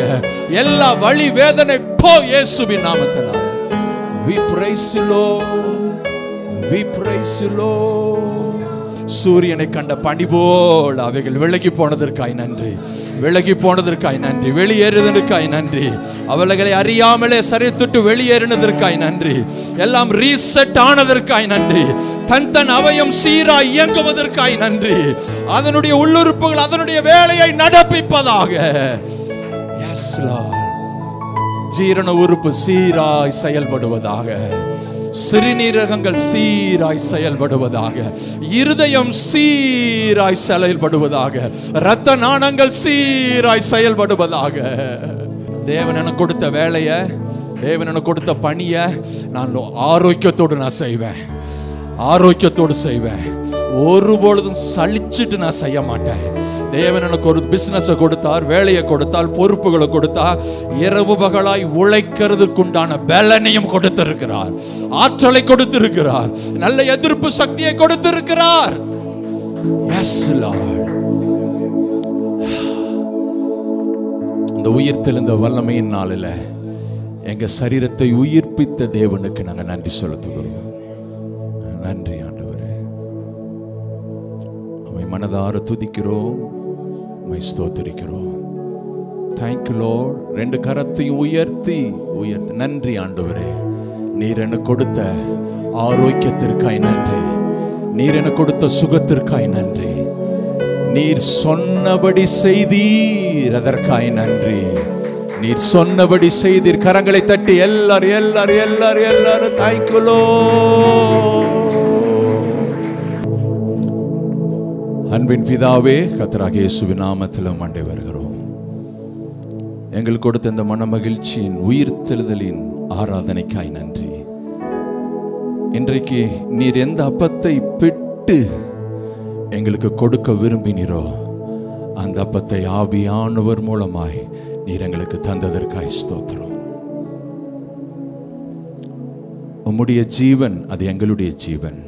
எல்லா வலி வேதனை போ இயேசுவின் நாமத்தினால. We praise you Lord. We praise you Lord. சூரியனை கண்ட பனி போல் அவைகள் விலகி போனதற்காய் நன்றி. விலகி போனதற்காய் நன்றி. வெளியேறுவதற்காய் நன்றி. அவர்களை அறியாமலே சரியத்துட்டு வெளியேறினதற்காய் நன்றி. எல்லாம் ரீசெட் ஆனதற்காய் நன்றி. தன் அவயம் சீராய் இயங்குவதற்காய் நன்றி. அதனுடைய உள்ளுறுப்புகள் அதனுடைய வேலையை நடப்பிப்பதாக. S Lord. ஜீரண உறுப்பு சீராய் செயல்படுவதாக. சிறுநீரகங்கள் சீராய் செயல்படுவதாக. இருதயம் சீராய் செயல்படுவதாக. இரத்த நாணங்கள் சீராய் செயல்படுவதாக. தேவன் எனக்கு கொடுத்த வேலையை, தேவன் எனக்கு கொடுத்த பணியை நான் ஆரோக்கியத்தோடு நான் செய்வேன். ஆரோக்கியத்தோடு செய்வேன். ஒருபொழுதும் சலிச்சுட்டு நான் செய்ய மாட்டேன். தேவன் எனக்கு ஒரு பிசினஸை கொடுத்தார், வேலையை கொடுத்தால், பொறுப்புகளை கொடுத்தார். இரவு பகலாய் உழைக்கிறதுக்குண்டான பலனையும் கொடுத்திருக்கிறார். ஆற்றலை கொடுத்திருக்கிறார். நல்ல எதிர்ப்பு சக்தியை கொடுத்திருக்கிறார். Yes Lord. இந்த உயிர் தெளிந்த வல்லமையின் நாளில் எங்க சரீரத்தை உயிர்ப்பித்த தேவனுக்கு நாங்கள் நன்றி செலுத்துகிறோம். நன்றி ஆண்டவரே. உம்மை மனதார துதிக்கிறோம். உம்மை ஸ்தோத்திரிக்கிறோம். Thank you Lord. ரெண்டு கரத்தையும் உயர்த்தி நன்றி ஆண்டவரே. நீர் எனக்கு கொடுத்த ஆரோக்கியத்திற்காய் நன்றி. நீர் எனக்கு கொடுத்த சுகத்திற்காய் நன்றி. நீர் சொன்னபடி செய்தீர், அதற்காய் நன்றி. நீர் சொன்னபடி செய்தீர். கரங்களை தட்டி எல்லாரும் தேங்க்யூ லார்ட். அன்பின் பிதாவே, கர்த்தராகிய இயேசுவின் நாமத்தில் ஆண்டே வருகிறோம். எங்களுக்கு கொடுத்த இந்த மனமகிழ்ச்சியின் உயிர்த்தெழுதலின் ஆராதனைக்காய் நன்றி. இன்றைக்கு நீர் எந்த அப்பத்தை பிட்டு எங்களுக்கு கொடுக்க விரும்பினீரோ அந்த அப்பத்தை ஆவியானவர் மூலமாய் நீர் எங்களுக்கு தந்ததற்காய் ஸ்தோத்திரம். உம்முடைய ஜீவன் அது எங்களுடைய ஜீவன்.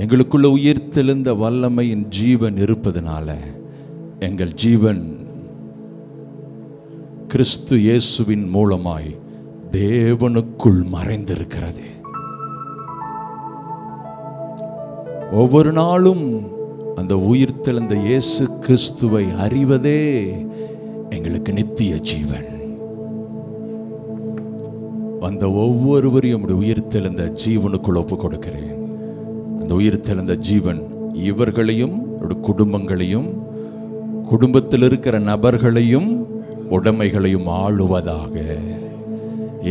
எங்களுக்குள்ள உயிர்த்தெழுந்த வல்லமையின் ஜீவன் இருப்பதனால எங்கள் ஜீவன் கிறிஸ்து இயேசுவின் மூலமாய் தேவனுக்குள் மறைந்திருக்கிறது. ஒவ்வொரு நாளும் அந்த உயிர்த்தெழுந்த இயேசு கிறிஸ்துவை அறிவதே எங்களுக்கு நித்திய ஜீவன். அந்த ஒவ்வொருவரையும் உயிர்த்தெழுந்த ஜீவனுக்குள் ஒப்பு கொடுக்கிறேன். அந்த உயிர்த்தெழுந்த ஜீவன் இவர்களையும் குடும்பங்களையும் குடும்பத்தில் இருக்கிற நபர்களையும் உடைமைகளையும் ஆளுவதாக.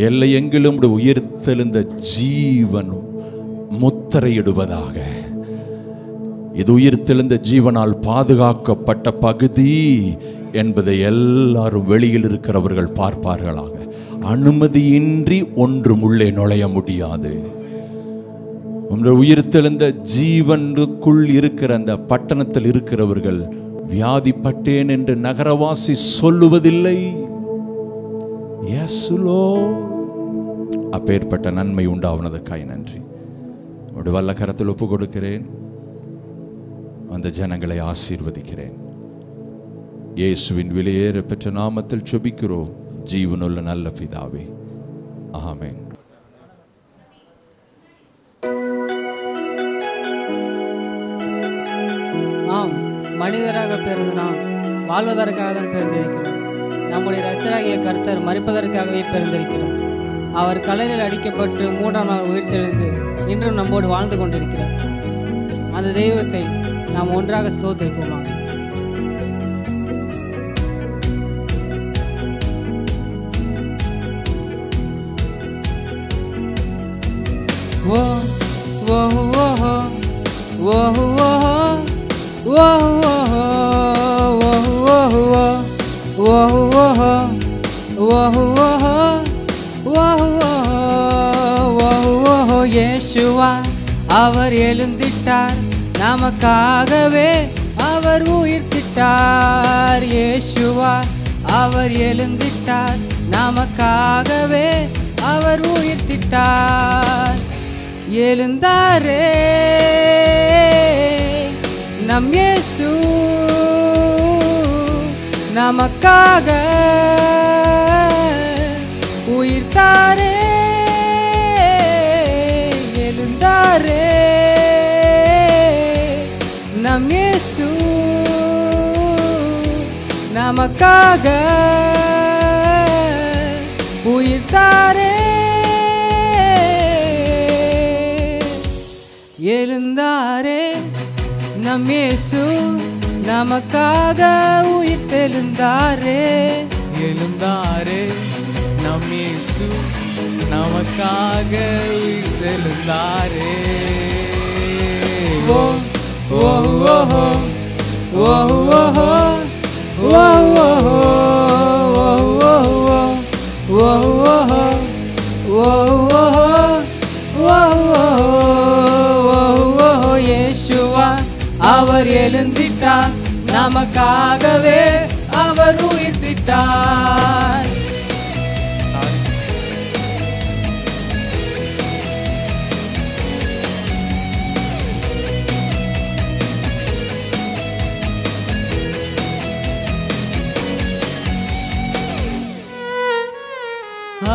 எல்லை எங்கிலும் உயிர்த்தெழுந்த ஜீவன் முத்திரையிடுவதாக. இது உயிர்த்தெழுந்த ஜீவனால் பாதுகாக்கப்பட்ட பகுதி என்பதை எல்லாரும் வெளியில் இருக்கிறவர்கள் பார்ப்பார்களாக. அனுமதியின்றி ஒன்றும் உள்ளே நுழைய முடியாது. உயிர்த்தெழுந்த ஜீவனுக்குள் இருக்கிற அந்த பட்டணத்தில் இருக்கிறவர்கள் வியாதிப்பட்டேன் என்று நகரவாசி சொல்லுவதில்லை. அப்பேற்பட்ட நன்மை உண்டாவதற்காய் நன்றி. உடைய வல்ல கரத்தில் ஒப்பு கொடுக்கிறேன். அந்த ஜனங்களை ஆசீர்வதிக்கிறேன். இயேசுவின் விலையேற பெற்ற நாமத்தில் ஜெபிக்கிறோம் ஜீவனுள்ள நல்ல பிதாவே, ஆமென். ஆம், மனிதராக பிறந்து நாம் வாழ்வதற்காக தான் பிறந்திருக்கிறோம். நம்முடைய இரட்சகராகிய கர்த்தர் மரிப்பதற்காகவே பிறந்திருக்கிறார். அவர் கல்லில் அடிக்கப்பட்டு 3ஆம் நாள் உயிர்த்தெழுந்து இன்றும் நம்மோடு வாழ்ந்து கொண்டிருக்கிறார். அந்த தெய்வத்தை நாம் ஒன்றாக ஸ்தோத்திரிப்போமாக. இயேசுவா அவர் எழுந்திட்டார், நமக்காகவே அவர் உயிர்த்திட்டார். இயேசுவா அவர் எழுந்திட்டார், நமக்காகவே அவர் உயிர்த்திட்டார். எழுந்தாரே நம் இயேசு, நமக்காக உயிர்த்தாரே. எழுந்தாரே நம் இயேசு, நமக்காக உயிர்த்தாரே. எழுந்தாரே நம் இயேசு, நமக்காக உயிர்த்தெழுந்தாரே. எழுந்தாரே நம் இயேசு, நமக்காக உயிர்த்தெழுந்தாரே. ஓ ஓ ஓ ஓ இயேசுவா அவர் எழுந்திட்டார், நமக்காகவே அவர் உயிர்த்திட்டார்.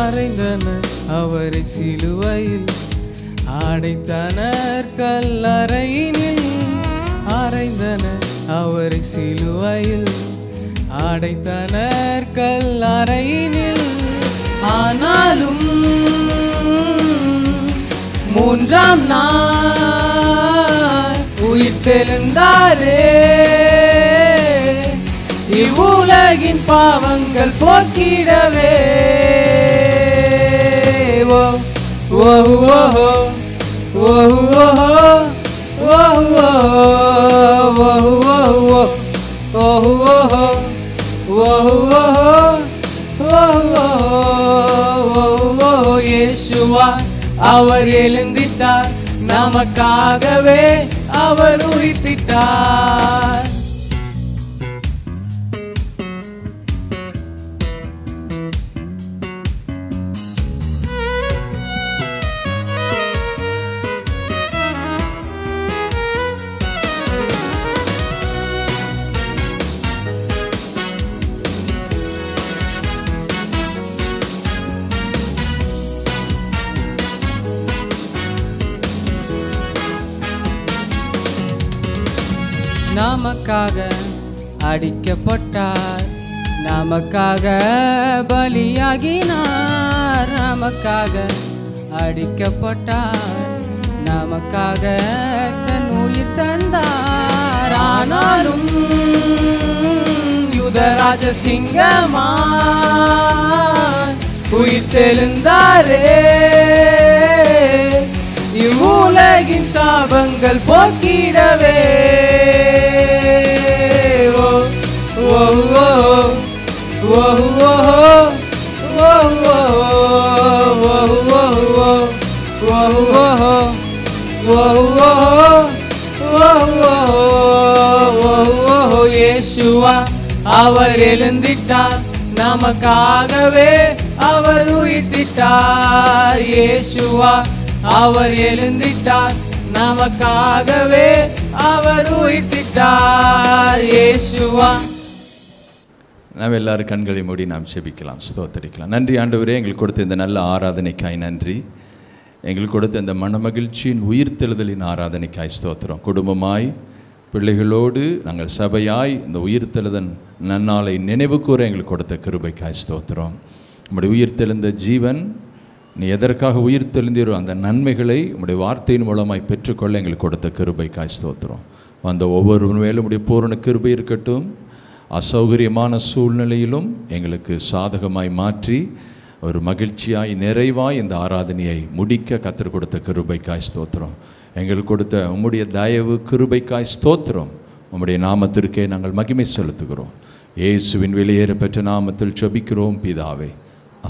அறைந்தனர் அவரை சிலுவையில், அடைத்தனர் கல்லறையினில். அறைந்தனர் அவரை சிலுவையில், அடைத்தனர் கல்லறையினில். ஆனாலும் 3ஆம் நாள் உயிர்த்தெழுந்தாரே. இவ்வுலகின் பாவங்கள் போக்கிடவே. ஓ ஓ ஓ ஓ இயேசுவா அவர் எழுந்திட்டார், நமக்காகவே அவர் உயிர்த்திட்டார். நமக்காக அடிக்கப்பட்டார், நமக்காக பலியாகினார். நமக்காக அடிக்கப்பட்டார், நமக்காக தன் உயிர் தந்தார். ஆனாலும் யூதராஜ சிங்கமாய் உயிர் தெழுந்தாரே, இவ்வுலகின் சாபங்கள் போக்கிடவே. ஓ ஓ ஓ ஓ ஓ ஓ இயேசுவா அவர் எழுந்திட்டார், நமக்காகவே அவர் உயிர்த்திட்டார். இயேசுவா அவர் எழுந்திட்டார், நமக்காகவே அவர் உயிர்த்திட்டார். இயேசுவா. நாம் எல்லாரும் கண்களை மூடி நாம் செபிக்கலாம், ஸ்தோத்தரிக்கலாம். நன்றி ஆண்டவரே, எங்களுக்கு கொடுத்த இந்த நல்ல ஆராதனைக்காய் நன்றி. எங்களுக்கு கொடுத்த இந்த மனமகிழ்ச்சியின் உயிர்த்தெழுதலின் ஆராதனைக்காய் ஸ்தோத்திரம். குடும்பமாய் பிள்ளைகளோடு நாங்கள் சபையாய் இந்த உயிர்த்தெழுதன் நன்னாளை நினைவு கூற எங்களுக்கு கொடுத்த கிருபைக்காய் ஸ்தோத்திரம். நம்முடைய உயிர்த்தெழுந்த ஜீவன், நீ எதற்காக உயிர்த்தெழுந்தீரோ அந்த நன்மைகளை உம்முடைய வார்த்தையின் மூலமாய் பெற்றுக்கொள்ள எங்களுக்கு கொடுத்த கிருபைக்காய் ஸ்தோத்திரம். அந்த ஒவ்வொரு மேலும் உடைய பூரண கிருபை இருக்கட்டும். அசௌகரியமான சூழ்நிலையிலும் எங்களுக்கு சாதகமாய் மாற்றி ஒரு மகிழ்ச்சியாய் நிறைவாய் இந்த ஆராதனையை முடிக்க கற்றுக் கொடுத்த கிருபைக்காய் ஸ்தோத்திரம். எங்களுக்கு கொடுத்த உம்முடைய தயவு கிருபைக்காய் ஸ்தோத்திரம். உம்முடைய நாமத்திற்கே நாங்கள் மகிமை செலுத்துகிறோம். இயேசுவின் வெளியேற பெற்ற நாமத்தில் ஜெபிக்கிறோம் பிதாவே,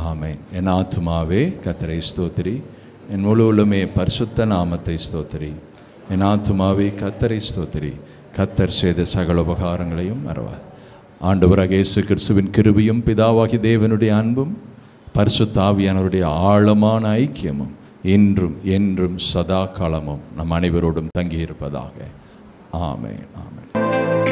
ஆமென். என் ஆத்துமாவே கர்த்தரை ஸ்தோத்திரி, என் முழு உள்ளமே பரிசுத்த நாமத்தை ஸ்தோத்திரி. என் ஆத்துமாவே கர்த்தரை ஸ்தோத்திரி, கர்த்தர் செய்த சகல உபகாரங்களையும் மறவார். ஆண்டவராகிய இயேசு கிறிஸ்துவின் கிருபையும் பிதாவாகி தேவனுடைய அன்பும் பரிசுத்த ஆவியானவருடைய ஆழமான ஐக்கியமும் இன்றும் என்றும் சதா காலமும் நம் அனைவரோடும் தங்கியிருப்பதாக. ஆமென், ஆமென்.